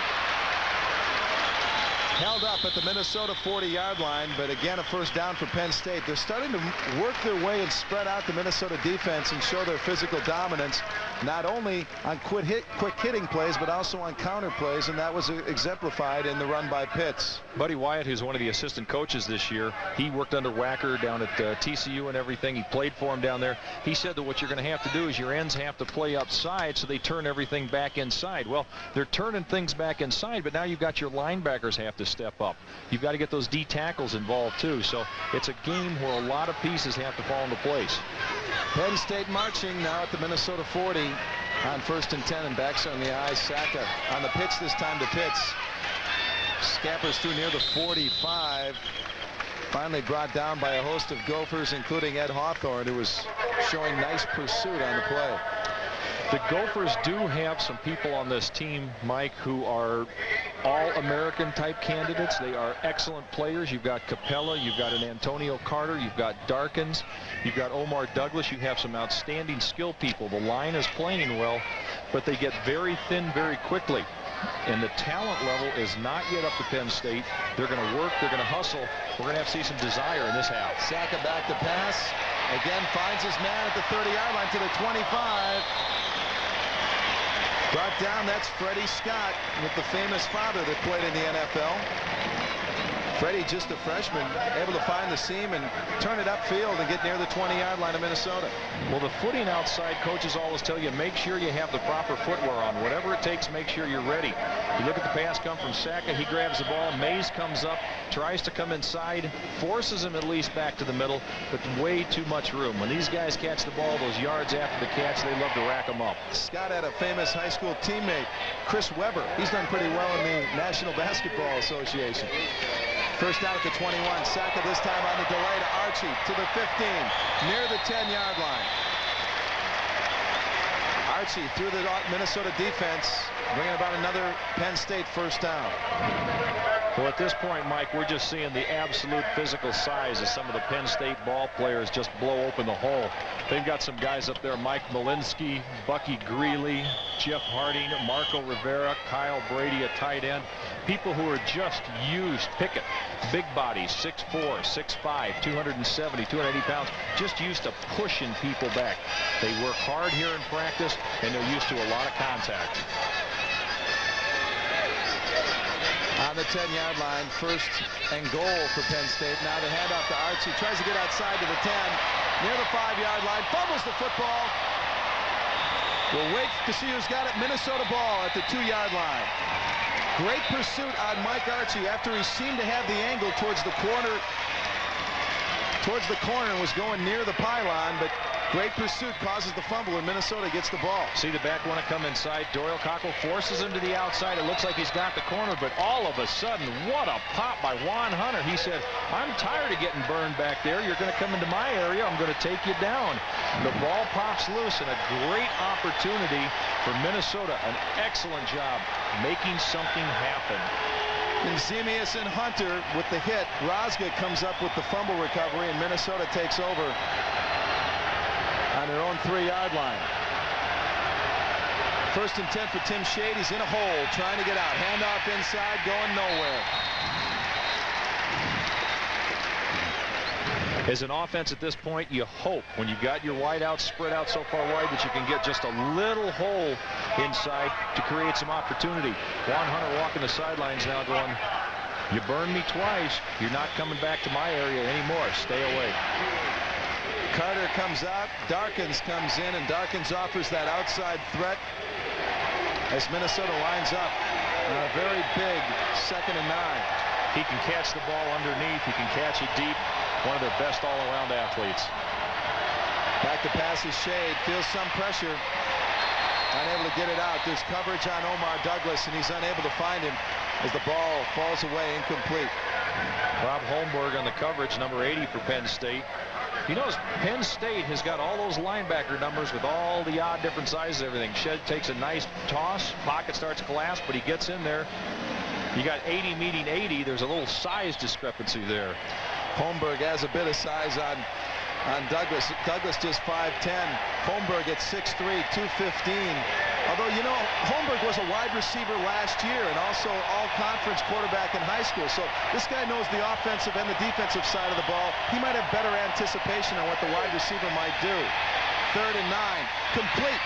Speaker 7: held up at the Minnesota 40-yard line, but again a first down for Penn State. They're starting to work their way and spread out the Minnesota defense and show their physical dominance, not only on quick hitting plays, but also on counter plays, and that was exemplified in the run by Pitts.
Speaker 6: Buddy Wyatt, who's one of the assistant coaches this year, he worked under Wacker down at TCU and everything. He played for him down there. He said that what you're going to have to do is your ends have to play outside, so they turn everything back inside. Well, they're turning things back inside, but now you've got your linebackers have to step up. You've got to get those D tackles involved too. So it's a game where a lot of pieces have to fall into place.
Speaker 7: Penn State marching now at the Minnesota 40 on 1st and 10, and backs on the eyes. Saka on the pitch this time to Pitts. Scampers through near the 45. Finally brought down by a host of Gophers, including Ed Hawthorne, who was showing nice pursuit on the play.
Speaker 6: The Gophers do have some people on this team, Mike, who are all-American type candidates. They are excellent players. You've got Capella, you've got an Antonio Carter, you've got Darkins, you've got Omar Douglas. You have some outstanding skill people. The line is playing well, but they get very thin very quickly. And the talent level is not yet up to Penn State. They're going to work, they're going to hustle. We're going to have to see some desire in this half.
Speaker 7: Saka back to pass. Again finds his man at the 30-yard line to the 25. Brought down, that's Freddie Scott with the famous father that played in the NFL. Freddie, just a freshman, able to find the seam and turn it upfield and get near the 20-yard line of Minnesota.
Speaker 6: Well, the footing outside, coaches always tell you, make sure you have the proper footwear on. Whatever it takes, make sure you're ready. You look at the pass come from Saka, he grabs the ball, Mays comes up, tries to come inside, forces him at least back to the middle, but way too much room. When these guys catch the ball, those yards after the catch, they love to rack them up.
Speaker 7: Scott had a famous high school teammate, Chris Webber. He's done pretty well in the National Basketball Association. First down at the 21. Saka this time on the delay to Archie to the 15, near the 10-yard line. Archie through the Minnesota defense, bringing about another Penn State first down.
Speaker 6: Well, at this point, Mike, we're just seeing the absolute physical size as some of the Penn State ball players just blow open the hole. They've got some guys up there, Mike Malinsky, Bucky Greeley, Jeff Harding, Marco Rivera, Kyle Brady, a tight end. People who are just used, Pickett, big bodies, 6'4", 6'5", 270, 280 pounds, just used to pushing people back. They work hard here in practice, and they're used to a lot of contact.
Speaker 7: On the 10-yard line, first and goal for Penn State. Now the handoff to Archie. Tries to get outside to the 10. Near the 5-yard line. Fumbles the football. We'll wait to see who's got it. Minnesota ball at the 2-yard line. Great pursuit on Mike Archie after he seemed to have the angle towards the corner. And was going near the pylon, but great pursuit causes the fumble, and Minnesota gets the ball.
Speaker 6: See the back want to come inside. Doyle Cockle forces him to the outside. It looks like he's got the corner, but all of a sudden, what a pop by Juan Hunter. He said, I'm tired of getting burned back there. You're going to come into my area. I'm going to take you down. The ball pops loose, and a great opportunity for Minnesota. An excellent job making something happen.
Speaker 7: Zemius and Hunter with the hit. Rosga comes up with the fumble recovery, and Minnesota takes over on their own 3-yard line. First and 10 for Tim Shade. He's in a hole, trying to get out. Handoff inside, going nowhere.
Speaker 6: As an offense at this point, you hope when you've got your wide out spread out so far wide that you can get just a little hole inside to create some opportunity. Juan Hunter walking the sidelines now going, you burned me twice. You're not coming back to my area anymore. Stay away.
Speaker 7: Carter comes out. Darkins comes in, and Darkins offers that outside threat as Minnesota lines up on a very big 2nd and 9.
Speaker 6: He can catch the ball underneath. He can catch it deep. One of their best all-around athletes.
Speaker 7: Back to pass is Shade. Feels some pressure. Unable to get it out. There's coverage on Omar Douglas, and he's unable to find him as the ball falls away incomplete.
Speaker 6: Rob Holmberg on the coverage, number 80 for Penn State. You notice Penn State has got all those linebacker numbers with all the odd different sizes, everything. Shed takes a nice toss. Pocket starts to collapse, but he gets in there. You got 80 meeting 80. There's a little size discrepancy there.
Speaker 7: Holmberg has a bit of size on Douglas. Douglas just 5'10". Holmberg at 6'3", 215. Although, you know, Holmberg was a wide receiver last year and also all-conference quarterback in high school. So this guy knows the offensive and the defensive side of the ball. He might have better anticipation on what the wide receiver might do. 3rd and 9. Complete.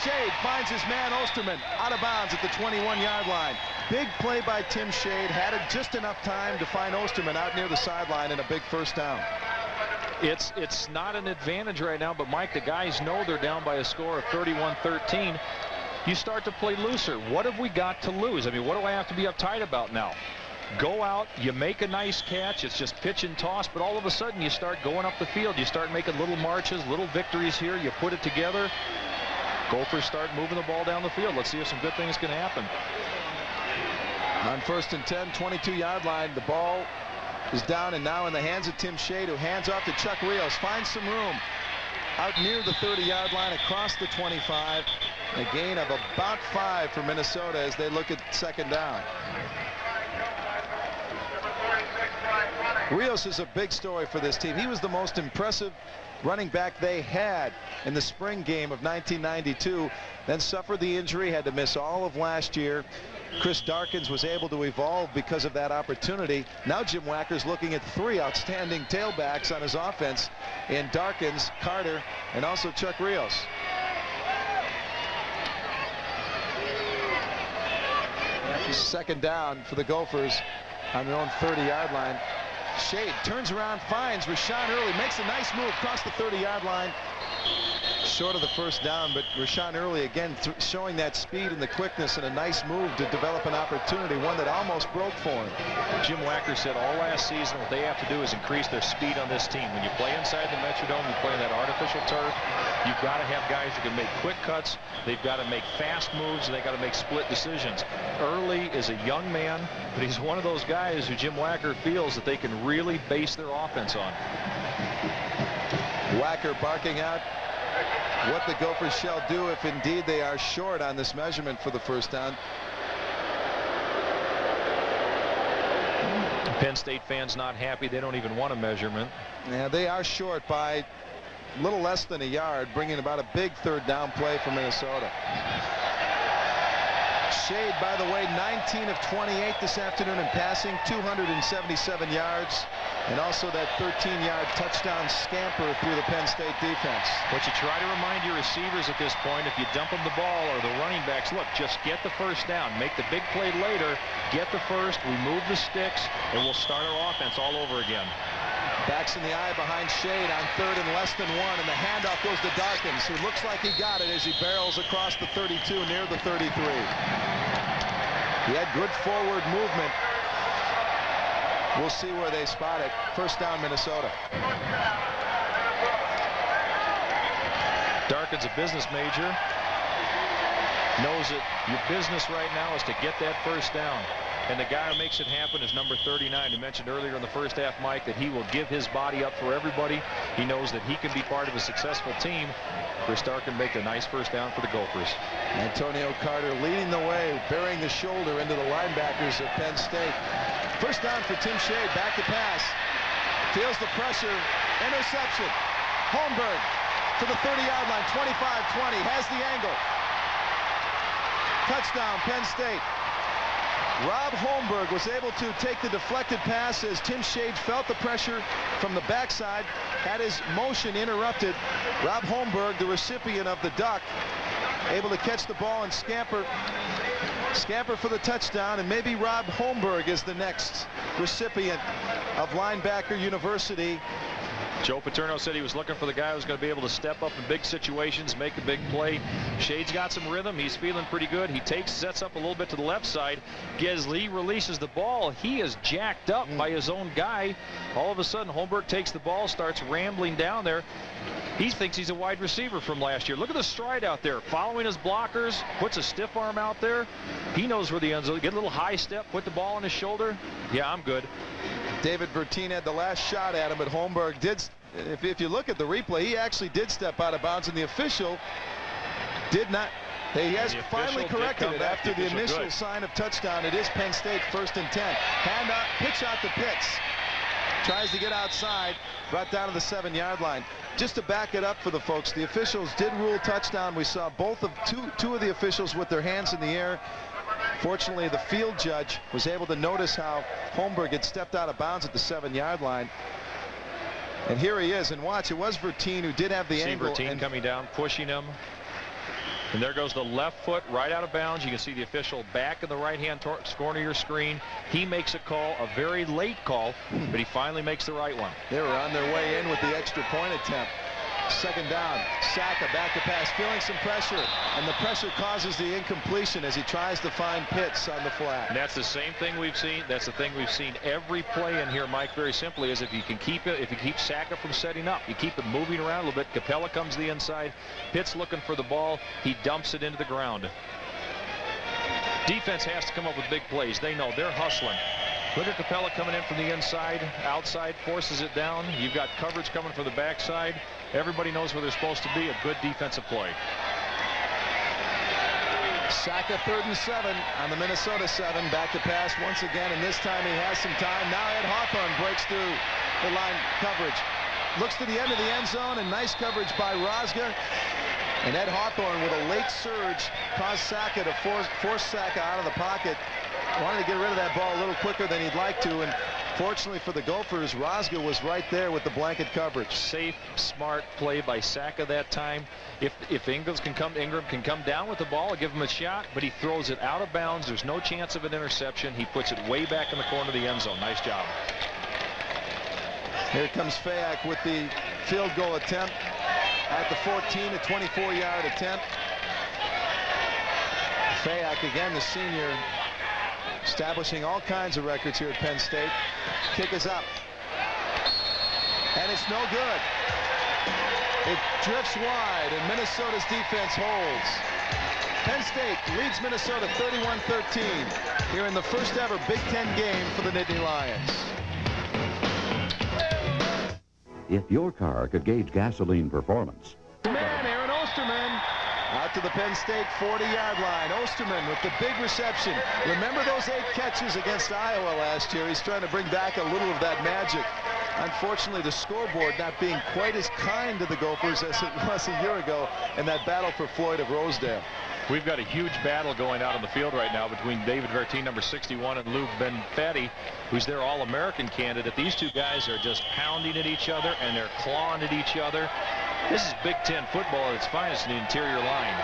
Speaker 7: Shade finds his man Osterman out of bounds at the 21-yard line. Big play by Tim Shade. Had it just enough time to find Osterman out near the sideline and a big first down.
Speaker 6: It's not an advantage right now, but Mike, the guys know they're down by a score of 31-13. You start to play looser. What have we got to lose? I mean, what do I have to be uptight about now? Go out, you make a nice catch, it's just pitch and toss, but all of a sudden you start going up the field. You start making little marches, little victories here. You put it together. Gophers start moving the ball down the field. Let's see if some good things can happen.
Speaker 7: On 1st and 10, 22-yard line, the ball is down and now in the hands of Tim Shade, who hands off to Chuck Rios. Finds some room out near the 30-yard line across the 25. A gain of about 5 for Minnesota as they look at 2nd down. Rios is a big story for this team. He was the most impressive running back they had in the spring game of 1992, then suffered the injury, had to miss all of last year. Chris Darkins was able to evolve because of that opportunity. Now Jim Wacker's looking at 3 outstanding tailbacks on his offense in Darkins, Carter, and also Chuck Rios. Second down for the Gophers on their own 30-yard line. Shade turns around, finds Rashawn Early, makes a nice move across the 30-yard line. Short of the first down, but Rashawn Early again showing that speed and the quickness and a nice move to develop an opportunity, one that almost broke for him.
Speaker 6: Jim Wacker said all last season what they have to do is increase their speed on this team. When you play inside the Metrodome, you play in that artificial turf, you've got to have guys who can make quick cuts, they've got to make fast moves, and they've got to make split decisions. Early is a young man, but he's one of those guys who Jim Wacker feels that they can really base their offense on.
Speaker 7: Wacker barking out what the Gophers shall do if indeed they are short on this measurement for the first down.
Speaker 6: Penn State fans not happy. They don't even want a measurement.
Speaker 7: Yeah, they are short by a little less than a yard, bringing about a big 3rd down play for Minnesota. Shade, by the way, 19 of 28 this afternoon in passing, 277 yards, and also that 13-yard touchdown scamper through the Penn State defense.
Speaker 6: What you try to remind your receivers at this point, if you dump them the ball, or the running backs, look, just get the first down. Make the big play later. Get the first. We move the sticks, and we'll start our offense all over again.
Speaker 7: Backs in the eye behind Shade on 3rd and less than 1, and the handoff goes to Darkins, who looks like he got it as he barrels across the 32 near the 33. He had good forward movement. We'll see where they spot it. First down, Minnesota.
Speaker 6: Darkins, a business major, knows that your business right now is to get that first down. And the guy who makes it happen is number 39. You mentioned earlier in the first half, Mike, that he will give his body up for everybody. He knows that he can be part of a successful team. Chris Darkin make a nice first down for the Gophers.
Speaker 7: Antonio Carter leading the way, burying the shoulder into the linebackers of Penn State. First down for Tim Shade, back to pass. Feels the pressure, interception. Holmberg to the 30-yard line, 25-20, has the angle. Touchdown, Penn State. Rob Holmberg was able to take the deflected pass as Tim Shade felt the pressure from the backside, had his motion interrupted. Rob Holmberg, the recipient of the duck, able to catch the ball and scamper for the touchdown, and maybe Rob Holmberg is the next recipient of Linebacker University.
Speaker 6: Joe Paterno said he was looking for the guy who's going to be able to step up in big situations, make a big play. Shade's got some rhythm. He's feeling pretty good. He sets up a little bit to the left side. Lee releases the ball. He is jacked up by his own guy. All of a sudden, Holmberg takes the ball, starts rambling down there. He thinks he's a wide receiver from last year. Look at the stride out there, following his blockers, puts a stiff arm out there. He knows where the end zone. Get a little high step, put the ball on his shoulder. Yeah, I'm good.
Speaker 7: David Bertine had the last shot at him, but Holmberg did. If you look at the replay, he actually did step out of bounds, and the official did not. He has finally corrected it after the initial sign of touchdown. It is Penn State 1st and 10. Hand out, pitch out to Pitts. Tries to get outside, brought down to the 7-yard line. Just to back it up for the folks, the officials did rule touchdown. We saw two of the officials with their hands in the air. Fortunately, the field judge was able to notice how Holmberg had stepped out of bounds at the 7-yard line. And here he is, and watch, it was Verteen who did have the angle.
Speaker 6: Verteen coming down, pushing him. And there goes the left foot right out of bounds. You can see the official back in the right-hand corner of your screen. He makes a call, a very late call, but he finally makes the right one.
Speaker 7: They were on their way in with the extra point attempt. Second down, Saka back to pass, feeling some pressure, and the pressure causes the incompletion as he tries to find Pitts on the flat.
Speaker 6: And that's the same thing we've seen. That's the thing we've seen every play in here, Mike, very simply, is if you can keep it, if you keep Saka from setting up, you keep it moving around a little bit. Capella comes to the inside, Pitts looking for the ball, he dumps it into the ground. Defense has to come up with big plays. They know they're hustling. Look at Capella coming in from the inside, outside, forces it down. You've got coverage coming from the backside. Everybody knows where they're supposed to be. A good defensive play.
Speaker 7: Saka 3rd and 7 on the Minnesota 7. Back to pass once again, and this time he has some time. Now Ed Hawthorne breaks through the line coverage. Looks to the end of the end zone, and nice coverage by Rosga. And Ed Hawthorne with a late surge caused Saka to force Saka out of the pocket. Wanted to get rid of that ball a little quicker than he'd like to, and fortunately for the Gophers, Rosga was right there with the blanket coverage.
Speaker 6: Safe, smart play by Saka that time. If Ingram can come down with the ball, give him a shot, but he throws it out of bounds. There's no chance of an interception. He puts it way back in the corner of the end zone. Nice job.
Speaker 7: Here comes Fayak with the field goal attempt at the 14, a 24-yard attempt. Fayak again, the senior, establishing all kinds of records here at Penn State. Kick is up. And it's no good. It drifts wide, and Minnesota's defense holds. Penn State leads Minnesota 31-13 here in the first ever Big Ten game for the Nittany Lions.
Speaker 8: If your car could gauge gasoline performance.
Speaker 7: Man, Aaron Osterman. Out to the Penn State 40-yard line. Osterman with the big reception. Remember those 8 catches against Iowa last year? He's trying to bring back a little of that magic. Unfortunately, the scoreboard not being quite as kind to the Gophers as it was a year ago in that battle for Floyd of Rosedale.
Speaker 6: We've got a huge battle going out on the field right now between David Verteen, number 61, and Lou Benfatti, who's their All-American candidate. These two guys are just pounding at each other, and they're clawing at each other. This is Big Ten football at its finest in the interior line.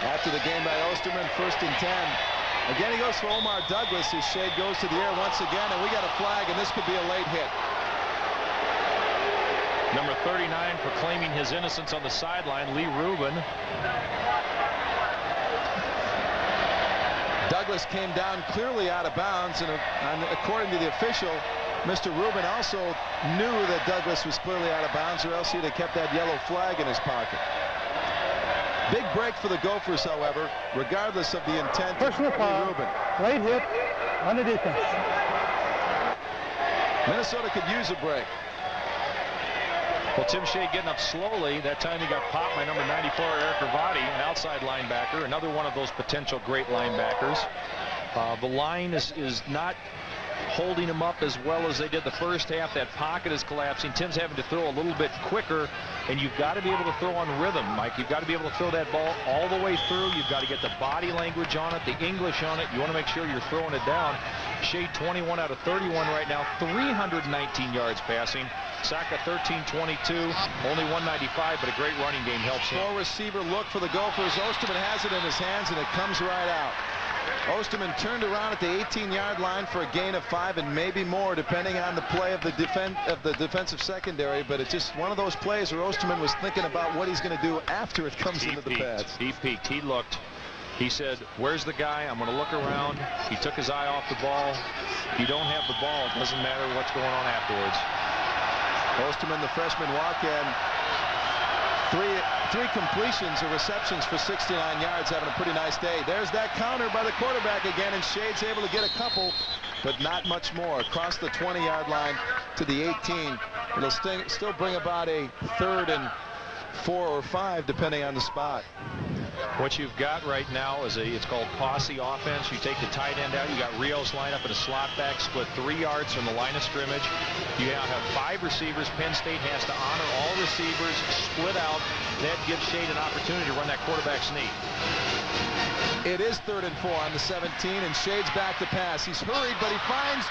Speaker 7: After the game by Osterman, 1st and 10. Again, he goes for Omar Douglas. His shade goes to the air once again, and we got a flag, and this could be a late hit.
Speaker 6: Number 39 proclaiming his innocence on the sideline, Lee Rubin.
Speaker 7: Douglas came down clearly out of bounds, and according to the official, Mr. Rubin also knew that Douglas was clearly out of bounds, or else he'd have kept that yellow flag in his pocket. Big break for the Gophers, however, regardless of the intent of Lee Rubin.
Speaker 9: Late hit on the defense.
Speaker 7: Minnesota could use a break.
Speaker 6: Well, Tim Shea getting up slowly. That time he got popped by number 94, Eric Ravati, an outside linebacker, another one of those potential great linebackers. The line is not holding him up as well as they did the first half. That pocket is collapsing. Tim's having to throw a little bit quicker, and you've got to be able to throw on rhythm, Mike. You've got to be able to throw that ball all the way through. You've got to get the body language on it, the English on it. You want to make sure you're throwing it down. Shea 21 out of 31 right now, 319 yards passing. Saka 13-22, only 195, but a great running game helps him.
Speaker 7: 4 receiver look for the Gophers. Osterman has it in his hands, and it comes right out. Osterman turned around at the 18-yard line for a gain of 5 and maybe more, depending on the play of the defensive secondary. But it's just one of those plays where Osterman was thinking about what he's going to do after it comes into the pads.
Speaker 6: He peeked. He looked. He said, "Where's the guy? I'm going to look around." He took his eye off the ball. If you don't have the ball, it doesn't matter what's going on afterwards.
Speaker 7: Osterman, the freshman walk-in, three completions or receptions for 69 yards, having a pretty nice day. There's that counter by the quarterback again, and Shade's able to get a couple, but not much more. Across the 20-yard line to the 18. It'll still bring about a 3rd and 4 or 5, depending on the spot.
Speaker 6: What you've got right now is it's called posse offense. You take the tight end out. You got Rios line up in a slot back, split 3 yards from the line of scrimmage. You now have 5 receivers. Penn State has to honor all receivers, split out. That gives Shade an opportunity to run that quarterback sneak.
Speaker 7: It is 3rd and 4 on the 17, and Shade's back to pass. He's hurried, but he finds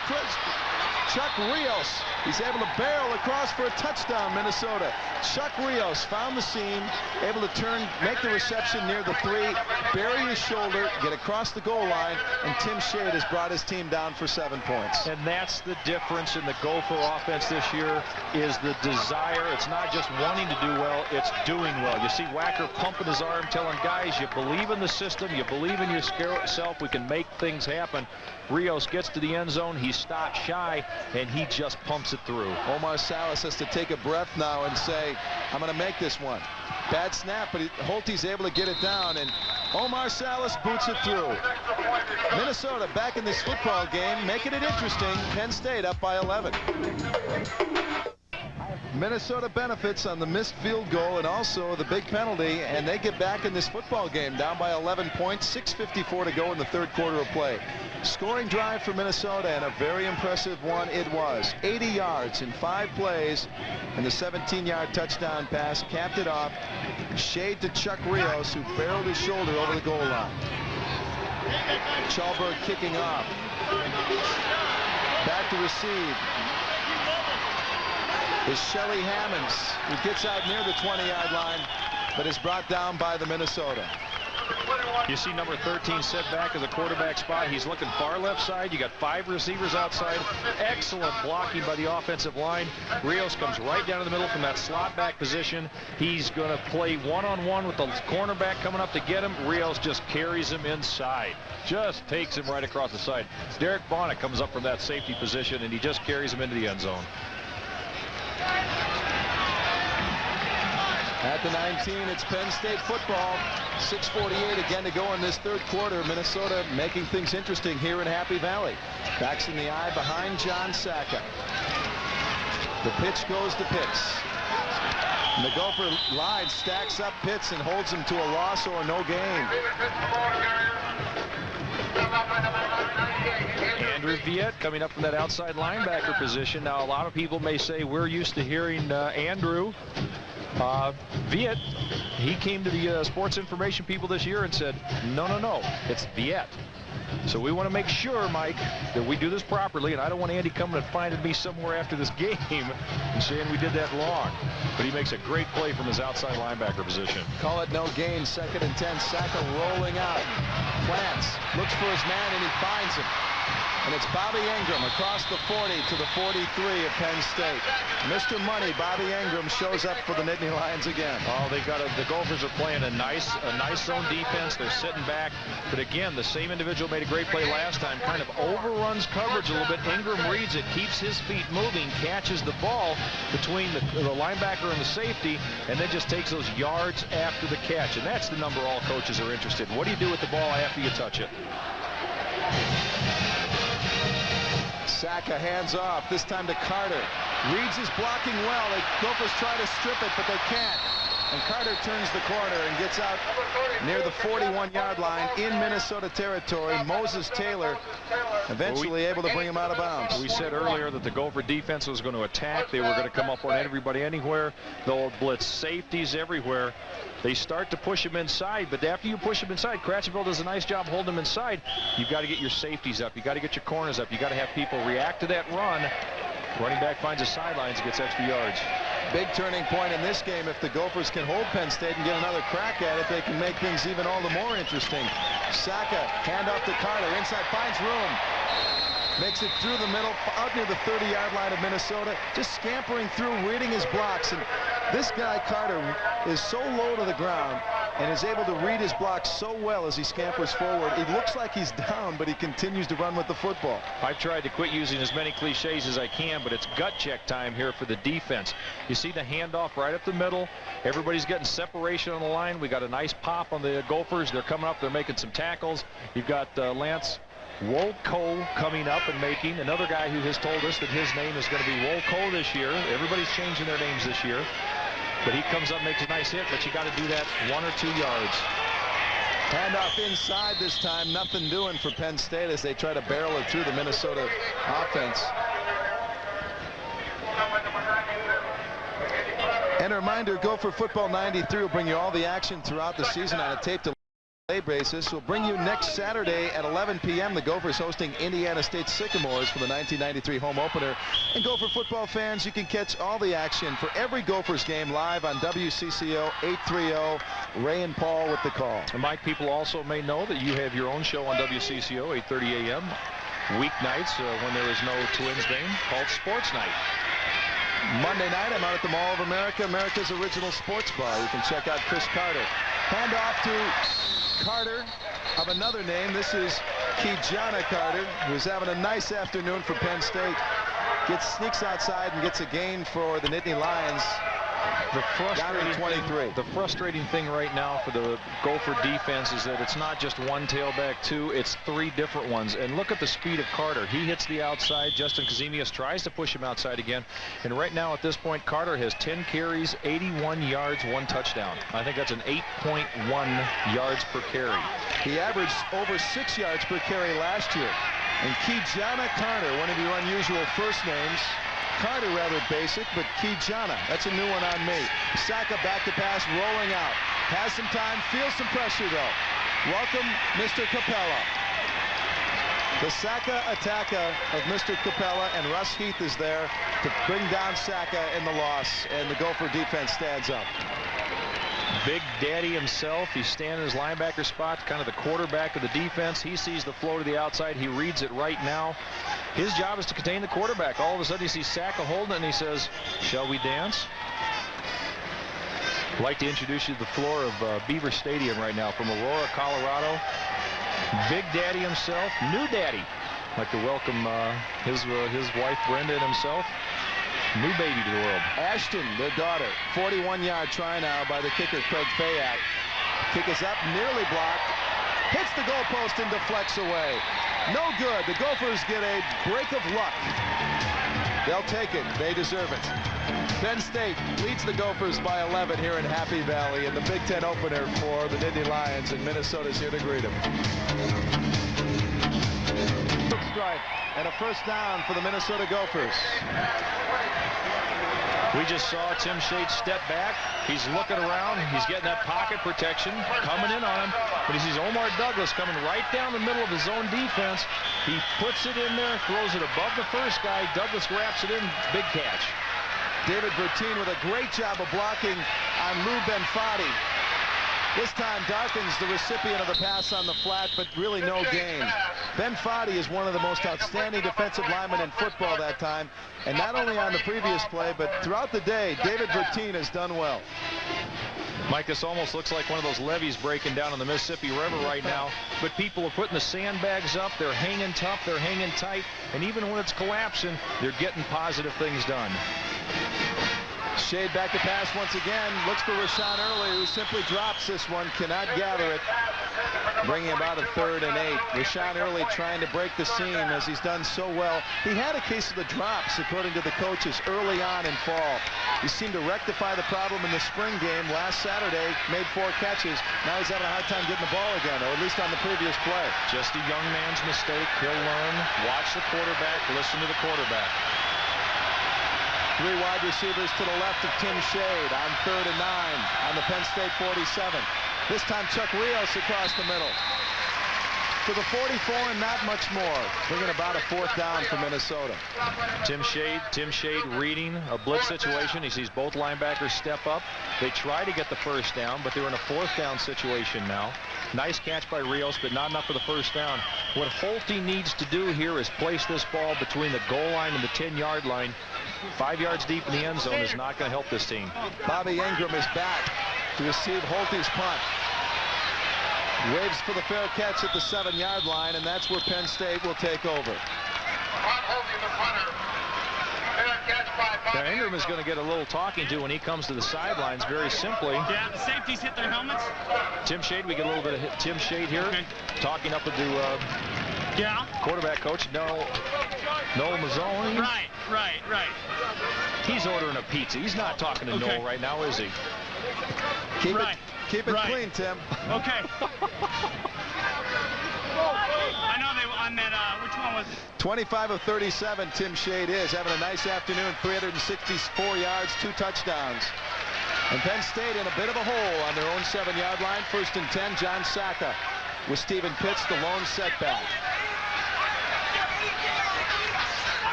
Speaker 7: Chuck Rios. He's able to barrel across for a touchdown, Minnesota. Chuck Rios found the seam, able to turn, make the reception near the 3, bury his shoulder, get across the goal line, and Tim Shade has brought his team down for 7 points.
Speaker 6: And that's the difference in the Gopher offense this year, is the desire. It's not just wanting to do well, it's doing well. You see Wacker pumping his arm, telling guys, you believe in the system, you believe in yourself, we can make things happen. Rios gets to the end zone, he stops shy, and he just pumps it through.
Speaker 7: Omar Salas has to take a breath now and say, I'm going to make this one. Bad snap, but Holte's able to get it down, and Omar Salas boots it through. Minnesota back in this football game, making it interesting. Penn State up by 11. Minnesota benefits on the missed field goal and also the big penalty, and they get back in this football game down by 11 points, 6:54 to go in the 3rd quarter of play. Scoring drive for Minnesota, and a very impressive one it was. 80 yards in 5 plays, and the 17-yard touchdown pass capped it off. Shade to Chuck Rios, who barreled his shoulder over the goal line. Chalberg kicking off. Back to receive is Shelly Hammonds, who gets out near the 20-yard line, but is brought down by the Minnesota.
Speaker 6: You see number 13 set back as a quarterback spot. He's looking far left side. You got 5 receivers outside. Excellent blocking by the offensive line. Rios comes right down in the middle from that slot back position. He's going to play one-on-one with the cornerback coming up to get him. Rios just carries him inside. Just takes him right across the side. Derek Bonnet comes up from that safety position, and he just carries him into the end zone.
Speaker 7: At the 19, it's Penn State football. 6:48 again to go in this 3rd quarter. Minnesota making things interesting here in Happy Valley. Backs in the eye behind John Saka. The pitch goes to Pitts. And the Gopher line stacks up Pitts and holds him to a loss or no gain.
Speaker 6: Andrew Viet coming up from that outside linebacker position. Now, a lot of people may say we're used to hearing Andrew. Viet, he came to the sports information people this year and said, no, it's Viet. So we want to make sure, Mike, that we do this properly, and I don't want Andy coming and finding me somewhere after this game and saying we did that wrong. But he makes a great play from his outside linebacker position.
Speaker 7: Call it no gain, 2nd and 10. Saka rolling out. Plants, looks for his man, and he finds him. And it's Bobby Ingram across the 40 to the 43 of Penn State. Mr. Money, Bobby Ingram, shows up for the Nittany Lions again.
Speaker 6: Oh, the Gophers are playing a nice zone defense. They're sitting back. But again, the same individual made a great play last time. Kind of overruns coverage a little bit. Ingram reads it, keeps his feet moving, catches the ball between the linebacker and the safety, and then just takes those yards after the catch. And that's the number all coaches are interested in. What do you do with the ball after you touch it?
Speaker 7: Saka hands off, this time to Carter. Reads his blocking well. The Gophers try to strip it, but they can't. And Carter turns the corner and gets out near the 41-yard line in Minnesota territory. Moses Taylor eventually able to bring him out of bounds.
Speaker 6: We said earlier that the Gopher defense was going to attack. They were going to come up on everybody anywhere. They'll blitz safeties everywhere. They start to push him inside, but after you push him inside, Cratchville does a nice job holding him inside. You've got to get your safeties up. You've got to get your corners up. You've got to have people react to that run. Running back finds the sidelines and gets extra yards.
Speaker 7: Big turning point in this game. If the Gophers can hold Penn State and get another crack at it, they can make things even all the more interesting. Saka, handoff to Carter. Inside, finds room. Makes it through the middle, out near the 30-yard line of Minnesota. Just scampering through, reading his blocks. And this guy, Carter, is so low to the ground and is able to read his blocks so well as he scampers forward. It looks like he's down, but he continues to run with the football.
Speaker 6: I've tried to quit using as many cliches as I can, but it's gut check time here for the defense. You see the handoff right up the middle. Everybody's getting separation on the line. We got a nice pop on the Gophers. They're coming up. They're making some tackles. You've got Lance Wolko coming up and making, another guy who has told us that his name is going to be Wolko this year. Everybody's changing their names this year. But he comes up, makes a nice hit, but you got to do that 1 or 2 yards.
Speaker 7: Handoff inside this time. Nothing doing for Penn State as they try to barrel it through the Minnesota offense. And a reminder, Gopher Football 93 will bring you all the action throughout the season on a tape delay basis. We'll bring you next Saturday at 11 p.m. The Gophers hosting Indiana State Sycamores for the 1993 home opener. And Gopher football fans, you can catch all the action for every Gophers game live on WCCO 830. Ray and Paul with the call.
Speaker 6: And Mike, people also may know that you have your own show on WCCO 8:30 a.m. weeknights when there is no Twins game, called Sports Night.
Speaker 7: Monday night, I'm out at the Mall of America, America's original sports bar. You can check out Chris Carter. Hand off to Carter of another name. This is Kijana Carter, who's having a nice afternoon for Penn State. Sneaks outside and gets a gain for the Nittany Lions.
Speaker 6: The frustrating thing right now for the Gopher defense is that it's not just one tailback, two, it's three different ones. And look at the speed of Carter. He hits the outside. Justin Kazemius tries to push him outside again. And right now at this point, Carter has 10 carries, 81 yards, 1 touchdown. I think that's an 8.1 yards per carry.
Speaker 7: He averaged over 6 yards per carry last year. And Kijana Carter, one of your unusual first names. Carter rather basic, but Kijana, that's a new one on me. Saka back to pass, rolling out. Has some time, feels some pressure though. Welcome, Mr. Capella. The Saka attacker of Mr. Capella, and Russ Heath is there to bring down Saka in the loss, and the Gopher defense stands up.
Speaker 6: Big Daddy himself. He's standing in his linebacker spot, kind of the quarterback of the defense. He sees the flow to the outside. He reads it right now. His job is to contain the quarterback. All of a sudden, he sees Saka holding it, and he says, "Shall we dance?" I'd like to introduce you to the floor of Beaver Stadium right now from Aurora, Colorado. Big Daddy himself, new Daddy. I'd like to welcome his wife, Brenda, and himself. New baby to the world.
Speaker 7: Ashton, their daughter, 41-yard try now by the kicker, Craig Fayak. Kick is up, nearly blocked. Hits the goalpost and deflects away. No good. The Gophers get a break of luck. They'll take it. They deserve it. Penn State leads the Gophers by 11 here in Happy Valley in the Big Ten opener for the Nittany Lions, and Minnesota's here to greet them. Strike and a first down for the Minnesota Gophers.
Speaker 6: We just saw Tim Shade step back. He's looking around. He's getting that pocket protection coming in on him. But he sees Omar Douglas coming right down the middle of his own defense. He puts it in there, throws it above the first guy. Douglas wraps it in. Big catch.
Speaker 7: David Bertine with a great job of blocking on Lou Benfati. This time Darkins the recipient of the pass on the flat, but really no gain. Benfati is one of the most outstanding defensive linemen in football that time, and not only on the previous play, but throughout the day, David Bertine has done well.
Speaker 6: Mike, this almost looks like one of those levees breaking down on the Mississippi River right now, but people are putting the sandbags up. They're hanging tough, they're hanging tight, and even when it's collapsing, they're getting positive things done.
Speaker 7: Shade back to pass once again. Looks for Rashawn Early, who simply drops this one. Cannot gather it. Bringing about a 3rd and 8. Rashawn Early trying to break the seam as he's done so well. He had a case of the drops, according to the coaches, early on in fall. He seemed to rectify the problem in the spring game last Saturday. Made 4 catches. Now he's having a hard time getting the ball again, or at least on the previous play.
Speaker 6: Just a young man's mistake. He'll learn. Watch the quarterback. Listen to the quarterback.
Speaker 7: 3 wide receivers to the left of Tim Shade on 3rd and 9 on the Penn State 47. This time Chuck Rios across the middle to the 44 and not much more. Bringing about a 4th down for Minnesota.
Speaker 6: Tim Shade reading a blitz situation. He sees both linebackers step up. They try to get the first down, but they're in a 4th down situation now. Nice catch by Rios, but not enough for the first down. What Holte needs to do here is place this ball between the goal line and the 10-yard line. 5 yards deep in the end zone is not going to help this team.
Speaker 7: Bobby Ingram is back to receive Holte's punt. Waves for the fair catch at the 7-yard line, and that's where Penn State will take over.
Speaker 6: Now Ingram is going to get a little talking to when he comes to the sidelines, very simply.
Speaker 10: Yeah, the safeties hit their helmets.
Speaker 6: Tim Shade, we get a little bit of Tim Shade here, talking up with the quarterback coach, Noel Mazzoni.
Speaker 10: Right.
Speaker 6: He's ordering a pizza. He's not talking to Noel right now, is he?
Speaker 7: Keep it clean, Tim.
Speaker 10: Okay. I know they on that. Which one was it?
Speaker 7: 25 of 37. Tim Shade is having a nice afternoon. 364 yards, 2 touchdowns. And Penn State in a bit of a hole on their own 7-yard line. 1st and 10. John Sacca with Stephen Pitts, the lone setback.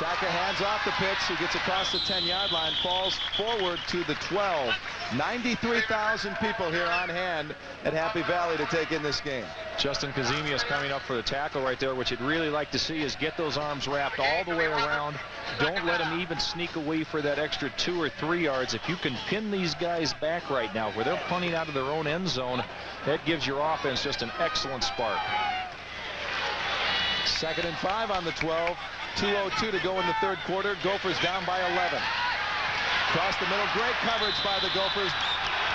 Speaker 7: Sacca hands off the Pitts, who gets across the 10-yard line, falls forward to the 12. 93,000 people here on hand at Happy Valley to take in this game.
Speaker 6: Justin Kazemi is coming up for the tackle right there. What you'd really like to see is get those arms wrapped all the way around. Don't let them even sneak away for that extra 2 or 3 yards. If you can pin these guys back right now where they're punting out of their own end zone, that gives your offense just an excellent spark.
Speaker 7: 2nd and 5 on the 12. 2:02 to go in the 3rd quarter. Gophers down by 11. Across the middle, great coverage by the Gophers.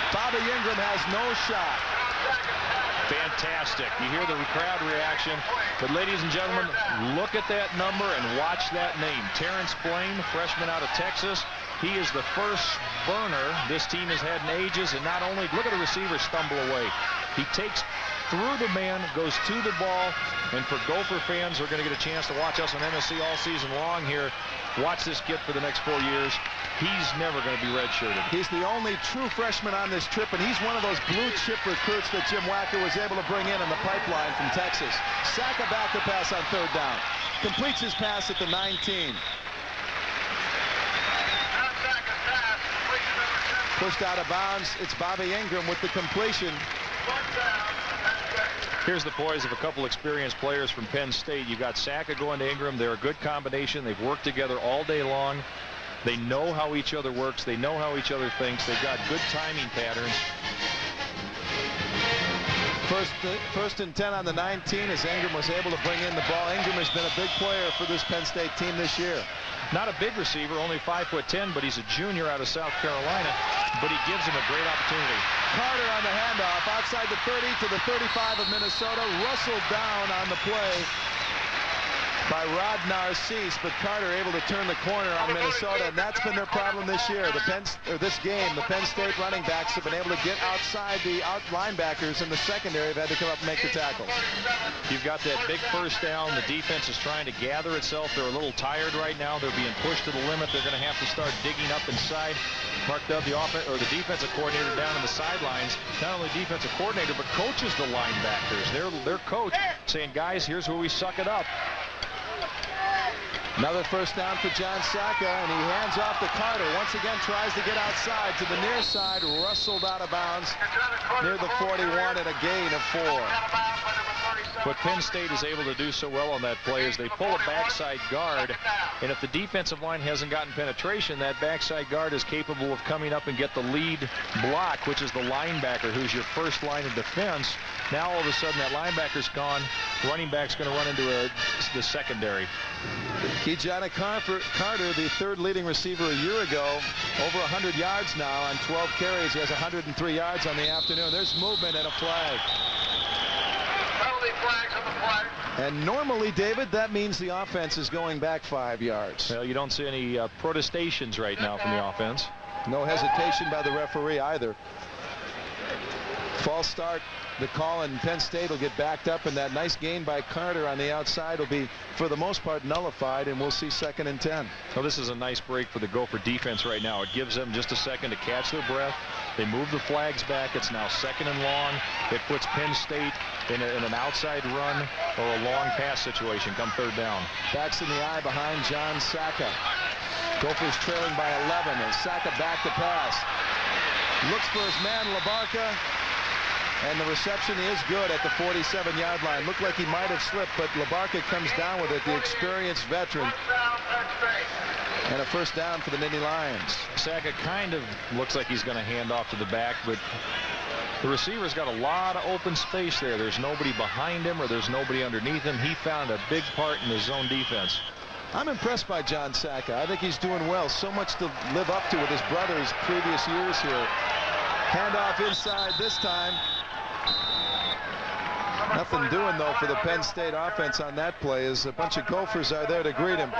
Speaker 7: Bobby Ingram has no shot.
Speaker 6: Fantastic. You hear the crowd reaction. But ladies and gentlemen, look at that number and watch that name. Terrence Blaine, freshman out of Texas. He is the first burner this team has had in ages. And not only, look at the receiver stumble away. He takes through the man, goes to the ball. And for Gopher fans who are going to get a chance to watch us on MSC all season long here, watch this kid for the next 4 years. He's never going to be redshirted.
Speaker 7: He's the only true freshman on this trip, and he's one of those blue chip recruits that Jim Wacker was able to bring in the pipeline from Texas. Sacca back to pass on 3rd down. Completes his pass at the 19. Pushed out of bounds. It's Bobby Ingram with the completion.
Speaker 6: Here's the poise of a couple experienced players from Penn State. You got Sacca going to Ingram. They're a good combination. They've worked together all day long. They know how each other works. They know how each other thinks. They've got good timing patterns.
Speaker 7: First and 10 on the 19 as Ingram was able to bring in the ball. Ingram has been a big player for this Penn State team this year.
Speaker 6: Not a big receiver, only 5'10", but he's a junior out of South Carolina. But he gives him a great opportunity.
Speaker 7: Carter on the handoff outside the 30 to the 35 of Minnesota. Rustled down on the play by Rod Narcisse, but Carter able to turn the corner on Minnesota, and that's been their problem this year. This game, the Penn State running backs have been able to get outside the linebackers in the secondary. Have had to come up and make the tackles.
Speaker 6: You've got that big first down. The defense is trying to gather itself. They're a little tired right now. They're being pushed to the limit. They're going to have to start digging up inside. Mark Dove, the defensive coordinator down on the sidelines, not only defensive coordinator, but coaches the linebackers. Their coach saying, guys, here's where we suck it up.
Speaker 7: Another first down for John Sacca, and he hands off to Carter. Once again tries to get outside to the near side, rustled out of bounds near the 41 and a gain of 4.
Speaker 6: What Penn State is able to do so well on that play is they pull a backside guard, and if the defensive line hasn't gotten penetration, that backside guard is capable of coming up and get the lead block, which is the linebacker, who's your first line of defense. Now all of a sudden that linebacker's gone. Running back's going to run into the secondary.
Speaker 7: Kejana Carter, the 3rd leading receiver a year ago, over 100 yards now on 12 carries. He has 103 yards on the afternoon. There's movement and a flag. And normally, David, that means the offense is going back 5 yards.
Speaker 6: Well, you don't see any protestations right now from the offense.
Speaker 7: No hesitation by the referee either. False start, the call, and Penn State will get backed up, and that nice gain by Carter on the outside will be, for the most part, nullified, and we'll see 2nd and 10.
Speaker 6: Well, this is a nice break for the Gopher defense right now. It gives them just a second to catch their breath. They move the flags back. It's now 2nd and long. It puts Penn State in an outside run or a long pass situation come 3rd down.
Speaker 7: Backs in the eye behind John Sacca. Gophers trailing by 11, and Sacca back to pass. Looks for his man, LaBarca. And the reception is good at the 47-yard line. Looked like he might have slipped, but LaBarca comes down with it, the experienced veteran. And a first down for the Nittany Lions.
Speaker 6: Sacca kind of looks like he's going to hand off to the back, but the receiver's got a lot of open space there. There's nobody behind him or there's nobody underneath him. He found a big part in the zone defense.
Speaker 7: I'm impressed by John Sacca. I think he's doing well. So much to live up to with his brothers previous years here. Handoff inside this time. Nothing doing, though, for the Penn State offense on that play, as a bunch of Gophers are there to greet him.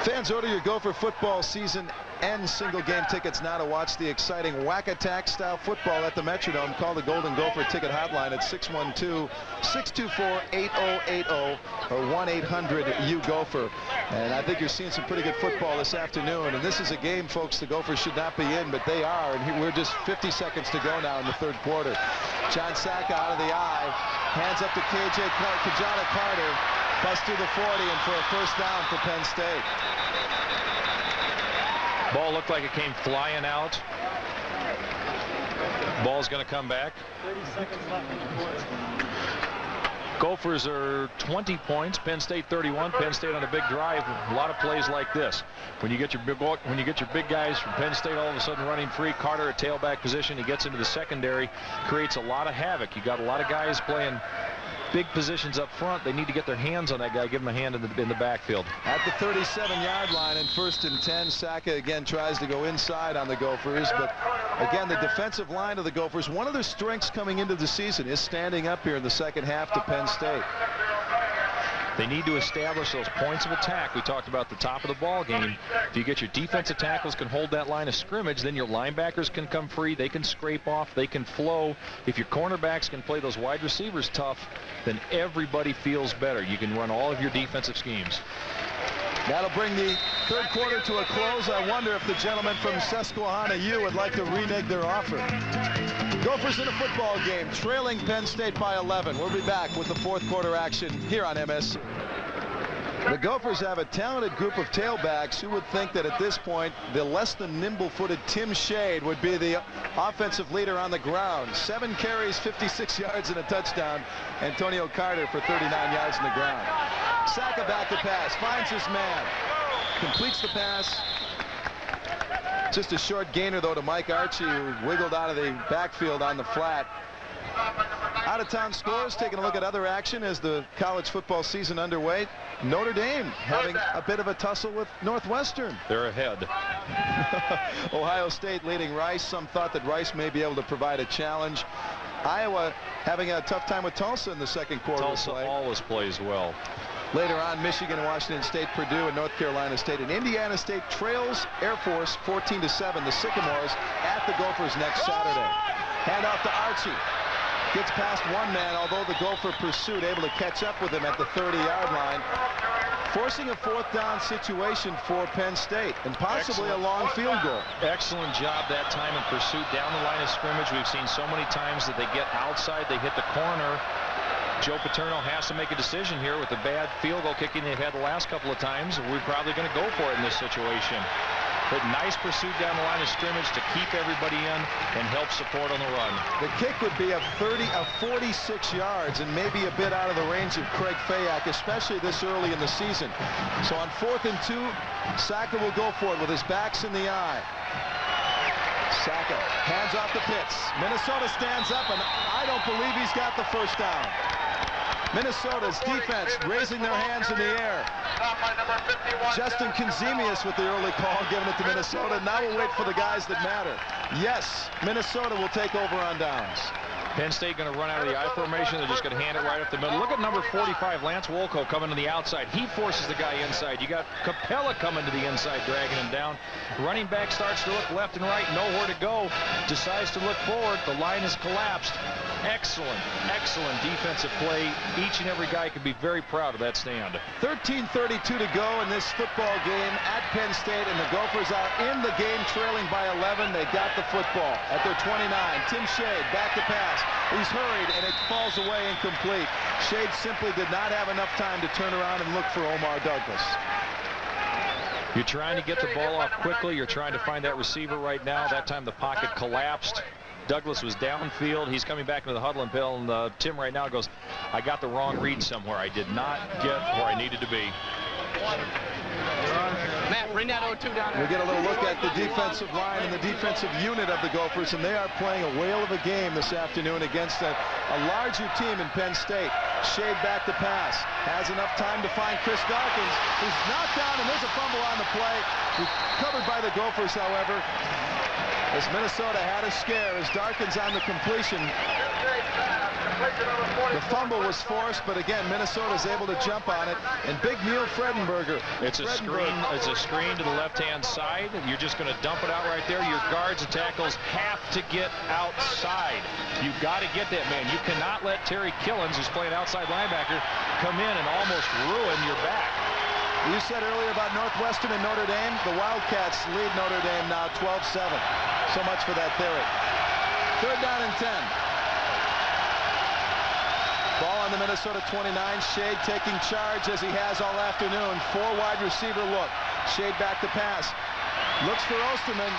Speaker 7: Fans, order your Gopher football season and single game tickets now to watch the exciting whack-attack style football at the Metrodome. Call the Golden Gopher ticket hotline at 612-624-8080 or 1-800-U-GOPHER. And I think you're seeing some pretty good football this afternoon. And this is a game, folks, the Gophers should not be in, but they are. And we're just 50 seconds to go now in the third quarter. John Saka out of the eye. Hands up to Kajana Carter. Bust through the 40 and for a first down for Penn State.
Speaker 6: Ball looked like it came flying out. Ball's going to come back.
Speaker 9: 30 seconds left in the quarter.
Speaker 6: Gophers are 20 points. Penn State 31. Penn State on a big drive. A lot of plays like this. When you get your big guys from Penn State all of a sudden running free, Carter at tailback position, he gets into the secondary, creates a lot of havoc. You got a lot of guys playing big positions up front. They need to get their hands on that guy, give him a hand in the backfield.
Speaker 7: At the 37-yard line and 1st and 10, Saka again tries to go inside on the Gophers, but again, the defensive line of the Gophers, one of their strengths coming into the season is standing up here in the second half to Penn State.
Speaker 6: They need to establish those points of attack. We talked about the top of the ball game. If you get your defensive tackles can hold that line of scrimmage, then your linebackers can come free. They can scrape off. They can flow. If your cornerbacks can play those wide receivers tough, then everybody feels better. You can run all of your defensive schemes.
Speaker 7: That'll bring the third quarter to a close. I wonder if the gentleman from Susquehanna U would like to renege their offer. Gophers in a football game, trailing Penn State by 11. We'll be back with the fourth quarter action here on MSC. The Gophers have a talented group of tailbacks. Who would think that at this point, the less than nimble-footed Tim Shade would be the offensive leader on the ground. 7 carries, 56 yards and a touchdown. Antonio Carter for 39 yards on the ground. Saka back to pass, finds his man, completes the pass. Just a short gainer, though, to Mike Archie, who wiggled out of the backfield on the flat. Out-of-town scores, taking a look at other action as the college football season underway. Notre Dame having a bit of a tussle with Northwestern.
Speaker 6: They're ahead.
Speaker 7: Ohio State leading Rice. Some thought that Rice may be able to provide a challenge. Iowa having a tough time with Tulsa in the second quarter.
Speaker 6: Tulsa always plays well.
Speaker 7: Later on, Michigan and Washington State, Purdue and North Carolina State, and Indiana State trails Air Force 14-7. The Sycamores at the Gophers next Saturday. Hand off to Archie. Gets past one man, although the Gopher pursuit able to catch up with him at the 30-yard line, forcing a fourth down situation for Penn State and possibly a long field goal.
Speaker 6: Excellent job that time in pursuit down the line of scrimmage. We've seen so many times that they get outside, they hit the corner. Joe Paterno has to make a decision here with the bad field goal kicking they've had the last couple of times. We're probably going to go for it in this situation. But nice pursuit down the line of scrimmage to keep everybody in and help support on the run.
Speaker 7: The kick would be of 46 yards and maybe a bit out of the range of Craig Fayak, especially this early in the season. So on 4th and 2, Saka will go for it with his backs in the eye. Saka hands off to Pitts. Minnesota stands up, and I don't believe he's got the first down. Minnesota's defense raising their hands in the air. Justin Konzemius with the early call, giving it to Minnesota. Now we'll wait for the guys that matter. Yes, Minnesota will take over on downs.
Speaker 6: Penn State going to run out of the I formation. They're just going to hand it right up the middle. Look at number 45, Lance Wolko, coming to the outside. He forces the guy inside. You got Capella coming to the inside, dragging him down. Running back starts to look left and right, nowhere to go. Decides to look forward. The line has collapsed. Excellent, excellent defensive play. Each and every guy can be very proud of that stand.
Speaker 7: 13:32 to go in this football game at Penn State, and the Gophers are in the game trailing by 11. They got the football at their 29. Tim Shade back to pass. He's hurried, and it falls away incomplete. Shade simply did not have enough time to turn around and look for Omar Douglas.
Speaker 6: You're trying to get the ball off quickly. You're trying to find that receiver right now. That time the pocket collapsed. Douglas was downfield. He's coming back into the huddle, and Tim right now goes, I got the wrong read somewhere. I did not get where I needed to be.
Speaker 2: Matt, bring that 0-2 down there.
Speaker 7: We get a little look at the defensive line and the defensive unit of the Gophers, and they are playing a whale of a game this afternoon against a larger team in Penn State. Shade back to pass. Has enough time to find Chris Dawkins, who's knocked down, and there's a fumble on the play. Recovered by the Gophers, however, as Minnesota had a scare as Darkins on the completion The fumble was forced, but again, Minnesota's able to jump on it. And big Neil Fredenberger.
Speaker 6: It's a screen. It's a screen to the left-hand side. You're just going to dump it out right there. Your guards and tackles have to get outside. You've got to get that man. You cannot let Terry Killens, who's playing outside linebacker, come in and almost ruin your back.
Speaker 7: You said earlier about Northwestern and Notre Dame. The Wildcats lead Notre Dame now 12-7. So much for that theory. 3rd down and 10. Ball on the Minnesota 29. Shade taking charge as he has all afternoon. 4 wide receiver look. Shade back to pass. Looks for Osterman.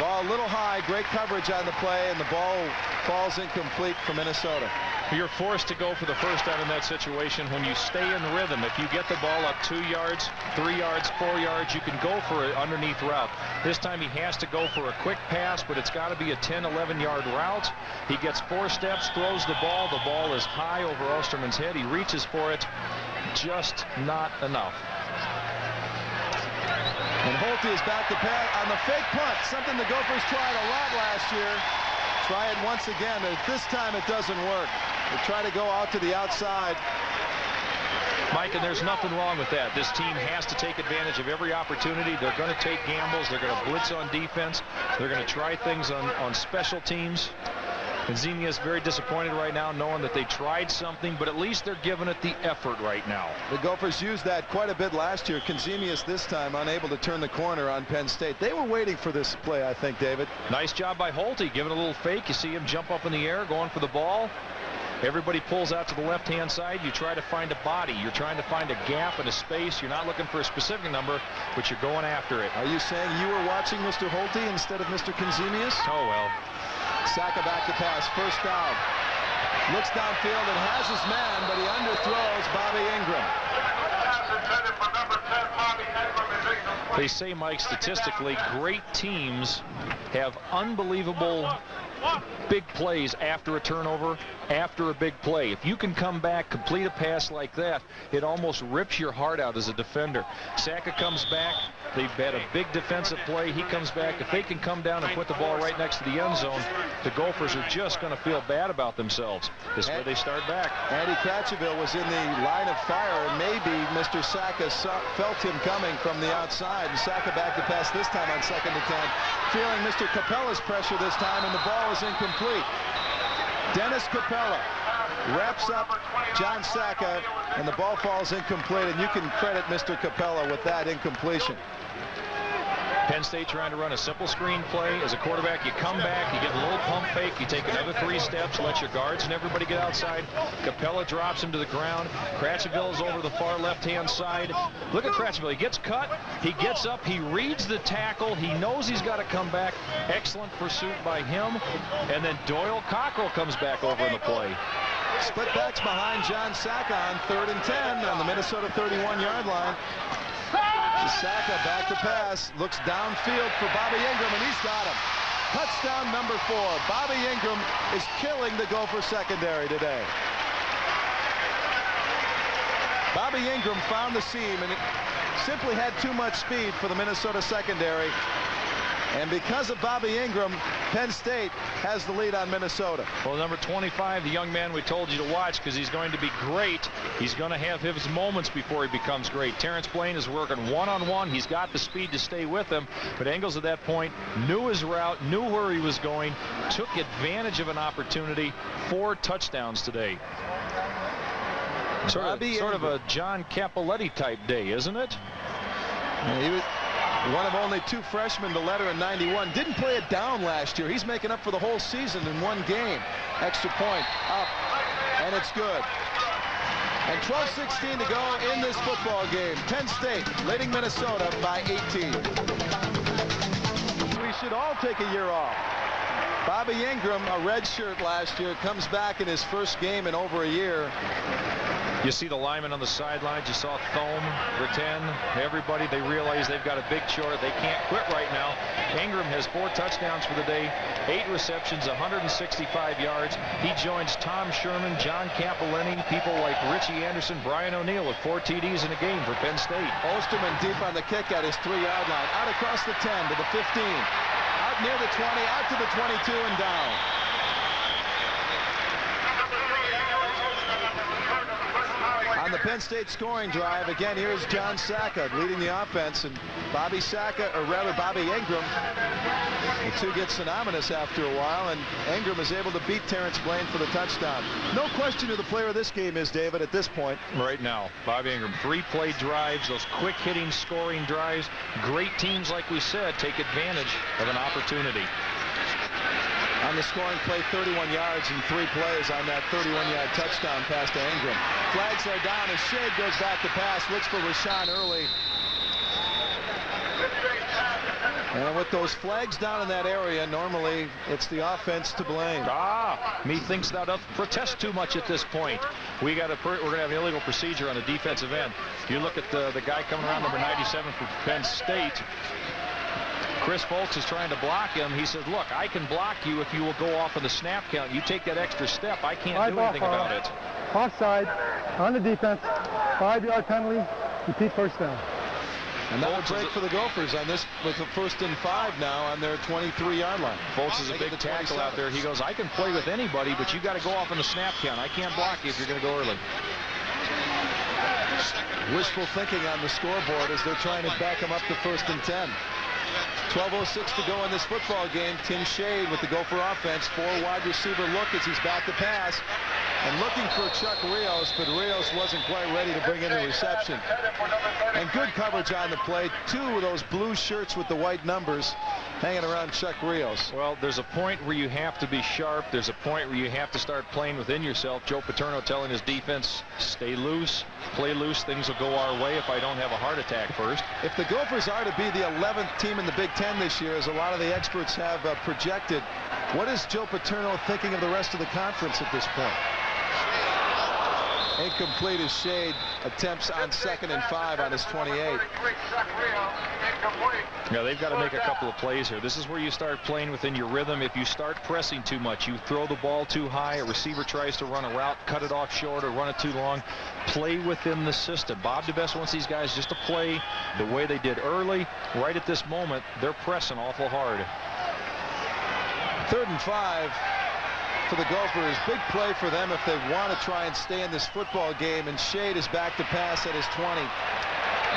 Speaker 7: Ball a little high. Great coverage on the play, and the ball falls incomplete for Minnesota.
Speaker 6: You're forced to go for the first down in that situation when you stay in rhythm. If you get the ball up 2 yards, 3 yards, 4 yards, you can go for an underneath route. This time he has to go for a quick pass, but it's got to be a 10, 11-yard route. He gets 4 steps, throws the ball. The ball is high over Osterman's head. He reaches for it. Just not enough.
Speaker 7: And Holte is back to pass on the fake punt, something the Gophers tried a lot last year. Try it once again, but this time it doesn't work. They try to go out to the outside.
Speaker 6: Mike, and there's nothing wrong with that. This team has to take advantage of every opportunity. They're going to take gambles. They're going to blitz on defense. They're going to try things on special teams. Kenzemius is very disappointed right now, knowing that they tried something, but at least they're giving it the effort right now.
Speaker 7: The Gophers used that quite a bit last year. Kenzemius this time unable to turn the corner on Penn State. They were waiting for this play, I think, David.
Speaker 6: Nice job by Holte, giving a little fake. You see him jump up in the air, going for the ball. Everybody pulls out to the left-hand side. You try to find a body. You're trying to find a gap and a space. You're not looking for a specific number, but you're going after it.
Speaker 7: Are you saying you were watching Mr. Holte instead of Mr. Kenzemius?
Speaker 6: Oh, well.
Speaker 7: Saka back to pass, first down. Looks downfield and has his man, but he underthrows Bobby Ingram.
Speaker 6: They say, Mike, statistically, great teams have unbelievable big plays after a turnover, after a big play. If you can come back, complete a pass like that, it almost rips your heart out as a defender. Saka comes back. They've had a big defensive play. He comes back. If they can come down and put the ball right next to the end zone, the Gophers are just going to feel bad about themselves. This is where they start back.
Speaker 7: Andy Kratcheville was in the line of fire, and maybe Mr. Saka felt him coming from the outside. And Saka back to pass this time on 2nd and 10. Feeling Mr. Capella's pressure this time, and the ball is incomplete. Dennis Capella wraps up John Saka, and the ball falls incomplete, and you can credit Mr. Capella with that incompletion.
Speaker 6: Penn State trying to run a simple screen play. As a quarterback, you come back, you get a little pump fake, you take another 3 steps, let your guards and everybody get outside. Capella drops him to the ground. Kratcheville is over the far left-hand side. Look at Kratcheville. He gets cut. He gets up. He reads the tackle. He knows he's got to come back. Excellent pursuit by him. And then Doyle Cockrell comes back over in the play.
Speaker 7: Split backs behind John Saka on 3rd and 10 on the Minnesota 31-yard line. Saka back to pass, looks downfield for Bobby Ingram, and he's got him. Touchdown number 4. Bobby Ingram is killing the Gopher secondary today. Bobby Ingram found the seam, and it simply had too much speed for the Minnesota secondary. And because of Bobby Ingram, Penn State has the lead on Minnesota.
Speaker 6: Well, number 25, the young man we told you to watch because he's going to be great. He's going to have his moments before he becomes great. Terrence Blaine is working one-on-one. He's got the speed to stay with him. But Engels at that point knew his route, knew where he was going, took advantage of an opportunity. 4 touchdowns today. Sort of a John Cappelletti type day, isn't it?
Speaker 7: Yeah, he was one of only 2 freshmen to letter in 91. Didn't play it down last year. He's making up for the whole season in 1 game. Extra point up, and it's good. And 12:16 to go in this football game. Penn State leading Minnesota by 18. We should all take a year off. Bobby Ingram, a red shirt last year, comes back in his first game in over a year.
Speaker 6: You see the linemen on the sidelines. You saw Thome, Breton, everybody. They realize they've got a big chore. They can't quit right now. Ingram has 4 touchdowns for the day, 8 receptions, 165 yards. He joins Tom Sherman, John Cappelletti, people like Richie Anderson, Brian O'Neill with 4 TDs in a game for Penn State.
Speaker 7: Osterman deep on the kick at his 3-yard line. Out across the 10 to the 15. Out near the 20, out to the 22 and down. Penn State scoring drive. Again, here's John Sacca leading the offense, and Bobby Sacca, or rather Bobby Ingram. The two get synonymous after a while, and Ingram is able to beat Terrence Blaine for the touchdown. No question who the player of this game is, David, at this point.
Speaker 6: Right now, Bobby Ingram. 3-play drives, those quick-hitting scoring drives. Great teams, like we said, take advantage of an opportunity.
Speaker 7: On the scoring play, 31 yards in 3 plays on that 31-yard touchdown pass to Ingram. Flags are down as Shade goes back to pass, looks for Rashawn Early. And with those flags down in that area, normally it's the offense to blame.
Speaker 6: Methinks thou doth protest too much at this point. We're going to have an illegal procedure on the defensive end. You look at the guy coming around, number 97 for Penn State. Chris Foltz is trying to block him. He says, look, I can block you if you will go off on the snap count. You take that extra step, I can't do anything about it.
Speaker 9: Offside on the defense, 5-yard penalty, repeat first down.
Speaker 7: Another break for the Gophers on this with the 1st and 5 now on their 23-yard line.
Speaker 6: Foltz is a big tackle out there. He goes, I can play with anybody, but you got to go off on the snap count. I can't block you if you're going to go early.
Speaker 7: Wishful thinking on the scoreboard as they're trying to back him up to 1st and 10. 12:06 to go in this football game. Tim Shade with the Gopher offense. 4-wide receiver look as he's back to pass. And looking for Chuck Rios, but Rios wasn't quite ready to bring in the reception. And good coverage on the play. 2 of those blue shirts with the white numbers hanging around Chuck Rios.
Speaker 6: Well, there's a point where you have to be sharp. There's a point where you have to start playing within yourself. Joe Paterno telling his defense, stay loose, play loose. Things will go our way if I don't have a heart attack first.
Speaker 7: If the Gophers are to be the 11th team in the Big Ten this year, as a lot of the experts have projected, what is Joe Paterno thinking of the rest of the conference at this point? Incomplete as Shade attempts on 2nd and 5 on his 28.
Speaker 6: Yeah, they've got to make a couple of plays here. This is where you start playing within your rhythm. If you start pressing too much, you throw the ball too high, a receiver tries to run a route, cut it off short or run it too long, play within the system. Bob DeBest wants these guys just to play the way they did early. Right at this moment, they're pressing awful hard.
Speaker 7: 3rd and 5 for the Gophers. Big play for them if they want to try and stay in this football game, and Shade is back to pass at his 20.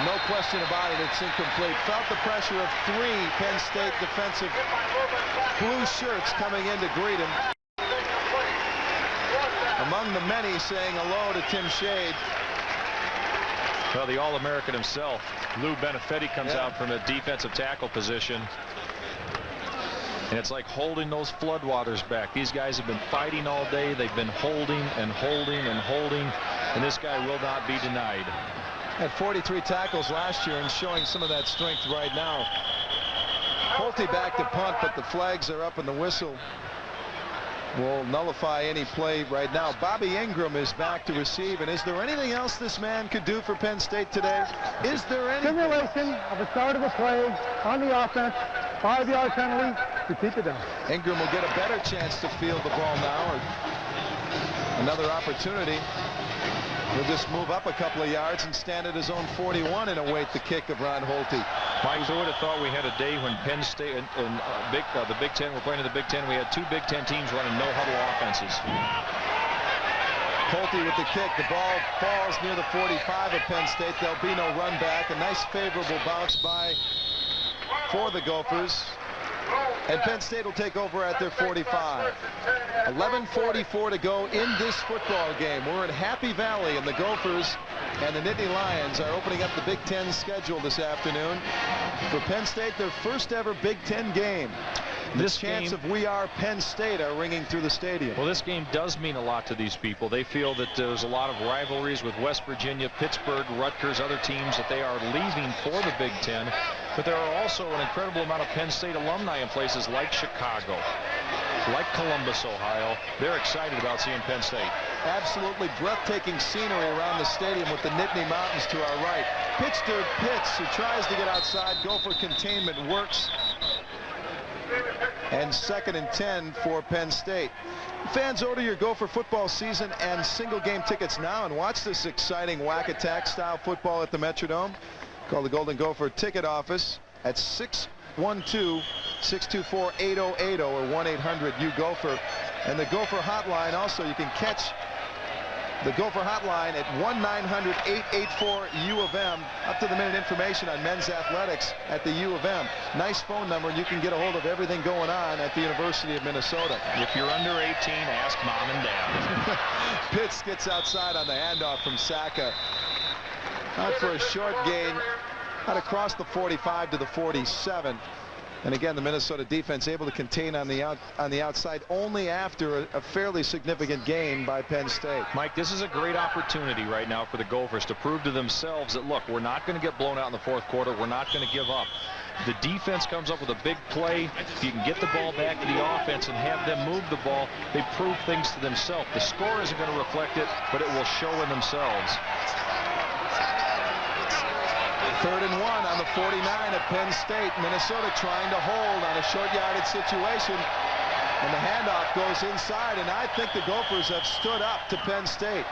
Speaker 7: No question about it, it's incomplete. Felt the pressure of 3 Penn State defensive blue shirts coming in to greet him. Among the many saying hello to Tim Shade.
Speaker 6: Well, the All-American himself, Lou Benefitti, comes out from a defensive tackle position. And it's like holding those floodwaters back. These guys have been fighting all day. They've been holding and holding and holding. And this guy will not be denied.
Speaker 7: Had 43 tackles last year and showing some of that strength right now. Pulte back to punt, but the flags are up and the whistle will nullify any play right now. Bobby Ingram is back to receive. And is there anything else this man could do for Penn State today? Is there anything?
Speaker 9: Simulation of the start of a play on the offense. 5-yard penalty. Repeat it down.
Speaker 7: Ingram will get a better chance to field the ball now. Or another opportunity. He'll just move up a couple of yards and stand at his own 41 and await the kick of Ron Holte.
Speaker 6: Mike, who would have thought we had a day when Penn State and the Big Ten, we're playing in the Big Ten, we had 2 Big Ten teams running no-huddle offenses.
Speaker 7: Holte with the kick. The ball falls near the 45 of Penn State. There'll be no run back. A nice favorable bounce by for the Gophers. And Penn State will take over at their 45. 11:44 to go in this football game. We're in Happy Valley, and the Gophers and the Nittany Lions are opening up the Big Ten schedule this afternoon. For Penn State, their first ever Big Ten game. This chants of "We Are Penn State" are ringing through the stadium.
Speaker 6: Well, this game does mean a lot to these people. They feel that there's a lot of rivalries with West Virginia, Pittsburgh, Rutgers, other teams that they are leaving for the Big Ten. But there are also an incredible amount of Penn State alumni in places like Chicago, like Columbus, Ohio. They're excited about seeing Penn State.
Speaker 7: Absolutely breathtaking scenery around the stadium with the Nittany Mountains to our right. Pitch to Pitts, who tries to get outside. Gopher containment works. And 2nd and 10 for Penn State. Fans, order your Gopher football season and single game tickets now and watch this exciting whack attack style football at the Metrodome. Call the Golden Gopher ticket office at 612-624-8080 or 1-800-U-GOPHER. And the Gopher hotline also, you can catch The Gopher hotline at 1-900-884-U of M. Up-to-the-minute information on men's athletics at the U of M. Nice phone number, and you can get a hold of everything going on at the University of Minnesota.
Speaker 6: If you're under 18, ask mom and dad.
Speaker 7: Pitts gets outside on the handoff from Saka. Out for a short gain. Out across the 45 to the 47. And again, the Minnesota defense able to contain on the outside only after a fairly significant gain by Penn State.
Speaker 6: Mike, this is a great opportunity right now for the Gophers to prove to themselves that, look, we're not going to get blown out in the fourth quarter. We're not going to give up. The defense comes up with a big play. If you can get the ball back to the offense and have them move the ball, they prove things to themselves. The score isn't going to reflect it, but it will show in themselves.
Speaker 7: 3rd and 1 on the 49 at Penn State. Minnesota trying to hold on a short yardage situation. And the handoff goes inside, and I think the Gophers have stood up to Penn State.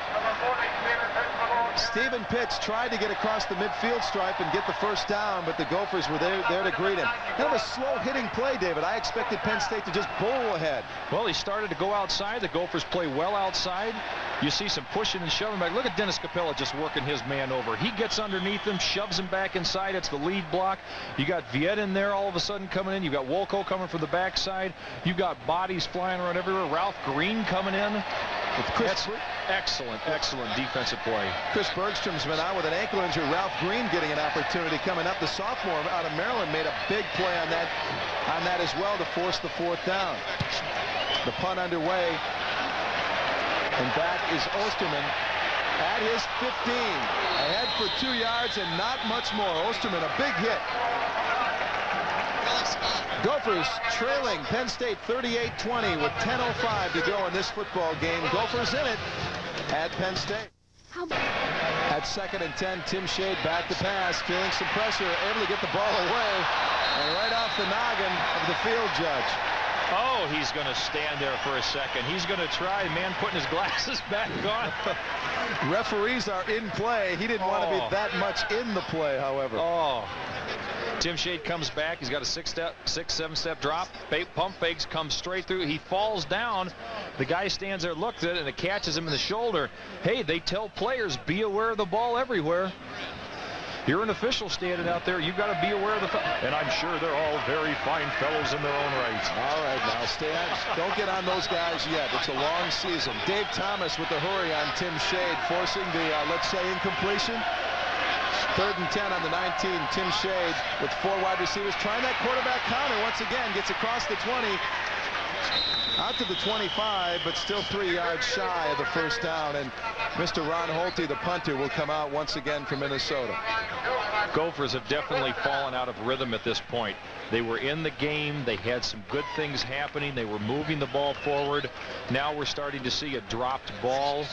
Speaker 7: Stephen Pitts tried to get across the midfield stripe and get the first down, but the Gophers were there to greet him. Kind of a slow-hitting play, David. I expected Penn State to just bowl ahead.
Speaker 6: Well, he started to go outside. The Gophers play well outside. You see some pushing and shoving back. Look at Dennis Capella just working his man over. He gets underneath him, shoves him back inside. It's the lead block. You got Viet in there all of a sudden coming in. You got Wolko coming from the backside. You got bodies flying around everywhere. Ralph Green coming in. That's excellent defensive play.
Speaker 7: Chris Bergstrom's been out with an ankle injury. Ralph Green getting an opportunity coming up. The sophomore out of Maryland made a big play on that as well to force the 4th down. The punt underway. And back is Osterman at his 15. Ahead for 2 yards and not much more. Osterman, a big hit. Gophers trailing Penn State 38-20 with 10:05 to go in this football game. Gophers in it at Penn State. At 2nd and 10, Tim Shade back to pass, feeling some pressure, able to get the ball away, and right off the noggin of the field judge.
Speaker 6: Oh, he's going to stand there for a second. He's going to try, man, putting his glasses back on.
Speaker 7: Referees are in play. He didn't want to be that much in the play, however.
Speaker 6: Oh. Tim Shade comes back. He's got a 7-step drop. Pump fakes, comes straight through. He falls down. The guy stands there, looks at it, and it catches him in the shoulder. Hey, they tell players, be aware of the ball everywhere. You're an official standing out there. You've got to be aware of the... And I'm sure they're all very fine fellows in their own right.
Speaker 7: All right, now, Stan, don't get on those guys yet. It's a long season. Dave Thomas with the hurry on Tim Shade, forcing the, let's say, incompletion. 3rd and 10 on the 19. Tim Shade with 4 wide receivers trying that quarterback counter once again. Gets across the 20. Out to the 25, but still 3 yards shy of the first down. And Mr. Ron Holte, the punter, will come out once again for Minnesota.
Speaker 6: Gophers have definitely fallen out of rhythm at this point. They were in the game. They had some good things happening. They were moving the ball forward. Now we're starting to see a dropped ball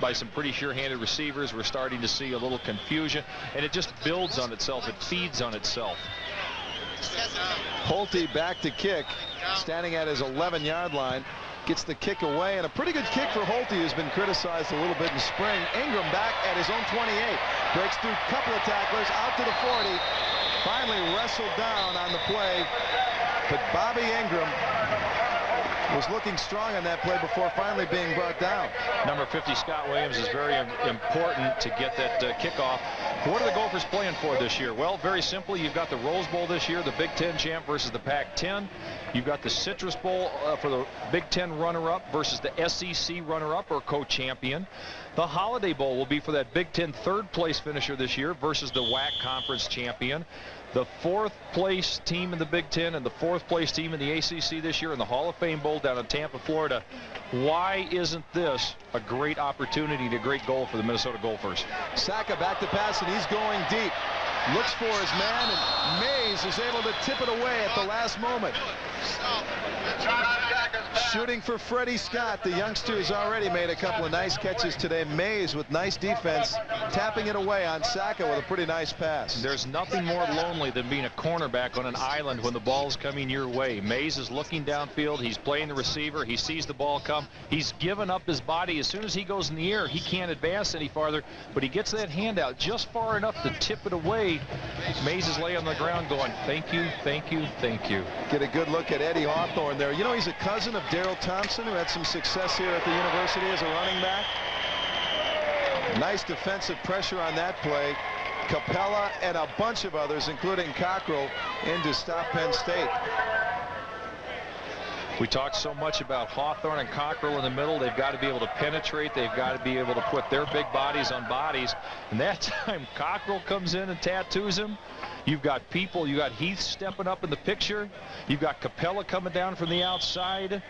Speaker 6: by some pretty sure-handed receivers. We're starting to see a little confusion, and it just builds on itself. It feeds on itself.
Speaker 7: Holte back to kick, standing at his 11-yard line. Gets the kick away, and a pretty good kick for Holte, who's been criticized a little bit in spring. Ingram back at his own 28. Breaks through a couple of tacklers, out to the 40. Finally wrestled down on the play, but Bobby Ingram was looking strong on that play before finally being brought down.
Speaker 6: Number 50, Scott Williams, is very important to get that kickoff. What are the Gophers playing for this year? Well, very simply, you've got the Rose Bowl this year, the Big Ten champ versus the Pac-10. You've got the Citrus Bowl for the Big Ten runner-up versus the SEC runner-up or co-champion. The Holiday Bowl will be for that Big Ten third-place finisher this year versus the WAC conference champion. The 4th-place team in the Big Ten and the 4th-place team in the ACC this year in the Hall of Fame Bowl down in Tampa, Florida. Why isn't this a great opportunity, a great goal for the Minnesota Gophers?
Speaker 7: Saka back to pass, and he's going deep. Looks for his man, and Mays is able to tip it away at the last moment. Shooting for Freddie Scott. The youngster has already made a couple of nice catches today. Mays with nice defense, tapping it away on Saka with a pretty nice pass.
Speaker 6: There's nothing more lonely than being a cornerback on an island when the ball's coming your way. Mays is looking downfield. He's playing the receiver. He sees the ball come. He's given up his body. As soon as he goes in the air, he can't advance any farther, but he gets that hand out just far enough to tip it away. Mays is laying on the ground going, thank you, thank you, thank you.
Speaker 7: Get a good look at Eddie Hawthorne there. You know, he's a cousin of Daryl Thompson, who had some success here at the university as a running back. Nice defensive pressure on that play. Capella and a bunch of others, including Cockrell, in to stop Penn State.
Speaker 6: We talked so much about Hawthorne and Cockrell in the middle. They've got to be able to penetrate. They've got to be able to put their big bodies on bodies. And that time, Cockrell comes in and tattoos him. You've got people. You got Heath stepping up in the picture. You've got Capella coming down from the outside.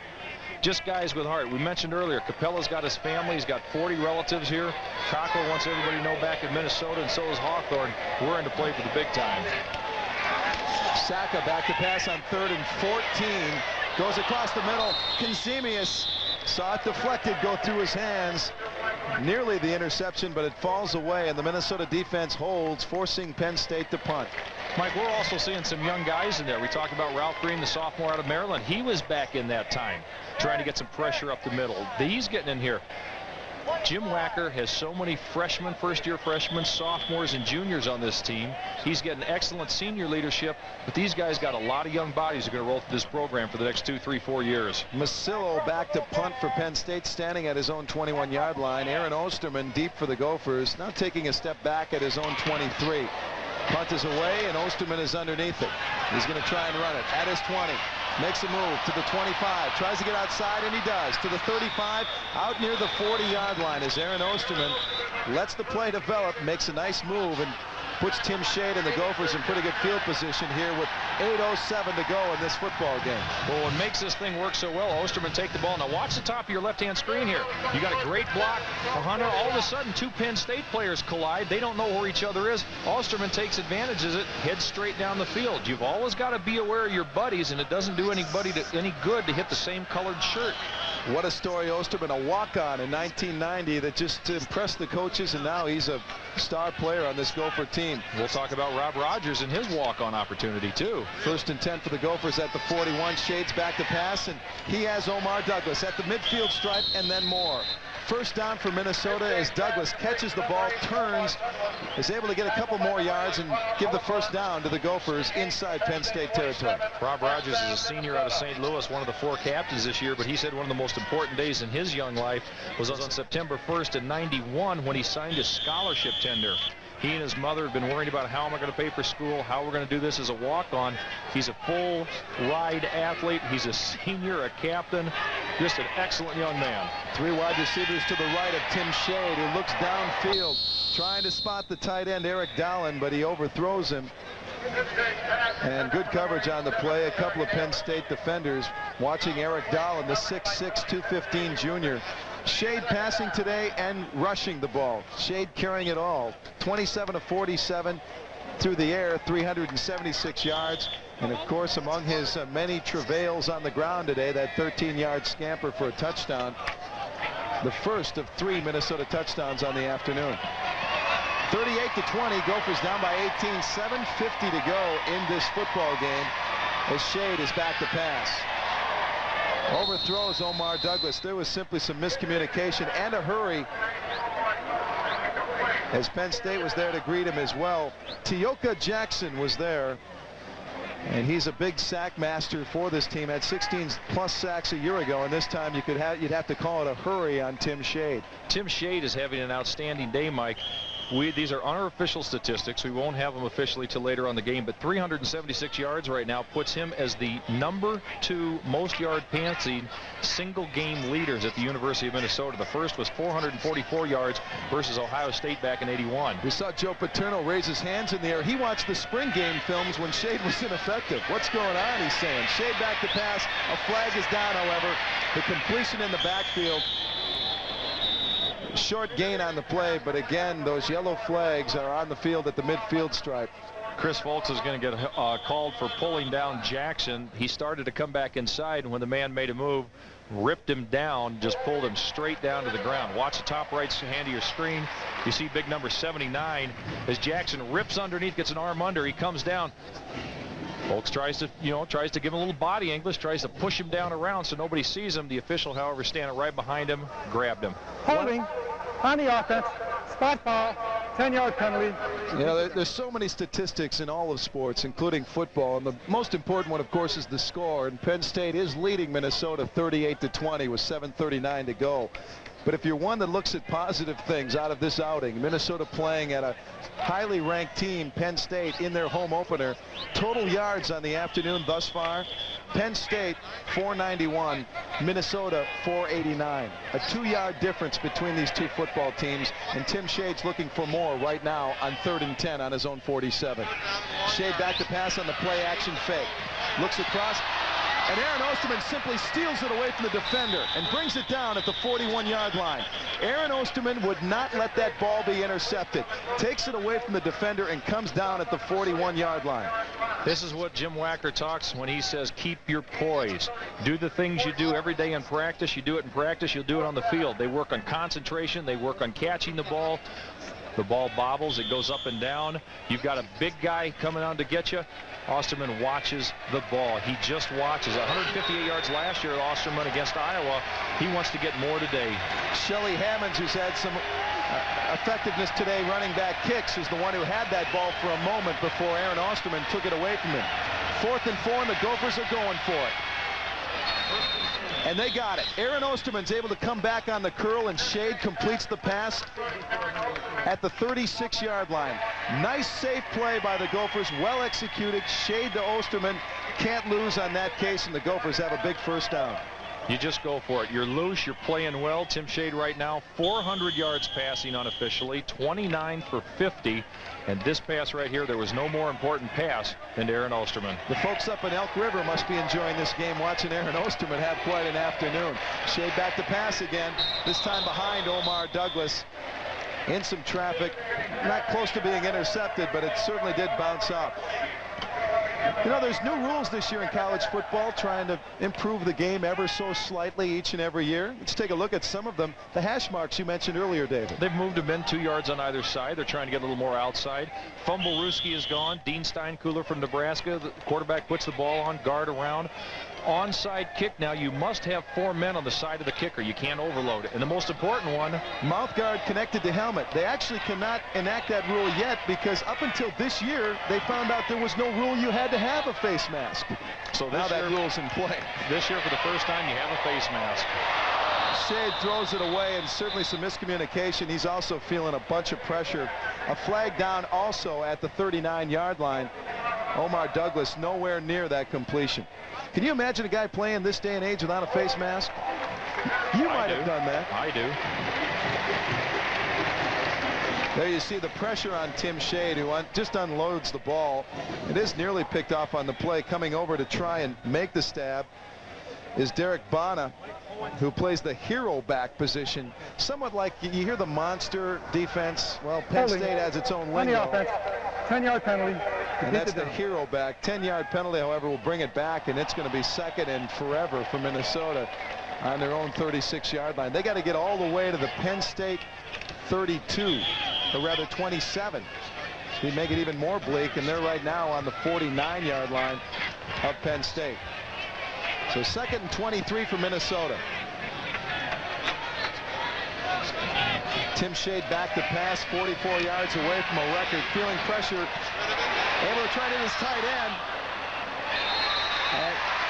Speaker 6: Just guys with heart. We mentioned earlier, Capella's got his family. He's got 40 relatives here. Cockrell wants everybody to know back in Minnesota, and so does Hawthorne. We're in to play for the big time.
Speaker 7: Saka back to pass on 3rd and 14. Goes across the middle. Kenzemius saw it deflected go through his hands. Nearly the interception, but it falls away, and the Minnesota defense holds, forcing Penn State to punt.
Speaker 6: Mike, we're also seeing some young guys in there. We talked about Ralph Green, the sophomore out of Maryland. He was back in that time, trying to get some pressure up the middle. He's getting in here. Jim Wacker has so many freshmen, first-year freshmen, sophomores, and juniors on this team. He's getting excellent senior leadership, but these guys got a lot of young bodies who are going to roll through this program for the next 2, 3, 4 years.
Speaker 7: Masillo back to punt for Penn State, standing at his own 21-yard line. Aaron Osterman deep for the Gophers, now taking a step back at his own 23. Punt is away, and Osterman is underneath it. He's going to try and run it at his 20. Makes a move to the 25. Tries to get outside, and he does. To the 35, out near the 40-yard line as Aaron Osterman lets the play develop, makes a nice move, and puts Tim Shade and the Gophers in pretty good field position here with 8:07 to go in this football game.
Speaker 6: Well, what makes this thing work so well, Osterman take the ball. Now watch the top of your left-hand screen here. You got a great block for Hunter. All of a sudden, 2 Penn State players collide. They don't know where each other is. Osterman takes advantage of it, heads straight down the field. You've always got to be aware of your buddies, and it doesn't do anybody any good to hit the same colored shirt.
Speaker 7: What a story, Osterman, a walk-on in 1990 that just impressed the coaches, and now he's a star player on this Gopher team.
Speaker 6: We'll talk about Rob Rogers and his walk-on opportunity, too.
Speaker 7: 1st and 10 for the Gophers at the 41. Shades back to pass, and he has Omar Douglas at the midfield stripe and then more. First down for Minnesota as Douglas catches the ball, turns, is able to get a couple more yards and give the first down to the Gophers inside Penn State territory.
Speaker 6: Rob Rogers is a senior out of St. Louis, one of the 4 captains this year, but he said one of the most important days in his young life was on September 1st in '91 when he signed his scholarship tender. He and his mother have been worried about how am I going to pay for school, how we're going to do this as a walk-on. He's a full ride athlete. He's a senior, a captain, just an excellent young man.
Speaker 7: 3 wide receivers to the right of Tim Shade, who looks downfield, trying to spot the tight end Eric Dowling, but he overthrows him. And good coverage on the play. A couple of Penn State defenders watching Eric Dowling, the 6'6", 215 junior. Shade passing today and rushing the ball. Shade carrying it all. 27 of 47 through the air, 376 yards. And of course, among his many travails on the ground today, that 13-yard scamper for a touchdown. The first of 3 Minnesota touchdowns on the afternoon. 38-20, Gophers down by 18, 7:50 to go in this football game as Shade is back to pass. Overthrows Omar Douglas. There was simply some miscommunication and a hurry as Penn State was there to greet him as well. Teoka Jackson was there, and he's a big sack master for this team. Had 16+ sacks a year ago, and this time you'd have to call it a hurry on Tim Shade.
Speaker 6: Tim Shade is having an outstanding day, Mike. These are unofficial statistics. We won't have them officially till later on the game, but 376 yards right now puts him as the number 2 most yard passing single game leaders at the University of Minnesota. The first was 444 yards versus Ohio State back in '81.
Speaker 7: We saw Joe Paterno raise his hands in the air. He watched the spring game films when Shade was ineffective. What's going on, he's saying. Shade back to pass. A flag is down, however. The completion in the backfield. Short gain on the play, but again, those yellow flags are on the field at the midfield stripe.
Speaker 6: Chris Foltz is going to get called for pulling down Jackson. He started to come back inside, and when the man made a move, ripped him down, just pulled him straight down to the ground. Watch the top right hand of your screen. You see big number 79 as Jackson rips underneath, gets an arm under. He comes down. Foltz tries to give him a little body English, tries to push him down around so nobody sees him. The official, however, standing right behind him, grabbed him.
Speaker 9: Holding on the offense, spot foul, 10-yard penalty.
Speaker 7: You know, there's so many statistics in all of sports, including football, and the most important one, of course, is the score. And Penn State is leading Minnesota 38-20 with 7:39 to go. But if you're one that looks at positive things out of this outing, Minnesota playing at a highly ranked team, Penn State, in their home opener, total yards on the afternoon thus far, Penn State 491, Minnesota 489. A 2-yard difference between these two football teams, and Tim Shade's looking for more right now on 3rd and 10 on his own 47. Shade back to pass on the play action fake. Looks across, and Aaron Osterman simply steals it away from the defender and brings it down at the 41-yard line. Aaron Osterman would not let that ball be intercepted. Takes it away from the defender and comes down at the 41-yard line.
Speaker 6: This is what Jim Wacker talks when he says keep your poise. Do the things you do every day in practice. You do it in practice, you'll do it on the field. They work on concentration. They work on catching the ball. The ball bobbles, it goes up and down. You've got a big guy coming on to get you. Osterman watches the ball. He just watches. 158 yards last year, Osterman against Iowa. He wants to get more today.
Speaker 7: Shelly Hammonds, who's had some effectiveness today running back kicks, is the one who had that ball for a moment before Aaron Osterman took it away from him. 4th and 4, and the Gophers are going for it. And they got it. Aaron Osterman's able to come back on the curl, and Shade completes the pass at the 36-yard line. Nice, safe play by the Gophers. Well executed. Shade to Osterman. Can't lose on that case, and the Gophers have a big first down.
Speaker 6: You just go for it. You're loose. You're playing well. Tim Shade right now, 400 yards passing unofficially, 29 for 50. And this pass right here, there was no more important pass than to Aaron Osterman.
Speaker 7: The folks up in Elk River must be enjoying this game, watching Aaron Osterman have quite an afternoon. Shade back to pass again, this time behind Omar Douglas. In some traffic, not close to being intercepted, but it certainly did bounce off. You know, there's new rules this year in college football, trying to improve the game ever so slightly each and every year. Let's take a look at some of them. The hash marks you mentioned earlier, David.
Speaker 6: They've moved them in 2 yards on either side. They're trying to get a little more outside. Fumble Ruski is gone. Dean Steinkühler from Nebraska. The quarterback puts the ball on, guard around. Onside kick. Now you must have 4 men on the side of the kicker. You can't overload it. And the most important one,
Speaker 7: mouth guard connected to helmet. They actually cannot enact that rule yet, because up until this year they found out there was no rule you had to have a face mask.
Speaker 6: So
Speaker 7: now that rule's in play.
Speaker 6: This year, for the first time, you have a face mask.
Speaker 7: Shade throws it away, and certainly some miscommunication. He's also feeling a bunch of pressure. A flag down also at the 39-yard line. Omar Douglas nowhere near that completion. Can you imagine a guy playing this day and age without a face mask? You might have done that.
Speaker 6: I do.
Speaker 7: There you see the pressure on Tim Shade, who just unloads the ball. It is nearly picked off on the play. Coming over to try and make the stab is Derek Bana, who plays the hero back position. Somewhat like you hear the monster defense. Well, Penn State has its own lingo.
Speaker 9: 10-yard penalty.
Speaker 7: And that's the hero back. 10-yard penalty, however, will bring it back, and it's going to be second and forever for Minnesota on their own 36-yard line. They got to get all the way to the Penn State 32, or rather 27. They make it even more bleak, and they're right now on the 49-yard line of Penn State. So 2nd and 23 for Minnesota. Tim Shade back to pass, 44 yards away from a record, feeling pressure, able to try it in his tight end,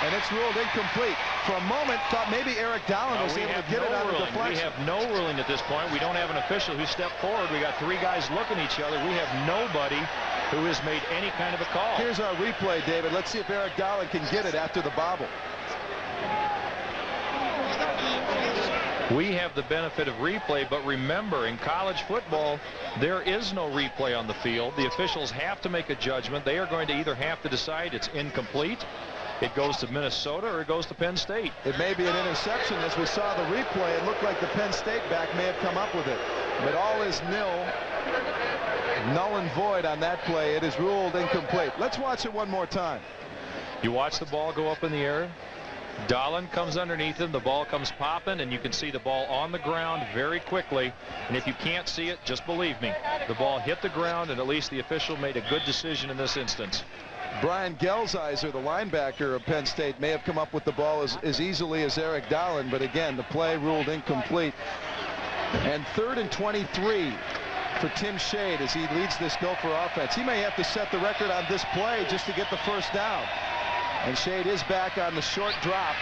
Speaker 7: and it's ruled incomplete. For a moment, thought maybe Eric Dallin was able to get it on the deflection.
Speaker 6: We have no ruling at this point. We don't have an official who stepped forward. We got 3 guys looking at each other. We have nobody who has made any kind of a call.
Speaker 7: Here's our replay, David. Let's see if Eric Dallin can get it after the bobble.
Speaker 6: We have the benefit of replay, but remember, in college football, there is no replay on the field. The officials have to make a judgment. They are going to either have to decide it's incomplete, it goes to Minnesota, or it goes to Penn State.
Speaker 7: It may be an interception. As we saw the replay, it looked like the Penn State back may have come up with it. But all is null and void on that play. It is ruled incomplete. Let's watch it one more time.
Speaker 6: You watch the ball go up in the air. Dallin comes underneath him, the ball comes popping, and you can see the ball on the ground very quickly. And if you can't see it, just believe me, the ball hit the ground, and at least the official made a good decision in this instance.
Speaker 7: Brian Gelsizer, the linebacker of Penn State, may have come up with the ball as easily as Eric Dallin, but again, the play ruled incomplete. And 3rd and 23 for Tim Shade as he leads this Gopher offense. He may have to set the record on this play just to get the first down. And Shade is back on the short drop.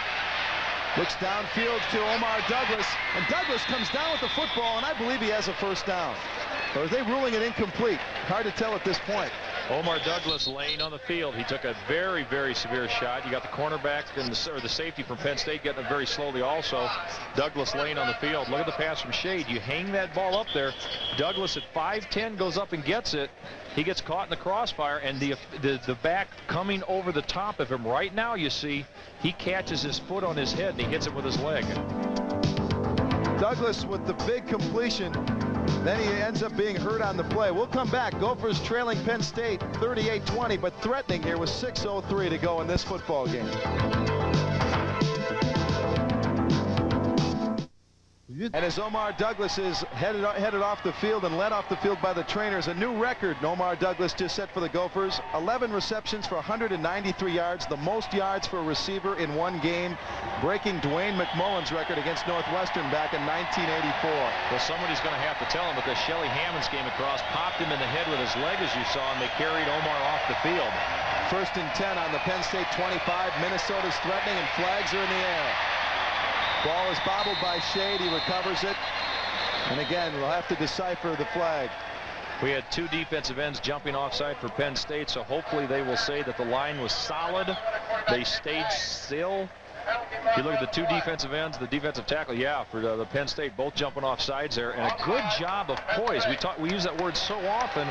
Speaker 7: Looks downfield to Omar Douglas, and Douglas comes down with the football, and I believe he has a first down. Or are they ruling it incomplete? Hard to tell at this point.
Speaker 6: Omar Douglas laying on the field. He took a very, very severe shot. You got the cornerback and the safety from Penn State getting it very slowly also. Douglas laying on the field. Look at the pass from Shade. You hang that ball up there. Douglas at 5'10" goes up and gets it. He gets caught in the crossfire, and the back coming over the top of him right now, you see, he catches his foot on his head and he hits it with his leg.
Speaker 7: Douglas with the big completion. Then he ends up being hurt on the play. We'll come back. Gophers trailing Penn State 38-20, but threatening here with 6:03 to go in this football game. And as Omar Douglas is headed off the field and led off the field by the trainers, a new record Omar Douglas just set for the Gophers. 11 receptions for 193 yards, the most yards for a receiver in one game, breaking Dwayne McMullen's record against Northwestern back in 1984.
Speaker 6: Well, somebody's going to have to tell him, because Shelly Hammond's came across, popped him in the head with his leg, as you saw, and they carried Omar off the field.
Speaker 7: 1st and 10 on the Penn State 25. Minnesota's threatening, and flags are in the air. Ball is bobbled by Shade. He recovers it. And again, we'll have to decipher the flag.
Speaker 6: We had two defensive ends jumping offside for Penn State, so hopefully they will say that the line was solid. They stayed still. If you look at the two defensive ends, the defensive tackle, yeah, for the Penn State, both jumping off sides there, and a good job of poise. We use that word so often,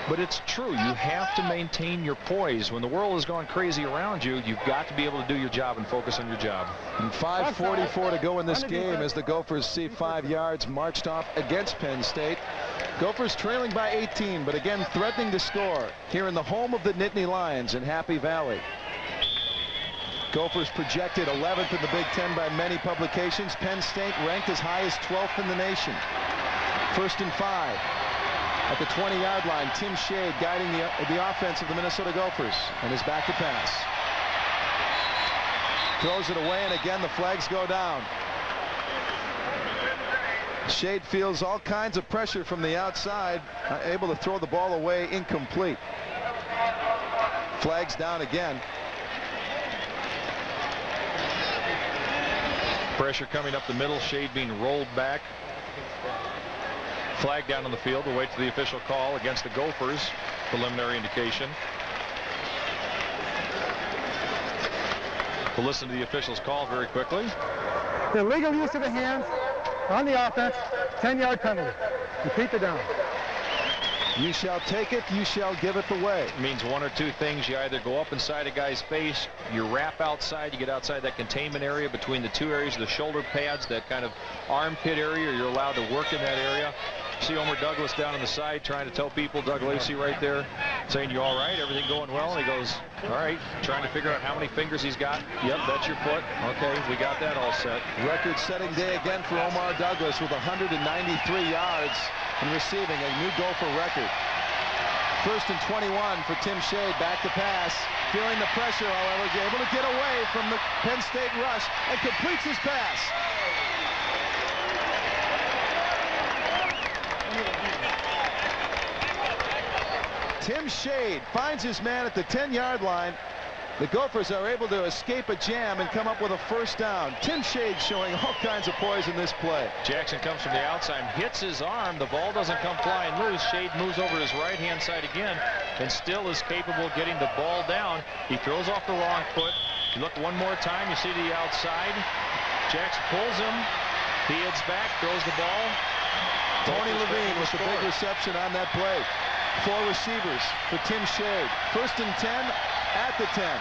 Speaker 6: but it's true. You have to maintain your poise. When the world has gone crazy around you, you've got to be able to do your job and focus on your job.
Speaker 7: And 5:44 to go in this game as the Gophers see 5 yards marched off against Penn State. Gophers trailing by 18, but again threatening to score here in the home of the Nittany Lions in Happy Valley. Gophers projected 11th in the Big Ten by many publications. Penn State ranked as high as 12th in the nation. 1st and 5. At the 20-yard line, Tim Shade guiding the offense of the Minnesota Gophers, and is back to pass. Throws it away, and again the flags go down. Shade feels all kinds of pressure from the outside, able to throw the ball away, incomplete. Flags down again.
Speaker 6: Pressure coming up the middle, Shade being rolled back. Flag down on the field. We'll wait for the official call against the Gophers. Preliminary indication. We'll listen to the official's call very quickly.
Speaker 9: Illegal use of the hands on the offense, 10-yard penalty. Repeat the down.
Speaker 7: You shall take it, you shall give it away.
Speaker 6: It means one or two things. You either go up inside a guy's face, you wrap outside, you get outside that containment area between the two areas, the shoulder pads, that kind of armpit area, you're allowed to work in that area. See Omar Douglas down on the side trying to tell people, Doug Lacey right there, saying, you all right, everything going well? And he goes, all right, trying to figure out how many fingers he's got. Yep, that's your foot. Okay, we got that all set.
Speaker 7: Record-setting day again for Omar Douglas with 193 yards and receiving a new Gopher record. 1st and 21 for Tim Shade, back to pass. Feeling the pressure, however, able to get away from the Penn State rush and completes his pass. Tim Shade finds his man at the 10-yard line. The Gophers are able to escape a jam and come up with a first down. Tim Shade showing all kinds of poise in this play.
Speaker 6: Jackson comes from the outside, hits his arm. The ball doesn't come flying loose. Shade moves over his right-hand side again and still is capable of getting the ball down. He throws off the wrong foot. You look one more time, you see the outside. Jackson pulls him. He heads back, throws the ball.
Speaker 7: Tony Levine with the big reception on that play. 4 receivers for Tim Shade. 1st and 10 at the 10.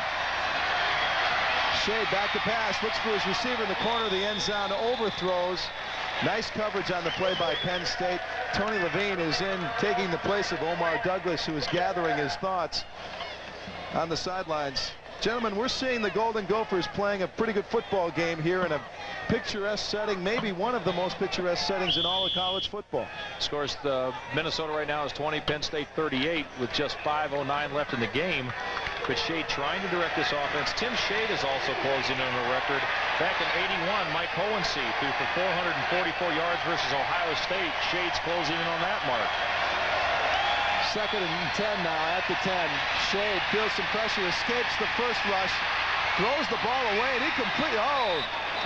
Speaker 7: Shade back to pass, looks for his receiver in the corner of the end zone, overthrows. Nice coverage on the play by Penn State. Tony Levine is in, taking the place of Omar Douglas, who is gathering his thoughts on the sidelines. Gentlemen, we're seeing the Golden Gophers playing a pretty good football game here in a picturesque setting, maybe one of the most picturesque settings in all of college football.
Speaker 6: Scores Minnesota right now is 20, Penn State 38 with just 5:09 left in the game. But Shade trying to direct this offense. Tim Shade is also closing in on a record. Back in '81, Mike Hohensee threw for 444 yards versus Ohio State. Shade's closing in on that mark.
Speaker 7: 2nd and 10 now at the 10. Shade feels some pressure, escapes the first rush, throws the ball away, and incomplete. Oh,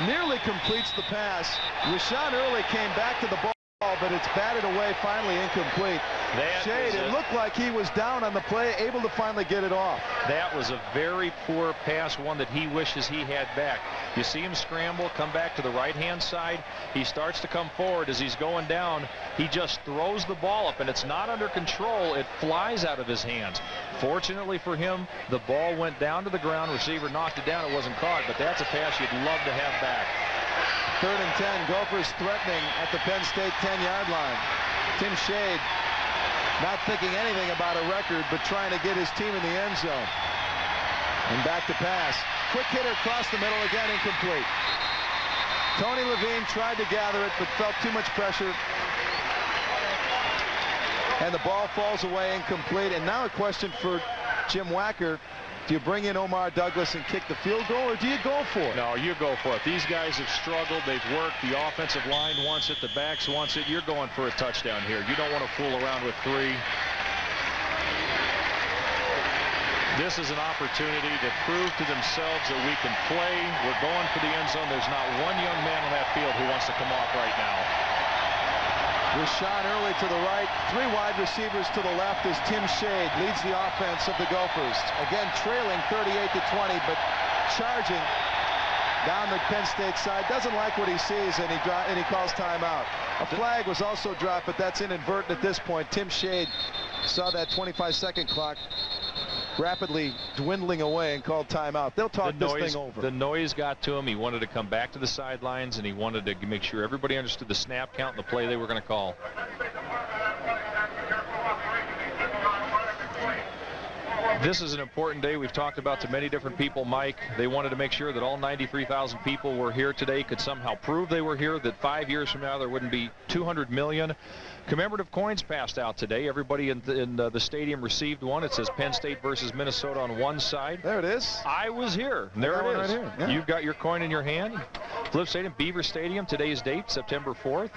Speaker 7: nearly completes the pass. Rashawn Early came back to the ball, but it's batted away, finally incomplete. Shade, it looked like he was down on the play, able to finally get it off.
Speaker 6: That was a very poor pass, one that he wishes he had back. You see him scramble, come back to the right-hand side. He starts to come forward. As he's going down, he just throws the ball up, and it's not under control. It flies out of his hands. Fortunately for him, the ball went down to the ground. Receiver knocked it down. It wasn't caught, but that's a pass you'd love to have back.
Speaker 7: 3rd and 10. Gophers threatening at the Penn State 10-yard line. Tim Shade not thinking anything about a record, but trying to get his team in the end zone. And back to pass. Quick hitter across the middle, again incomplete. Tony Levine tried to gather it, but felt too much pressure. And the ball falls away incomplete. And now a question for Jim Wacker. Do you bring in Omar Douglas and kick the field goal, or do you go for it?
Speaker 6: No, you go for it. These guys have struggled. They've worked. The offensive line wants it. The backs wants it. You're going for a touchdown here. You don't want to fool around with 3. This is an opportunity to prove to themselves that we can play. We're going for the end zone. There's not one young man on that field who wants to come off right now.
Speaker 7: Rashawn Early to the right, 3 wide receivers to the left as Tim Shade leads the offense of the Gophers. Again, trailing 38-20, but charging down the Penn State side. Doesn't like what he sees, and he calls timeout. A flag was also dropped, but that's inadvertent at this point. Tim Shade saw that 25-second clock rapidly dwindling away and called timeout. They'll talk this thing over.
Speaker 6: The noise got to him. He wanted to come back to the sidelines, and he wanted to make sure everybody understood the snap count and the play they were going to call. This is an important day. We've talked about to many different people, Mike. They wanted to make sure that all 93,000 people were here today, could somehow prove they were here, that 5 years from now there wouldn't be 200 million. Commemorative coins passed out today. Everybody in the stadium received one. It says Penn State versus Minnesota on one side.
Speaker 7: There it is.
Speaker 6: I was here. There it is. Right here. Yeah. You've got your coin in your hand. Flip Stadium, Beaver Stadium. Today's date, September 4th.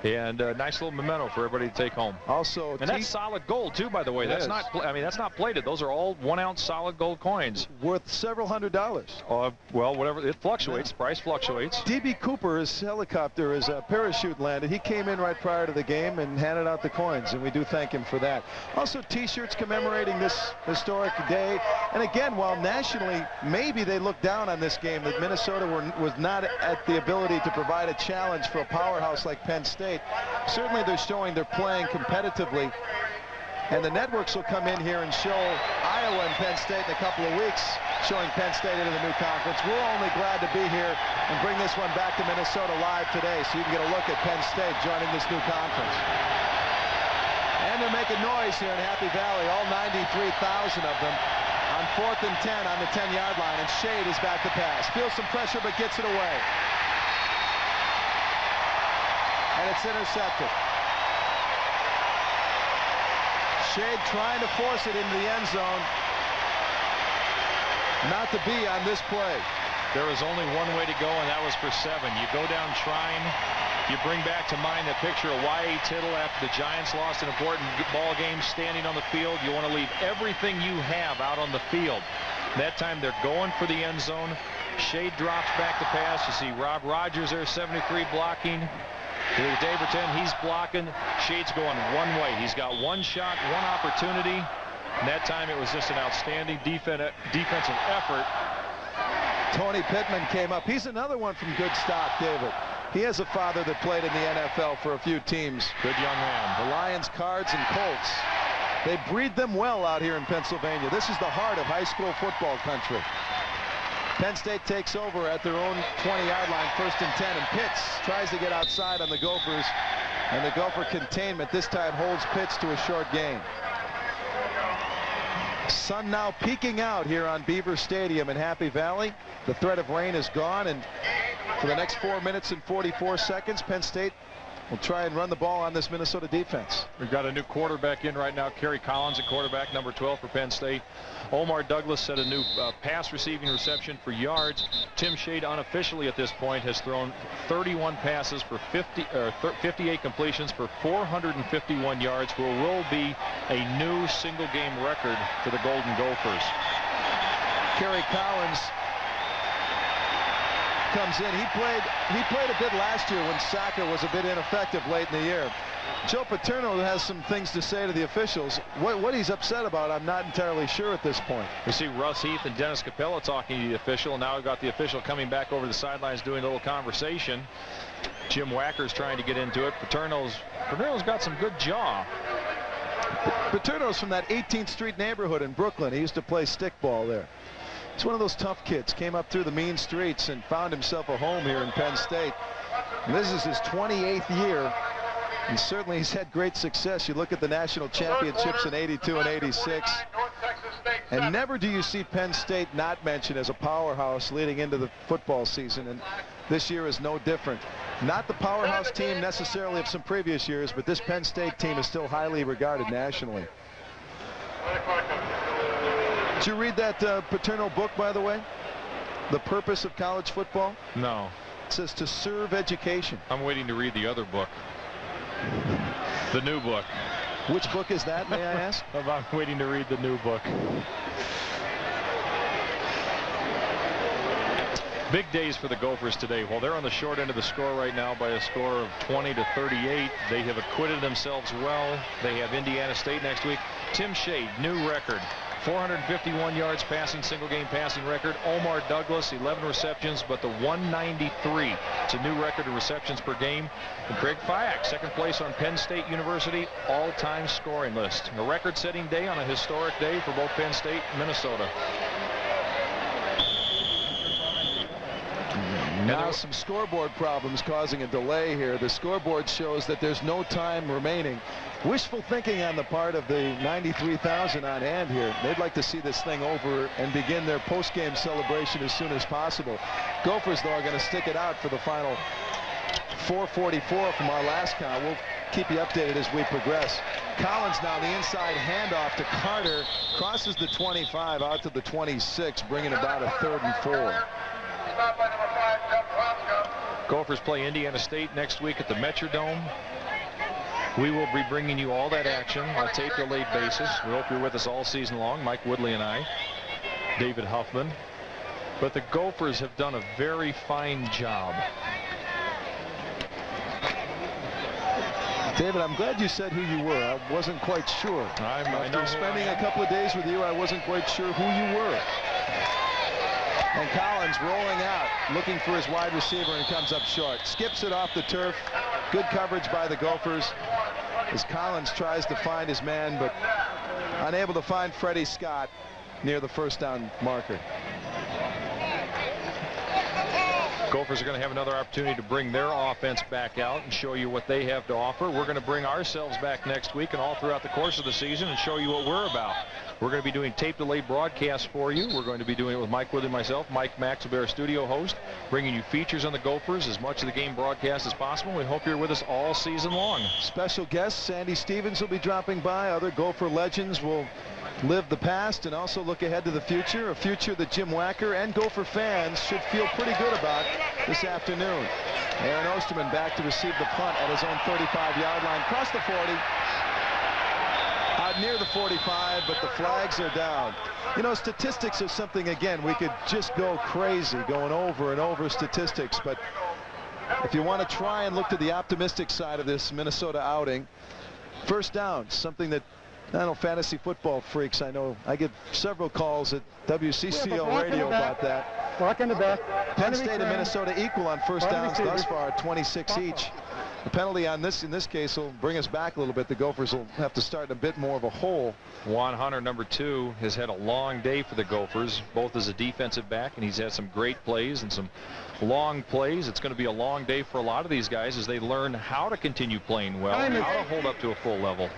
Speaker 6: And a nice little memento for everybody to take home.
Speaker 7: Also,
Speaker 6: and that's solid gold too, by the way. That's not. I mean, that's not plated. Those are all 1-ounce solid gold coins.
Speaker 7: Worth several $100s.
Speaker 6: Well, whatever. It fluctuates. Yeah. Price fluctuates.
Speaker 7: D.B. Cooper, his helicopter, his parachute landed. He came in right prior to the game and handed out the coins, and we do thank him for that. Also, T-shirts commemorating this historic day. And again, while nationally maybe they looked down on this game, that Minnesota was not at the ability to provide a challenge for a powerhouse like Penn State, certainly they're showing they're playing competitively. And the networks will come in here and show Iowa and Penn State in a couple of weeks, showing Penn State into the new conference. We're only glad to be here and bring this one back to Minnesota live today, so you can get a look at Penn State joining this new conference. And they're making noise here in Happy Valley, all 93,000 of them, on 4th and 10 on the 10-yard line, and Shade is back to pass. Feels some pressure, but gets it away. And it's intercepted. Shade trying to force it into the end zone. Not to be on this play.
Speaker 6: There was only one way to go, and that was for 7. You go down trying. You bring back to mind that picture of Y.A. Tittle after the Giants lost an important ball game standing on the field. You want to leave everything you have out on the field. That time they're going for the end zone. Shade drops back to pass. You see Rob Rogers there, 73, blocking. Daverton, he's blocking. Shade's going one way. He's got one shot, one opportunity. And that time it was just an outstanding defensive effort.
Speaker 7: Tony Pittman came up. He's another one from good stock, David. He has a father that played in the NFL for a few teams.
Speaker 6: Good young man.
Speaker 7: The Lions, Cards, and Colts. They breed them well out here in Pennsylvania. This is the heart of high school football country. Penn State takes over at their own 20-yard line, 1st and 10, and Pitts tries to get outside on the Gophers, and the Gopher containment this time holds Pitts to a short gain. Sun now peeking out here on Beaver Stadium in Happy Valley. The threat of rain is gone, and for the next 4 minutes and 44 seconds, Penn State will try and run the ball on this Minnesota defense.
Speaker 6: We've got a new quarterback in right now, Kerry Collins, at quarterback, number 12 for Penn State. Omar Douglas set a new pass receiving reception for yards. Tim Shade unofficially at this point has thrown 31 passes for 58 completions for 451 yards, which will be a new single game record for the Golden Gophers.
Speaker 7: Kerry Collins comes in. He played a bit last year when soccer was a bit ineffective late in the year. Joe Paterno has some things to say to the officials. What he's upset about, I'm not entirely sure at this point.
Speaker 6: We see Russ Heath and Dennis Capella talking to the official, and now we've got the official coming back over the sidelines doing a little conversation. Jim Wacker's trying to get into it. Paterno's got some good jaw.
Speaker 7: Paterno's from that 18th Street neighborhood in Brooklyn. He used to play stickball there. He's one of those tough kids. Came up through the mean streets and found himself a home here in Penn State. And this is his 28th year. And certainly he's had great success. You look at the national championships in '82 and '86. And never do you see Penn State not mentioned as a powerhouse leading into the football season. And this year is no different. Not the powerhouse team necessarily of some previous years, but this Penn State team is still highly regarded nationally. Did you read that Paterno book, by the way? The Purpose of College Football?
Speaker 6: No.
Speaker 7: It says to serve education.
Speaker 6: I'm waiting to read the other book. The new book.
Speaker 7: Which book is that, may I ask?
Speaker 6: I'm waiting to read the new book. Big days for the Gophers today. While they're on the short end of the score right now by a score of 20-38, they have acquitted themselves well. They have Indiana State next week. Tim Shade, new record. 451 yards passing, single game passing record. Omar Douglas, 11 receptions, but the 193. It's a new record of receptions per game. And Craig Fayak, second place on Penn State University all-time scoring list. A record-setting day on a historic day for both Penn State and Minnesota.
Speaker 7: Now some scoreboard problems causing a delay here. The scoreboard shows that there's no time remaining. Wishful thinking on the part of the 93,000 on hand here. They'd like to see this thing over and begin their post-game celebration as soon as possible. Gophers, though, are going to stick it out for the final 4:44 from our last count. We'll keep you updated as we progress. Collins now the inside handoff to Carter. Crosses the 25 out to the 26, bringing about a 3rd and 4.
Speaker 6: Gophers play Indiana State next week at the Metrodome. We will be bringing you all that action on a tape-delayed basis. We hope you're with us all season long, Mike Woodley and I, David Huffman. But the Gophers have done a very fine job.
Speaker 7: David, I'm glad you said who you were. I wasn't quite sure. After spending a couple of days with you, I wasn't quite sure who you were. And Collins rolling out, looking for his wide receiver, and comes up short. Skips it off the turf. Good coverage by the Gophers as Collins tries to find his man, but unable to find Freddie Scott near the first down marker.
Speaker 6: Gophers are going to have another opportunity to bring their offense back out and show you what they have to offer. We're going to bring ourselves back next week and all throughout the course of the season and show you what we're about. We're going to be doing tape-delayed broadcasts for you. We're going to be doing it with Mike Woodley, myself. Mike Max will be our studio host, bringing you features on the Gophers, as much of the game broadcast as possible. We hope you're with us all season long.
Speaker 7: Special guest Sandy Stevens will be dropping by. Other Gopher legends will live the past and also look ahead to the future, a future that Jim Wacker and Gopher fans should feel pretty good about this afternoon. Aaron Osterman back to receive the punt at his own 35-yard line, across the 40. Out near the 45, but the flags are down. You know, statistics are something, again, we could just go crazy going over and over statistics, but if you want to try and look to the optimistic side of this Minnesota outing, first down, something that, I don't know, fantasy football freaks, I know, I get several calls at WCCO radio about that.
Speaker 9: Block in the back.
Speaker 7: Penn State and Minnesota equal on first downs thus far, 26 each. The penalty on this, in this case, will bring us back a little bit. The Gophers will have to start in a bit more of a hole.
Speaker 6: Juan Hunter, number 2, has had a long day for the Gophers, both as a defensive back, and he's had some great plays and some long plays. It's going to be a long day for a lot of these guys as they learn how to continue playing well, how to hold up to a full level.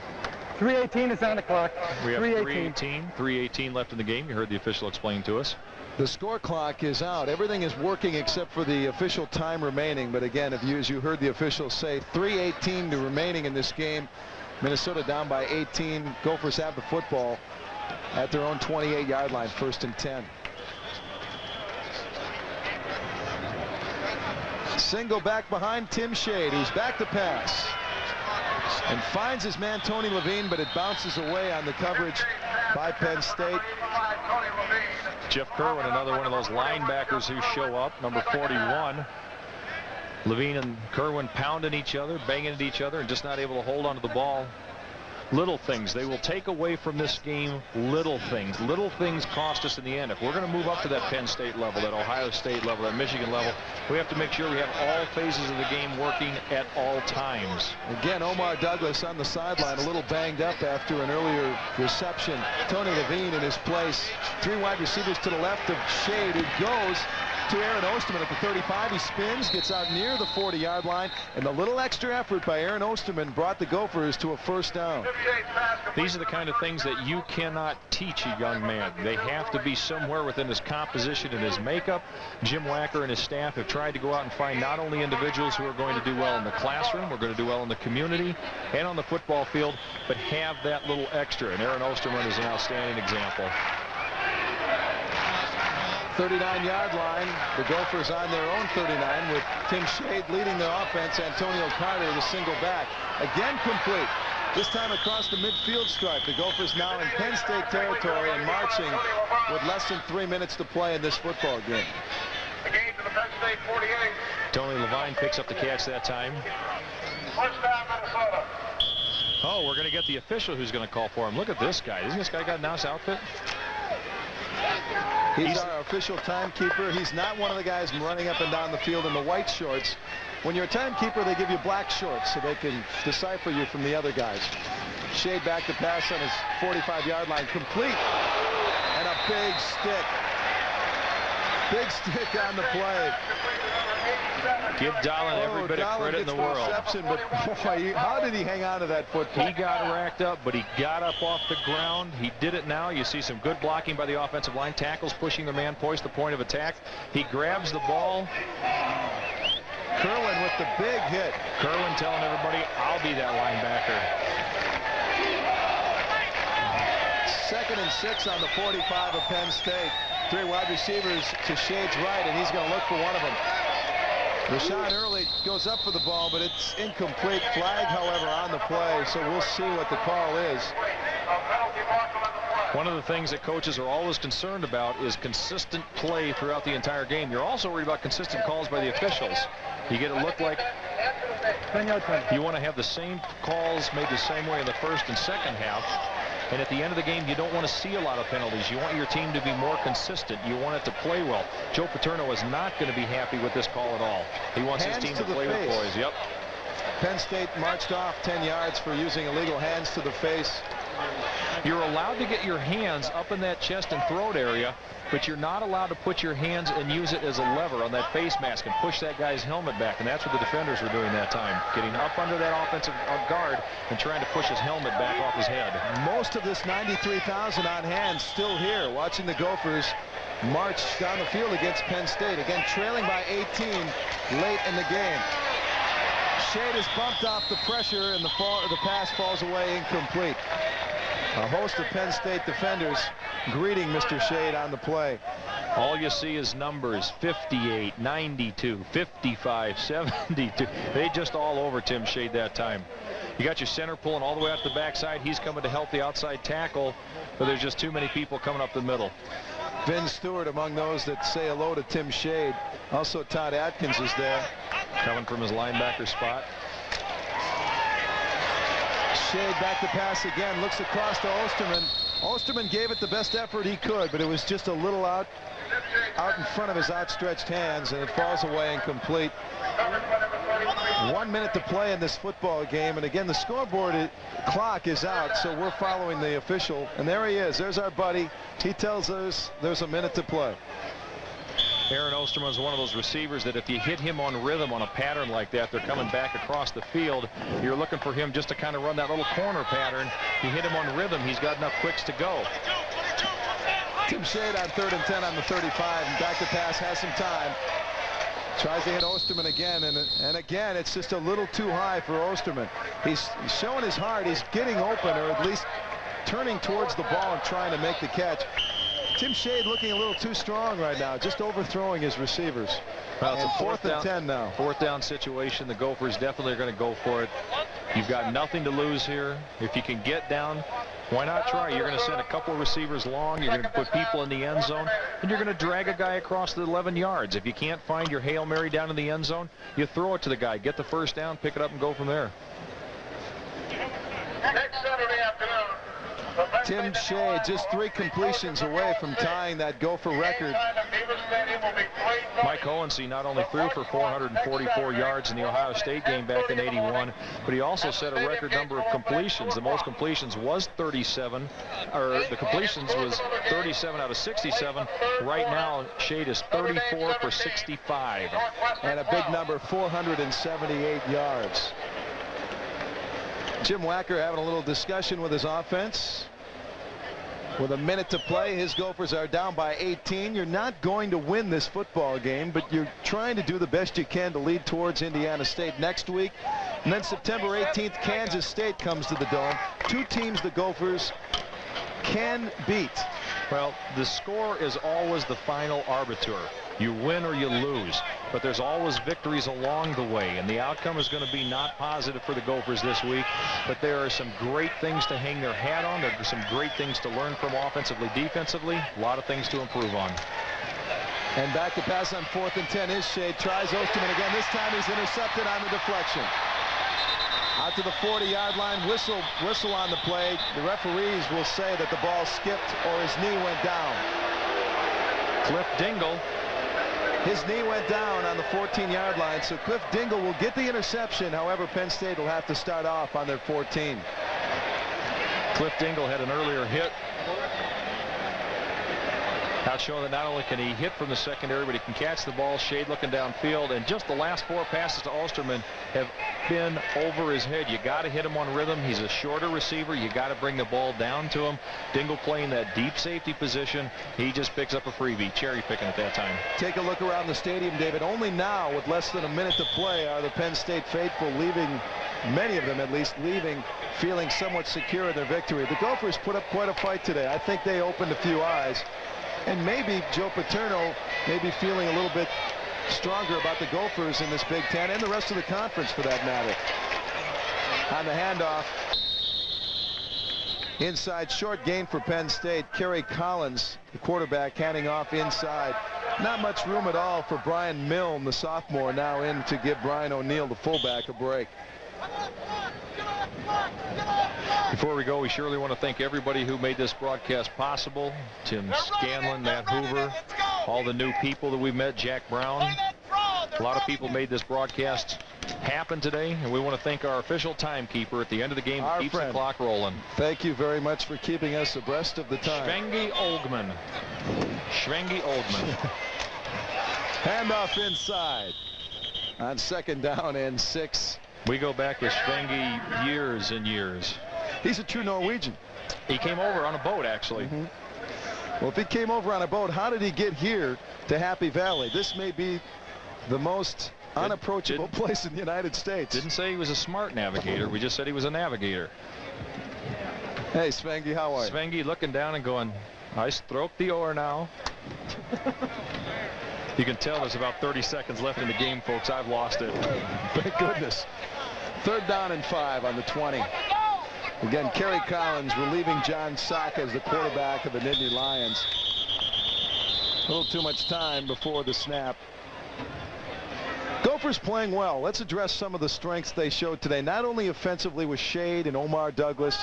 Speaker 9: 3:18 is on the clock.
Speaker 6: We have 3:18 left in the game. You heard the official explain to us.
Speaker 7: The score clock is out. Everything is working except for the official time remaining. But again, as you heard the officials say, 3:18 remaining in this game. Minnesota down by 18. Gophers have the football at their own 28-yard line, 1st and 10. Single back behind Tim Shade, who's back to pass. And finds his man Tony Levine, but it bounces away on the coverage by Penn State.
Speaker 6: Jeff Kerwin, another one of those linebackers who show up, number 41. Levine and Kerwin pounding each other, banging at each other, and just not able to hold onto the ball. Little things. They will take away from this game little things. Little things cost us in the end. If we're going to move up to that Penn State level, that Ohio State level, that Michigan level, we have to make sure we have all phases of the game working at all times.
Speaker 7: Again, Omar Douglas on the sideline, a little banged up after an earlier reception. Tony Levine in his place. 3 wide receivers to the left of Shade, who goes to Aaron Osterman at the 35. He spins, gets out near the 40-yard line, and the little extra effort by Aaron Osterman brought the Gophers to a first down.
Speaker 6: These are the kind of things that you cannot teach a young man. They have to be somewhere within his composition and his makeup. Jim Wacker and his staff have tried to go out and find not only individuals who are going to do well in the classroom, we're going to do well in the community and on the football field, but have that little extra, and Aaron Osterman is an outstanding example.
Speaker 7: 39-yard line. The Gophers on their own 39 with Tim Shade leading the offense. Antonio Carter, the single back. Again complete. This time across the midfield stripe. The Gophers now in Penn State territory and marching with less than 3 minutes to play in this football game.
Speaker 4: The game to the Penn State 48.
Speaker 6: Tony Levine picks up the catch that time.
Speaker 4: First down, Minnesota.
Speaker 6: Oh, we're going to get the official who's going to call for him. Look at this guy. Isn't this guy got a nice outfit?
Speaker 7: He's our official timekeeper. He's not one of the guys running up and down the field in the white shorts. When you're a timekeeper, they give you black shorts so they can decipher you from the other guys. Shade back to pass on his 45-yard line. Complete. And a big stick. Big stick on the play.
Speaker 6: Give Dahlen every bit of credit in the world.
Speaker 7: Reception, but boy, how did he hang on to that football?
Speaker 6: He got racked up, but he got up off the ground. He did it now. You see some good blocking by the offensive line. Tackles pushing the man, poised the point of attack. He grabs the ball.
Speaker 7: Kerwin with the big hit.
Speaker 6: Kerwin telling everybody, I'll be that linebacker.
Speaker 7: 2nd and 6 on the 45 of Penn State. 3 wide receivers to Shade's right, and he's going to look for one of them. Rashawn Early goes up for the ball, but it's incomplete. Flag, however, on the play, so we'll see what the call is.
Speaker 6: One of the things that coaches are always concerned about is consistent play throughout the entire game. You're also worried about consistent calls by the officials. You get it look like you want to have the same calls made the same way in the first and second half. And at the end of the game, you don't want to see a lot of penalties. You want your team to be more consistent. You want it to play well. Joe Paterno is not going to be happy with this call at all. He wants his team to play with poise. Yep.
Speaker 7: Penn State marched off 10 yards for using illegal hands to the face.
Speaker 6: You're allowed to get your hands up in that chest and throat area, but you're not allowed to put your hands and use it as a lever on that face mask and push that guy's helmet back. And that's what the defenders were doing that time, getting up under that offensive guard and trying to push his helmet back off his head.
Speaker 7: Most of this 93,000 on hand still here, watching the Gophers march down the field against Penn State. Again, trailing by 18 late in the game. Shade is bumped off the pressure, and the pass falls away incomplete. A host of Penn State defenders greeting Mr. Shade on the play.
Speaker 6: All you see is numbers: 58, 92, 55, 72. They just all over Tim Shade that time. You got your center pulling all the way out to the backside. He's coming to help the outside tackle, but there's just too many people coming up the middle.
Speaker 7: Vin Stewart among those that say hello to Tim Shade. Also Todd Atkins is there.
Speaker 6: Coming from his linebacker spot.
Speaker 7: Shade back to pass again, looks across to Osterman. Osterman gave it the best effort he could, but it was just a little out in front of his outstretched hands, and it falls away incomplete. 1 minute to play in this football game, and again the scoreboard clock is out, so we're following the official, and there he is. There's our buddy. He tells us there's a minute to play.
Speaker 6: Aaron Osterman is one of those receivers that if you hit him on rhythm on a pattern like that, they're coming back across the field. You're looking for him just to kind of run that little corner pattern. You hit him on rhythm, he's got enough quicks to go.
Speaker 7: Tim Shade on 3rd and 10 on the 35, and back to pass, has some time. Tries to hit Osterman again, and again, it's just a little too high for Osterman. He's showing his heart. He's getting open, or at least turning towards the ball and trying to make the catch. Tim Shade looking a little too strong right now, just overthrowing his receivers.
Speaker 6: Well, it's
Speaker 7: and
Speaker 6: a
Speaker 7: 4th and 10 now.
Speaker 6: 4th down situation. The Gophers definitely are going to go for it. You've got nothing to lose here. If you can get down Why not try? You're going to send a couple of receivers long. You're going to put people in the end zone, and you're going to drag a guy across the 11 yards. If you can't find your Hail Mary down in the end zone, you throw it to the guy, get the first down, pick it up, and go from there.
Speaker 4: Next Saturday afternoon,
Speaker 7: Tim Shea just 3 completions away from tying that Gopher record.
Speaker 6: Mike Hohensee not only threw for 444 yards in the Ohio State game back in '81, but he also set a record number of completions. The most completions was 37, or the completions was 37 out of 67. Right now, Shea is 34 for 65.
Speaker 7: And a big number, 478 yards. Jim Wacker having a little discussion with his offense. With a minute to play, his Gophers are down by 18. You're not going to win this football game, but you're trying to do the best you can to lead towards Indiana State next week. And then September 18th, Kansas State comes to the Dome. 2 teams the Gophers can beat.
Speaker 6: Well, the score is always the final arbiter. You win or you lose, but there's always victories along the way, and the outcome is going to be not positive for the Gophers this week, but there are some great things to hang their hat on. There are some great things to learn from offensively, defensively, a lot of things to improve on.
Speaker 7: And back to pass on 4th and 10 is Shea. Tries Osterman again. This time he's intercepted on the deflection. Out to the 40-yard line. Whistle on the play. The referees will say that the ball skipped or his knee went down.
Speaker 6: Cliff Dingle.
Speaker 7: His knee went down on the 14-yard line, so Cliff Dingle will get the interception. However, Penn State will have to start off on their 14.
Speaker 6: Cliff Dingle had an earlier hit. Out showing that not only can he hit from the secondary, but he can catch the ball, shade looking downfield, and just the last 4 passes to Osterman have been over his head. You got to hit him on rhythm. He's a shorter receiver. You got to bring the ball down to him. Dingle playing that deep safety position. He just picks up a freebie, cherry picking at that time.
Speaker 7: Take a look around the stadium, David. Only now, with less than a minute to play, are the Penn State faithful leaving, many of them at least, leaving feeling somewhat secure in their victory. The Gophers put up quite a fight today. I think they opened a few eyes. And maybe Joe Paterno may be feeling a little bit stronger about the Gophers in this Big Ten and the rest of the conference for that matter. On the handoff. Inside, short gain for Penn State. Kerry Collins, the quarterback, handing off inside. Not much room at all for Brian Milne, the sophomore, now in to give Brian O'Neill, the fullback, a break.
Speaker 6: Before we go, we surely want to thank everybody who made this broadcast possible. Tim Scanlon, Matt Hoover, all the new people that we met, Jack Brown. A lot of people made this broadcast happen today, and we want to thank our official timekeeper at the end of the game who keeps the clock rolling.
Speaker 7: Thank you very much for keeping us abreast of the time.
Speaker 6: Schwengi Oldman.
Speaker 7: Handoff inside on 2nd down and 6.
Speaker 6: We go back with Schwengi years and years.
Speaker 7: He's a true Norwegian.
Speaker 6: He came over on a boat, actually.
Speaker 7: Well, if he came over on a boat, how did he get here to Happy Valley? This may be the most unapproachable place in the United States.
Speaker 6: Didn't say he was a smart navigator. We just said he was a navigator.
Speaker 7: Hey, Svengi, how are you?
Speaker 6: Svengi looking down and going, I stroke the oar now. You can tell there's about 30 seconds left in the game, folks. I've lost it.
Speaker 7: Thank goodness. 3rd down and 5 on the 20. Again, Kerry Collins relieving John Sock as the quarterback of the Nittany Lions. A little too much time before the snap. Gophers playing well. Let's address some of the strengths they showed today. Not only offensively with Shade and Omar Douglas,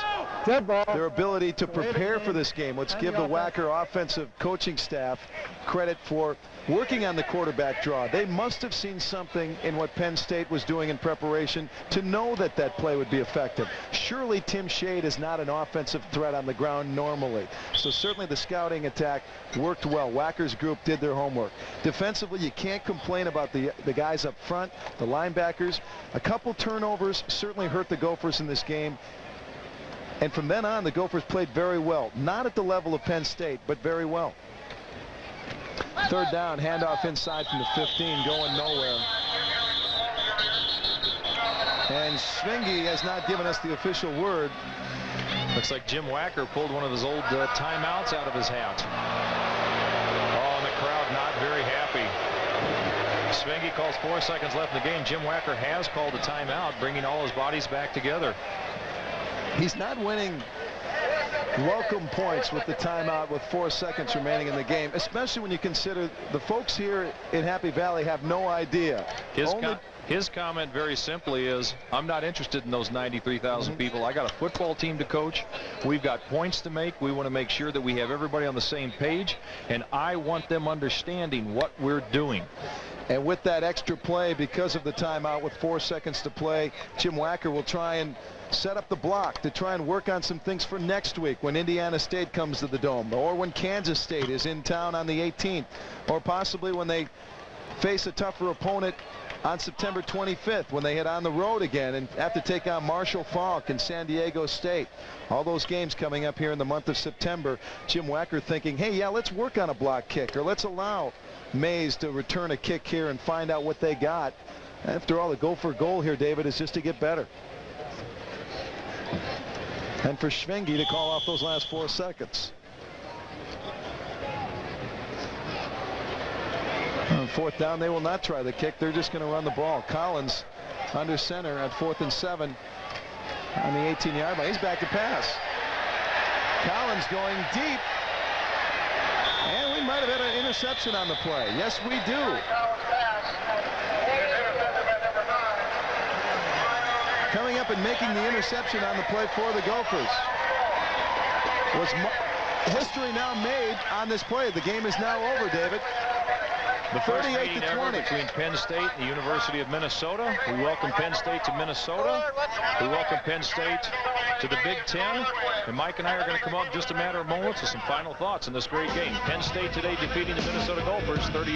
Speaker 7: their ability to prepare for this game. Let's give the Wacker offensive coaching staff credit for working on the quarterback draw. They must have seen something in what Penn State was doing in preparation to know that that play would be effective. Surely Tim Shade is not an offensive threat on the ground normally. So certainly the scouting attack worked well. Wacker's group did their homework. Defensively, you can't complain about the guys up front, the linebackers. A couple turnovers certainly hurt the Gophers in this game. And from then on, the Gophers played very well. Not at the level of Penn State, but very well. 3rd down, handoff inside from the 15, going nowhere. And Schwengi has not given us the official word.
Speaker 6: Looks like Jim Wacker pulled one of his old timeouts out of his hat. Oh, and the crowd not very happy. Schwengi calls 4 seconds left in the game. Jim Wacker has called a timeout, bringing all his bodies back together.
Speaker 7: He's not winning welcome points with the timeout with 4 seconds remaining in the game, especially when you consider the folks here in Happy Valley have no idea.
Speaker 6: His comment very simply is, I'm not interested in those 93,000 people. I got a football team to coach. We've got points to make. We want to make sure that we have everybody on the same page, and I want them understanding what we're doing.
Speaker 7: And with that extra play, because of the timeout with 4 seconds to play, Jim Wacker will try and set up the block to try and work on some things for next week when Indiana State comes to the Dome, or when Kansas State is in town on the 18th, or possibly when they face a tougher opponent on September 25th when they head on the road again and have to take on Marshall Faulk and San Diego State. All those games coming up here in the month of September. Jim Wacker thinking, hey, yeah, let's work on a block kick, or let's allow Mays to return a kick here and find out what they got. After all, the Gopher goal here, David, is just to get better. And for Schwengi to call off those last 4 seconds. On 4th down, they will not try the kick. They're just going to run the ball. Collins under center at 4th and 7 on the 18-yard line. He's back to pass. Collins going deep. And we might have had an interception on the play. Yes, we do. Coming up and making the interception on the play for the Gophers was history now made on this play. The game is now over, David.
Speaker 6: The first
Speaker 7: 38
Speaker 6: meeting
Speaker 7: to
Speaker 6: ever
Speaker 7: 20
Speaker 6: between Penn State and the University of Minnesota. We welcome Penn State to Minnesota. We welcome Penn State to the Big Ten. And Mike and I are going to come up in just a matter of moments with some final thoughts on this great game. Penn State today defeating the Minnesota Gophers 38.